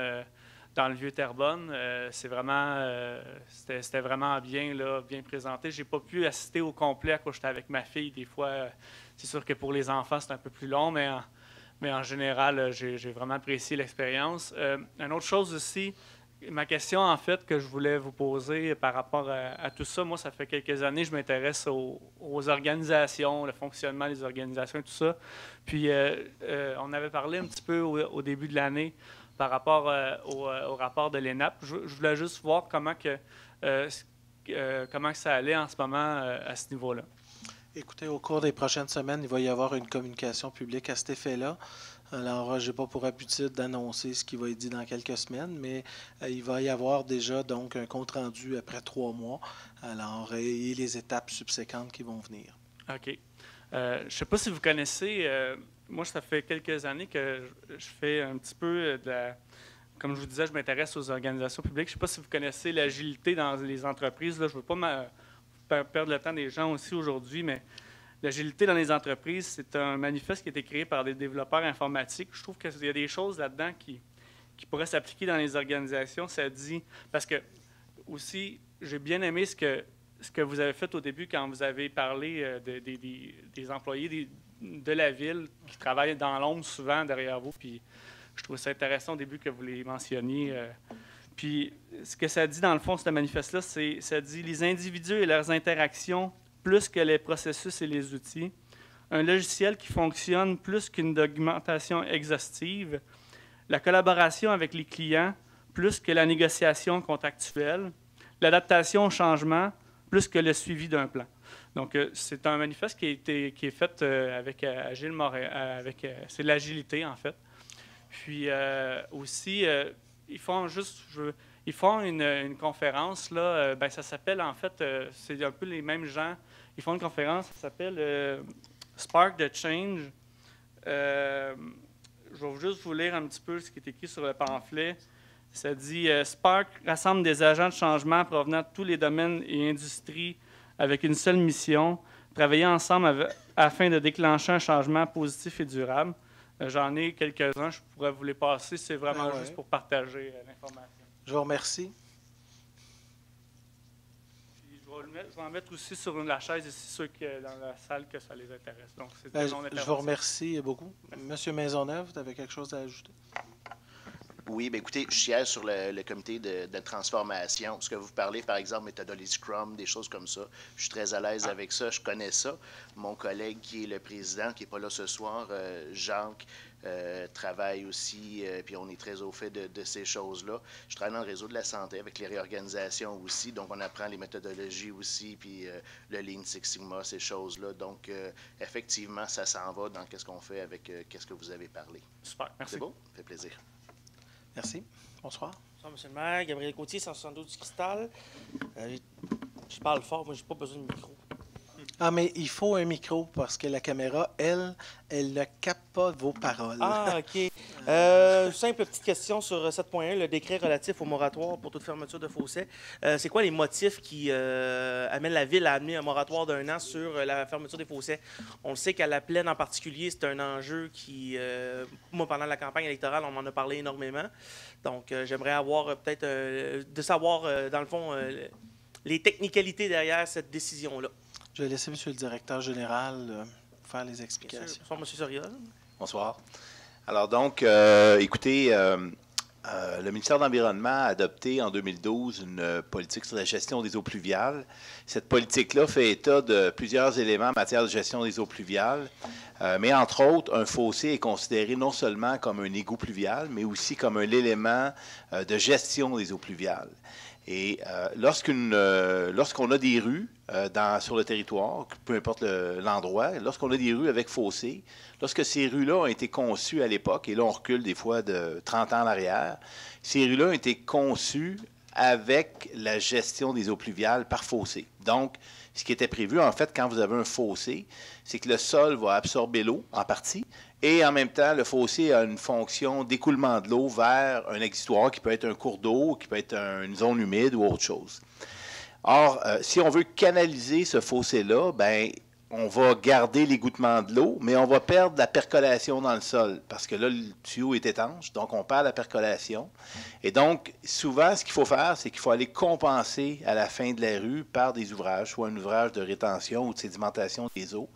dans le Vieux-Terrebonne. C'était vraiment bien, là, bien présenté. Je n'ai pas pu assister au complet à cause j'étais avec ma fille. Des fois, c'est sûr que pour les enfants, c'est un peu plus long, mais en général, j'ai vraiment apprécié l'expérience. Une autre chose aussi, ma question, en fait, que je voulais vous poser par rapport à tout ça, moi, ça fait quelques années que je m'intéresse aux organisations, le fonctionnement des organisations et tout ça. Puis, on avait parlé un petit peu au début de l'année par rapport au rapport de l'ENAP. Je voulais juste voir comment que ça allait en ce moment à ce niveau-là. Écoutez, au cours des prochaines semaines, il va y avoir une communication publique à cet effet-là. Alors, je n'ai pas pour habitude d'annoncer ce qui va être dit dans quelques semaines, mais il va y avoir déjà donc un compte-rendu après 3 mois, alors, et les étapes subséquentes qui vont venir. OK. Je ne sais pas si vous connaissez, moi, ça fait quelques années que je fais un petit peu comme je vous disais, je m'intéresse aux organisations publiques. Je ne sais pas si vous connaissez l'agilité dans les entreprises. Là, je ne veux pas perdre le temps des gens aussi aujourd'hui, mais l'agilité dans les entreprises, c'est un manifeste qui a été créé par des développeurs informatiques. Je trouve qu'il y a des choses là-dedans qui pourraient s'appliquer dans les organisations. Ça dit, parce que aussi, j'ai bien aimé ce que vous avez fait au début quand vous avez parlé des employés de la ville qui travaillent dans l'ombre souvent derrière vous. Puis je trouve ça intéressant au début que vous les mentionniez. Puis ce que ça dit dans le fond, ce manifeste-là, ça dit les individus et leurs interactions plus que les processus et les outils, un logiciel qui fonctionne plus qu'une documentation exhaustive, la collaboration avec les clients plus que la négociation contractuelle, l'adaptation au changement plus que le suivi d'un plan. Donc, c'est un manifeste qui est fait avec Agile Montréal, c'est l'agilité, en fait. Puis aussi, ils font une conférence, là, ça s'appelle, en fait, c'est un peu les mêmes gens. Ils font une conférence, ça s'appelle Spark the Change. Je vais juste vous lire un petit peu ce qui est écrit sur le pamphlet. Ça dit Spark rassemble des agents de changement provenant de tous les domaines et industries avec une seule mission, travailler ensemble afin de déclencher un changement positif et durable. J'en ai quelques-uns, je pourrais vous les passer. C'est vraiment juste pour partager l'information. Je vous remercie. Je vais en mettre aussi sur la chaise ici, ceux qui dans la salle que ça les intéresse. Donc, je vous remercie beaucoup. Monsieur Maisonneuve, vous avez quelque chose à ajouter? Oui, bien écoutez, je suis fier sur le comité de transformation. Parce que vous parlez, par exemple, méthodologie Scrum, des choses comme ça. Je suis très à l'aise avec ça, je connais ça. Mon collègue qui est le président, qui n'est pas là ce soir, Jacques, travaille aussi, puis on est très au fait de ces choses-là. Je travaille dans le réseau de la santé avec les réorganisations aussi, donc on apprend les méthodologies aussi, puis le Lean Six Sigma, ces choses-là. Donc, effectivement, ça s'en va dans qu'est-ce qu'on fait avec qu'est-ce que vous avez parlé. Super, merci. C'est beau? Ça fait plaisir. Merci. Bonsoir. Bonsoir, M. le maire. Gabriel Gauthier, 172 du Cristal. Je parle fort, moi, j'ai pas besoin de micro. Ah, mais il faut un micro parce que la caméra, elle ne capte pas vos paroles. Ah, OK. Simple petite question sur 7.1, le décret relatif au moratoire pour toute fermeture de fossés. C'est quoi les motifs qui amènent la Ville à amener un moratoire d'1 an sur la fermeture des fossés? On le sait qu'à la Plaine en particulier, c'est un enjeu qui, moi, pendant la campagne électorale, on en a parlé énormément. Donc, j'aimerais avoir peut-être de savoir, dans le fond, les technicalités derrière cette décision-là. Je vais laisser M. le directeur général faire les explications. Bonsoir, M. Soriol. Bonsoir. Alors donc, écoutez, le ministère de l'Environnement a adopté en 2012 une politique sur la gestion des eaux pluviales. Cette politique-là fait état de plusieurs éléments en matière de gestion des eaux pluviales, mais entre autres, un fossé est considéré non seulement comme un égout pluvial, mais aussi comme un élément de gestion des eaux pluviales. Et lorsqu'on a des rues sur le territoire, peu importe l'endroit, lorsqu'on a des rues avec fossés, lorsque ces rues-là ont été conçues à l'époque, et là on recule des fois de 30 ans en arrière, ces rues-là ont été conçues avec la gestion des eaux pluviales par fossé. Donc, ce qui était prévu, en fait, quand vous avez un fossé, c'est que le sol va absorber l'eau en partie, et en même temps, le fossé a une fonction d'écoulement de l'eau vers un exutoire qui peut être un cours d'eau, qui peut être une zone humide ou autre chose. Or, si on veut canaliser ce fossé-là, ben on va garder l'égouttement de l'eau, mais on va perdre la percolation dans le sol, parce que là, le tuyau est étanche, donc on perd la percolation. Et donc, souvent, ce qu'il faut faire, c'est qu'il faut aller compenser à la fin de la rue par des ouvrages, soit un ouvrage de rétention ou de sédimentation des eaux.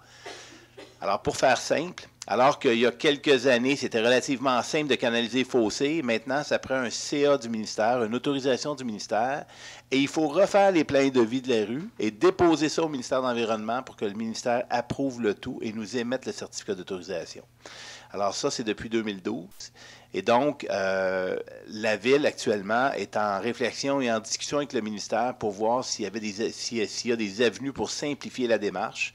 Alors, pour faire simple, alors qu'il y a quelques années, c'était relativement simple de canaliser fossé, maintenant, ça prend un CA du ministère, une autorisation du ministère, et il faut refaire les plans de vie de la rue et déposer ça au ministère de l'Environnement pour que le ministère approuve le tout et nous émette le certificat d'autorisation. Alors ça, c'est depuis 2012. Et donc, la Ville, actuellement, est en réflexion et en discussion avec le ministère pour voir s'il y a des avenues pour simplifier la démarche,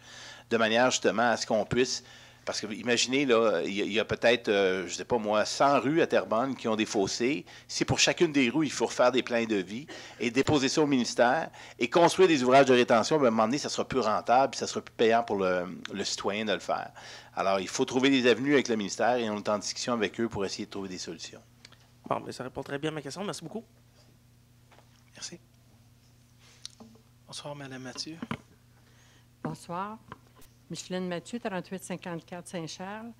de manière justement à ce qu'on puisse... Parce que, imaginez, là, il y a peut-être, je ne sais pas moi, 100 rues à Terrebonne qui ont des fossés. Si pour chacune des rues, il faut refaire des plans de vie et déposer ça au ministère et construire des ouvrages de rétention, bien, à un moment donné, ça sera plus rentable, ça sera plus payant pour le citoyen de le faire. Alors, il faut trouver des avenues avec le ministère et on est en discussion avec eux pour essayer de trouver des solutions. Bon, bien, ça répond très bien à ma question. Merci beaucoup. Merci. Bonsoir, Mme Mathieu. Bonsoir. Micheline Mathieu, 3854 Saint-Charles.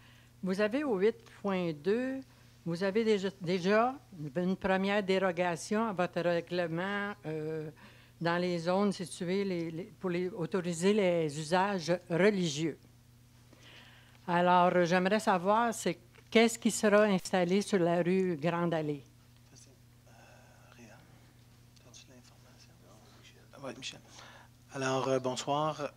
Vous avez au 8.2, vous avez déjà une première dérogation à votre règlement dans les zones situées pour autoriser les usages religieux. Alors, j'aimerais savoir, qu'est-ce qui sera installé sur la rue Grande Allée? Oui, Michel. Alors, bonsoir.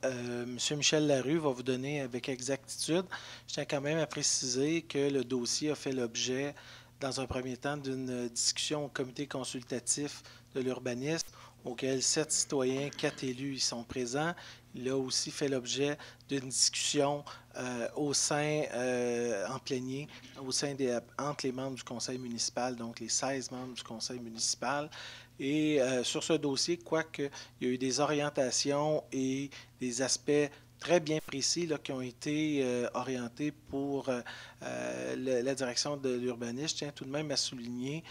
Monsieur Michel Larue va vous donner avec exactitude. Je tiens quand même à préciser que le dossier a fait l'objet, dans un premier temps, d'une discussion au comité consultatif de l'urbanisme, auquel 7 citoyens, 4 élus y sont présents. Il a aussi fait l'objet d'une discussion au sein, en plénier, entre les membres du conseil municipal, donc les 16 membres du conseil municipal. Et sur ce dossier, quoique il y a eu des orientations et des aspects très bien précis là, qui ont été orientés pour la direction de l'urbanisme, je tiens tout de même à souligner,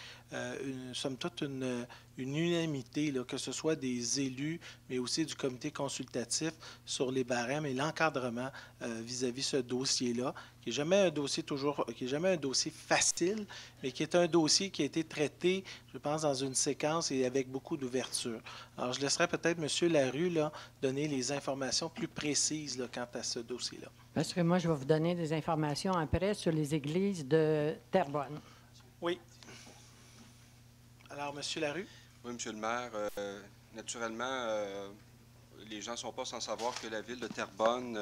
somme toute, une unanimité, là, que ce soit des élus, mais aussi du comité consultatif sur les barèmes et l'encadrement vis-à-vis ce dossier-là, qui n'est jamais un dossier facile, mais qui est un dossier qui a été traité, je pense, dans une séquence et avec beaucoup d'ouverture. Alors, je laisserai peut-être M. Larue là, donner les informations plus précises là, quant à ce dossier-là. Parce que moi, je vais vous donner des informations après sur les églises de Terrebonne. Oui. Alors, M. Larue? Oui, M. le maire. Naturellement, les gens ne sont pas sans savoir que la ville de Terrebonne,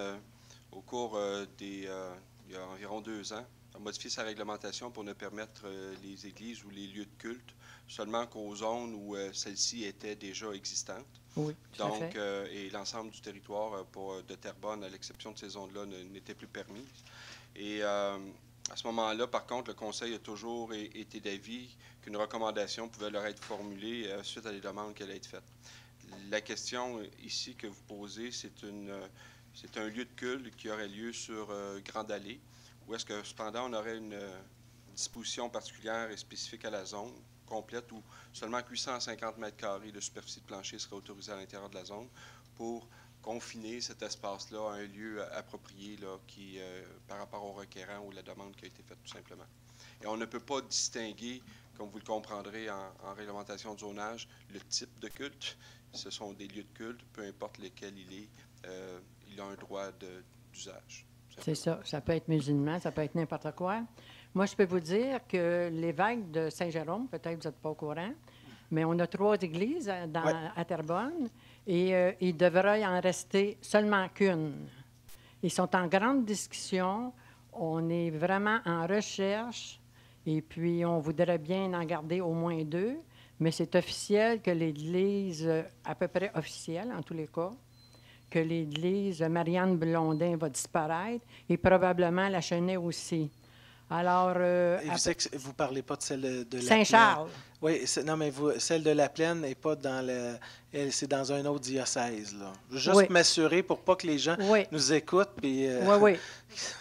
au cours il y a environ 2 ans, a modifié sa réglementation pour ne permettre les églises ou les lieux de culte seulement qu'aux zones où celles-ci étaient déjà existantes. Oui, tout à fait. Donc, et l'ensemble du territoire de Terrebonne, à l'exception de ces zones-là, n'était plus permis. Et à ce moment-là, par contre, le Conseil a toujours été d'avis qu'une recommandation pouvait leur être formulée suite à des demandes qui allaient être faites. La question ici que vous posez, c'est un lieu de culte qui aurait lieu sur Grande Allée, où est-ce que, cependant, on aurait une disposition particulière et spécifique à la zone complète où seulement 850 mètres carrés de superficie de plancher serait autorisé à l'intérieur de la zone pour confiner cet espace-là à un lieu approprié là, par rapport au requérant ou la demande qui a été faite tout simplement. Et on ne peut pas distinguer, comme vous le comprendrez en réglementation de zonage, le type de culte. Ce sont des lieux de culte, peu importe lesquels il a un droit d'usage. C'est ça. Ça peut être musulman, ça peut être n'importe quoi. Moi, je peux vous dire que l'évêque de Saint-Jérôme, peut-être que vous n'êtes pas au courant, mais on a 3 églises à Terrebonne et il devrait en rester seulement qu'une. Ils sont en grande discussion. On est vraiment en recherche et puis on voudrait bien en garder au moins 2, mais c'est officiel que l'église, à peu près officielle en tous les cas, que l'église Marianne Blondin va disparaître et probablement la Chenet aussi. Alors, vous ne parlez pas de celle de la Saint-Charles. Oui, non, mais celle de la Plaine n'est pas dans c'est dans un autre diocèse. Là. Je veux juste m'assurer pour pas que les gens nous écoutent. Puis, oui.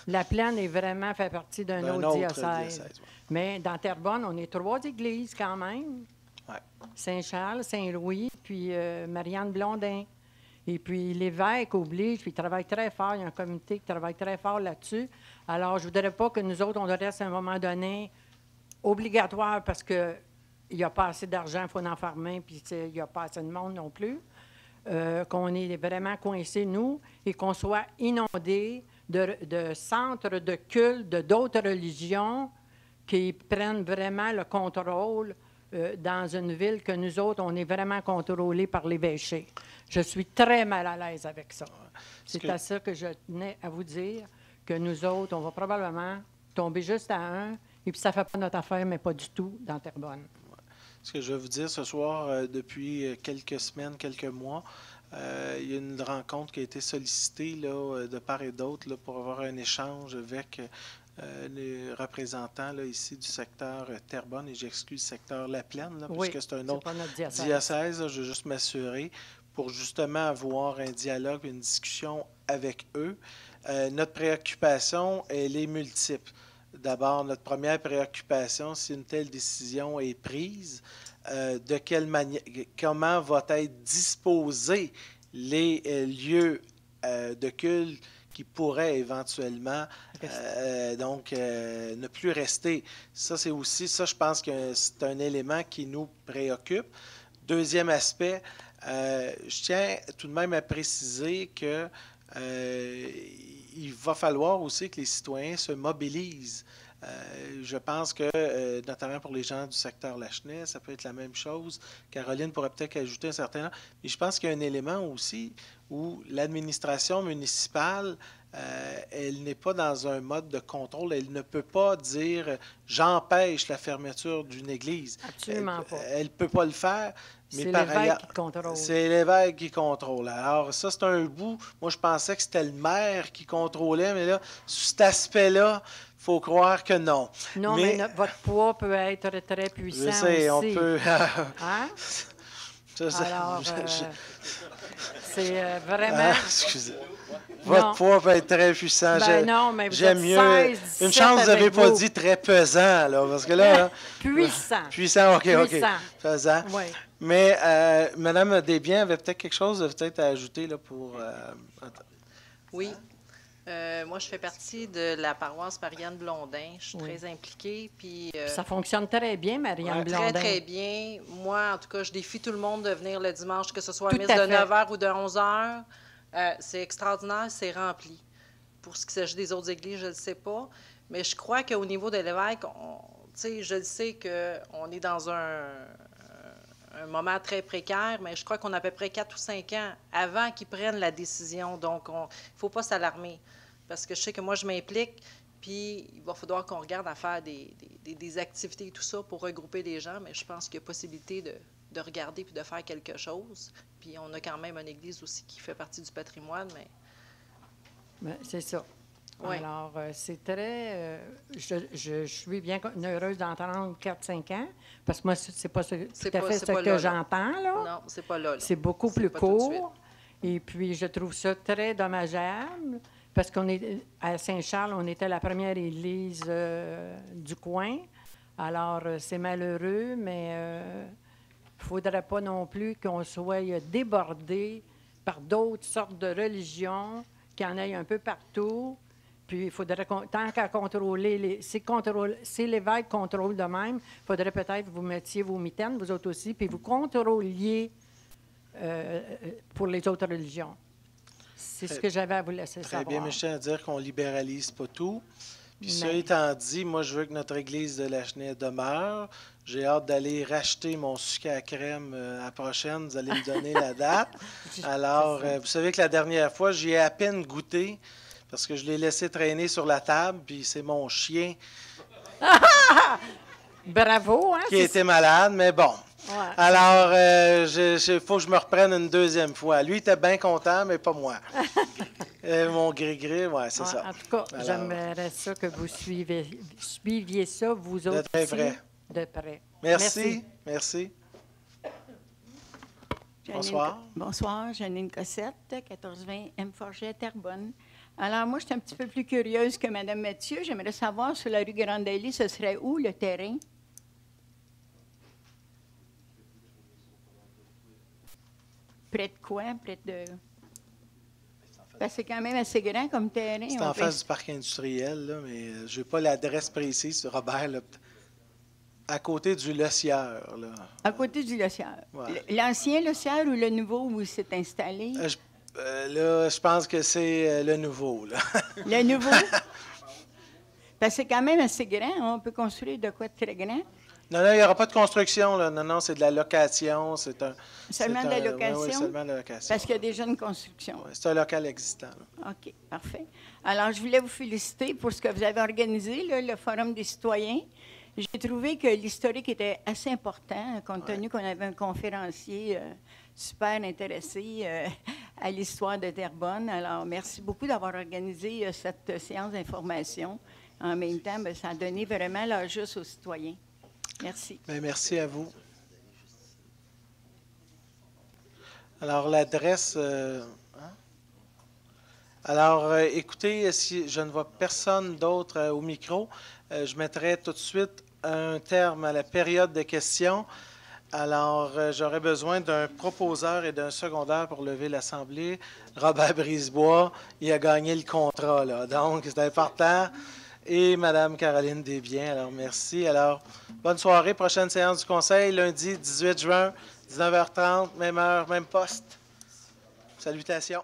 La Plaine est vraiment fait partie d'un autre diocèse. Mais dans Terrebonne, on est 3 églises quand même. Saint-Charles, Saint-Louis, puis Marianne Blondin. Et puis l'évêque oblige, puis il travaille très fort. Il y a un comité qui travaille très fort là-dessus. Alors, je ne voudrais pas que nous autres, on reste à un moment donné obligatoire parce qu'il n'y a pas assez d'argent, il faut en faire main, puis il n'y a pas assez de monde non plus. Qu'on est vraiment coincés, nous, et qu'on soit inondés de centres de culte de d'autres religions qui prennent vraiment le contrôle dans une ville que nous autres, on est vraiment contrôlés par l'évêché. Je suis très mal à l'aise avec ça. C'est à ça que je tenais à vous dire que nous autres, on va probablement tomber juste à un, et puis ça ne fait pas notre affaire, mais pas du tout dans Terrebonne. Ce que je vais vous dire ce soir, depuis quelques semaines, quelques mois, il y a une rencontre qui a été sollicitée là, de part et d'autre pour avoir un échange avec les représentants là, ici du secteur Terrebonne, et j'exclus le secteur La Plaine, là, puisque c'est un autre diocèse. Là, je veux juste m'assurer pour justement avoir un dialogue, une discussion avec eux. Notre préoccupation, elle est multiple. D'abord, notre première préoccupation, si une telle décision est prise, de quelle manière, comment vont être disposés les lieux de culte qui pourraient éventuellement ne plus rester. Ça, c'est aussi, ça, je pense que c'est un élément qui nous préoccupe. Deuxième aspect, je tiens tout de même à préciser que il va falloir aussi que les citoyens se mobilisent. Je pense que, notamment pour les gens du secteur Lachenay, ça peut être la même chose. Caroline pourrait peut-être ajouter un certain nombre. Mais je pense qu'il y a un élément aussi où l'administration municipale, elle n'est pas dans un mode de contrôle. Elle ne peut pas dire « j'empêche la fermeture d'une église ». Absolument pas. Elle ne peut pas le faire. C'est l'évêque qui contrôle. C'est l'évêque qui contrôle. Alors, ça, c'est un bout. Moi, je pensais que c'était le maire qui contrôlait, mais là, sur cet aspect-là, il faut croire que non. Non, mais votre poids peut être très puissant. Je sais, aussi. on peut. Hein? Alors, c'est vraiment. Excusez. Votre poids peut être très puissant. Non, mais j'aime mieux. 16, une chance, vous n'avez pas dit très pesant, là, parce que là. Puissant. Puissant, OK. Pesant. Oui. Mais Mme Desbiens avait peut-être quelque chose à ajouter là, pour. Oui. Moi, je fais partie de la paroisse Marianne Blondin. Je suis très impliquée. Puis, ça fonctionne très bien, Marianne Blondin. Très, très bien. Moi, en tout cas, je défie tout le monde de venir le dimanche, que ce soit à messe de 9h ou de 11h. C'est extraordinaire, c'est rempli. Pour ce qui s'agit des autres églises, je ne le sais pas. Mais je crois qu'au niveau de l'évêque, je le sais qu'on est dans un moment très précaire, mais je crois qu'on a à peu près 4 ou 5 ans avant qu'ils prennent la décision. Donc, il ne faut pas s'alarmer. Parce que je sais que moi, je m'implique, puis il va falloir qu'on regarde à faire des activités et tout ça pour regrouper les gens, mais je pense qu'il y a possibilité de regarder puis de faire quelque chose. Puis on a quand même une église aussi qui fait partie du patrimoine, mais... c'est ça. Oui. Alors, c'est très... je suis bien heureuse d'entendre 4-5 ans, parce que moi, c'est pas tout à fait ce que j'entends, là. Non, c'est pas là. C'est beaucoup plus court. Et puis, je trouve ça très dommageable, parce qu'on est à Saint-Charles, on était la première église du coin. Alors, c'est malheureux, mais il ne faudrait pas non plus qu'on soit débordé par d'autres sortes de religions, qu'il y en ait un peu partout. Puis, il faudrait, tant qu'à contrôler, si l'évêque contrôle de même, il faudrait peut-être vous mettiez vos mitaines, vous autres aussi, puis vous contrôliez pour les autres religions. C'est ce que j'avais à vous laisser savoir. Très bien, mais je tiens à dire qu'on ne libéralise pas tout. Puis ça étant dit, moi, je veux que notre église de Lachenay demeure. J'ai hâte d'aller racheter mon sucre à crème à la prochaine. Vous allez me donner la date. Alors, vous savez que la dernière fois, j'y ai à peine goûté parce que je l'ai laissé traîner sur la table, puis c'est mon chien. Bravo, hein? Qui était malade, mais bon. Ouais. Alors, il faut que je me reprenne une deuxième fois. Lui, il était bien content, mais pas moi. Mon gris-gris, oui, c'est ça. En tout cas, j'aimerais ça que vous suiviez ça, vous autres. De très près. De près. Merci. Bonsoir. Bonsoir, Janine Cossette, 1420 M. Forget, Terrebonne. Alors, moi, je suis un petit peu plus curieuse que Mme Mathieu. J'aimerais savoir, sur la rue Grande-Allée, ce serait où le terrain? Près de quoi? Près de... Parce que c'est quand même assez grand comme terrain. C'est en face du parc industriel, là, mais je n'ai pas l'adresse précise, Robert. Là, à côté du Lossieur. Là. À côté du Lossieur. Ouais. L'ancien Lossieur ou le nouveau où il s'est installé? Là, je pense que c'est le nouveau. Là. Le nouveau? Parce que c'est quand même assez grand. On peut construire de quoi de très grand? Non, il n'y aura pas de construction. Là. Non, c'est de la location. Seulement de la location? Oui, seulement de la location. Parce qu'il y a déjà une construction. Oui, c'est un local existant. Là. OK, parfait. Alors, je voulais vous féliciter pour ce que vous avez organisé, là, le Forum des citoyens. J'ai trouvé que l'historique était assez important, compte tenu qu'on avait un conférencier super intéressé à l'histoire de Terrebonne. Alors, merci beaucoup d'avoir organisé cette séance d'information. En même temps, bien, ça a donné vraiment l'heure juste aux citoyens. Merci. Bien, merci à vous. Alors, l'adresse... Alors, écoutez, si je ne vois personne d'autre au micro, je mettrai tout de suite un terme à la période de questions. Alors, j'aurais besoin d'un proposeur et d'un secondaire pour lever l'Assemblée. Robert Brisebois, il a gagné le contrat, là. Donc, c'est important. Et Mme Caroline Desbiens. Alors, merci. Alors, bonne soirée. Prochaine séance du Conseil, lundi 18 juin, 19h30, même heure, même poste. Salutations.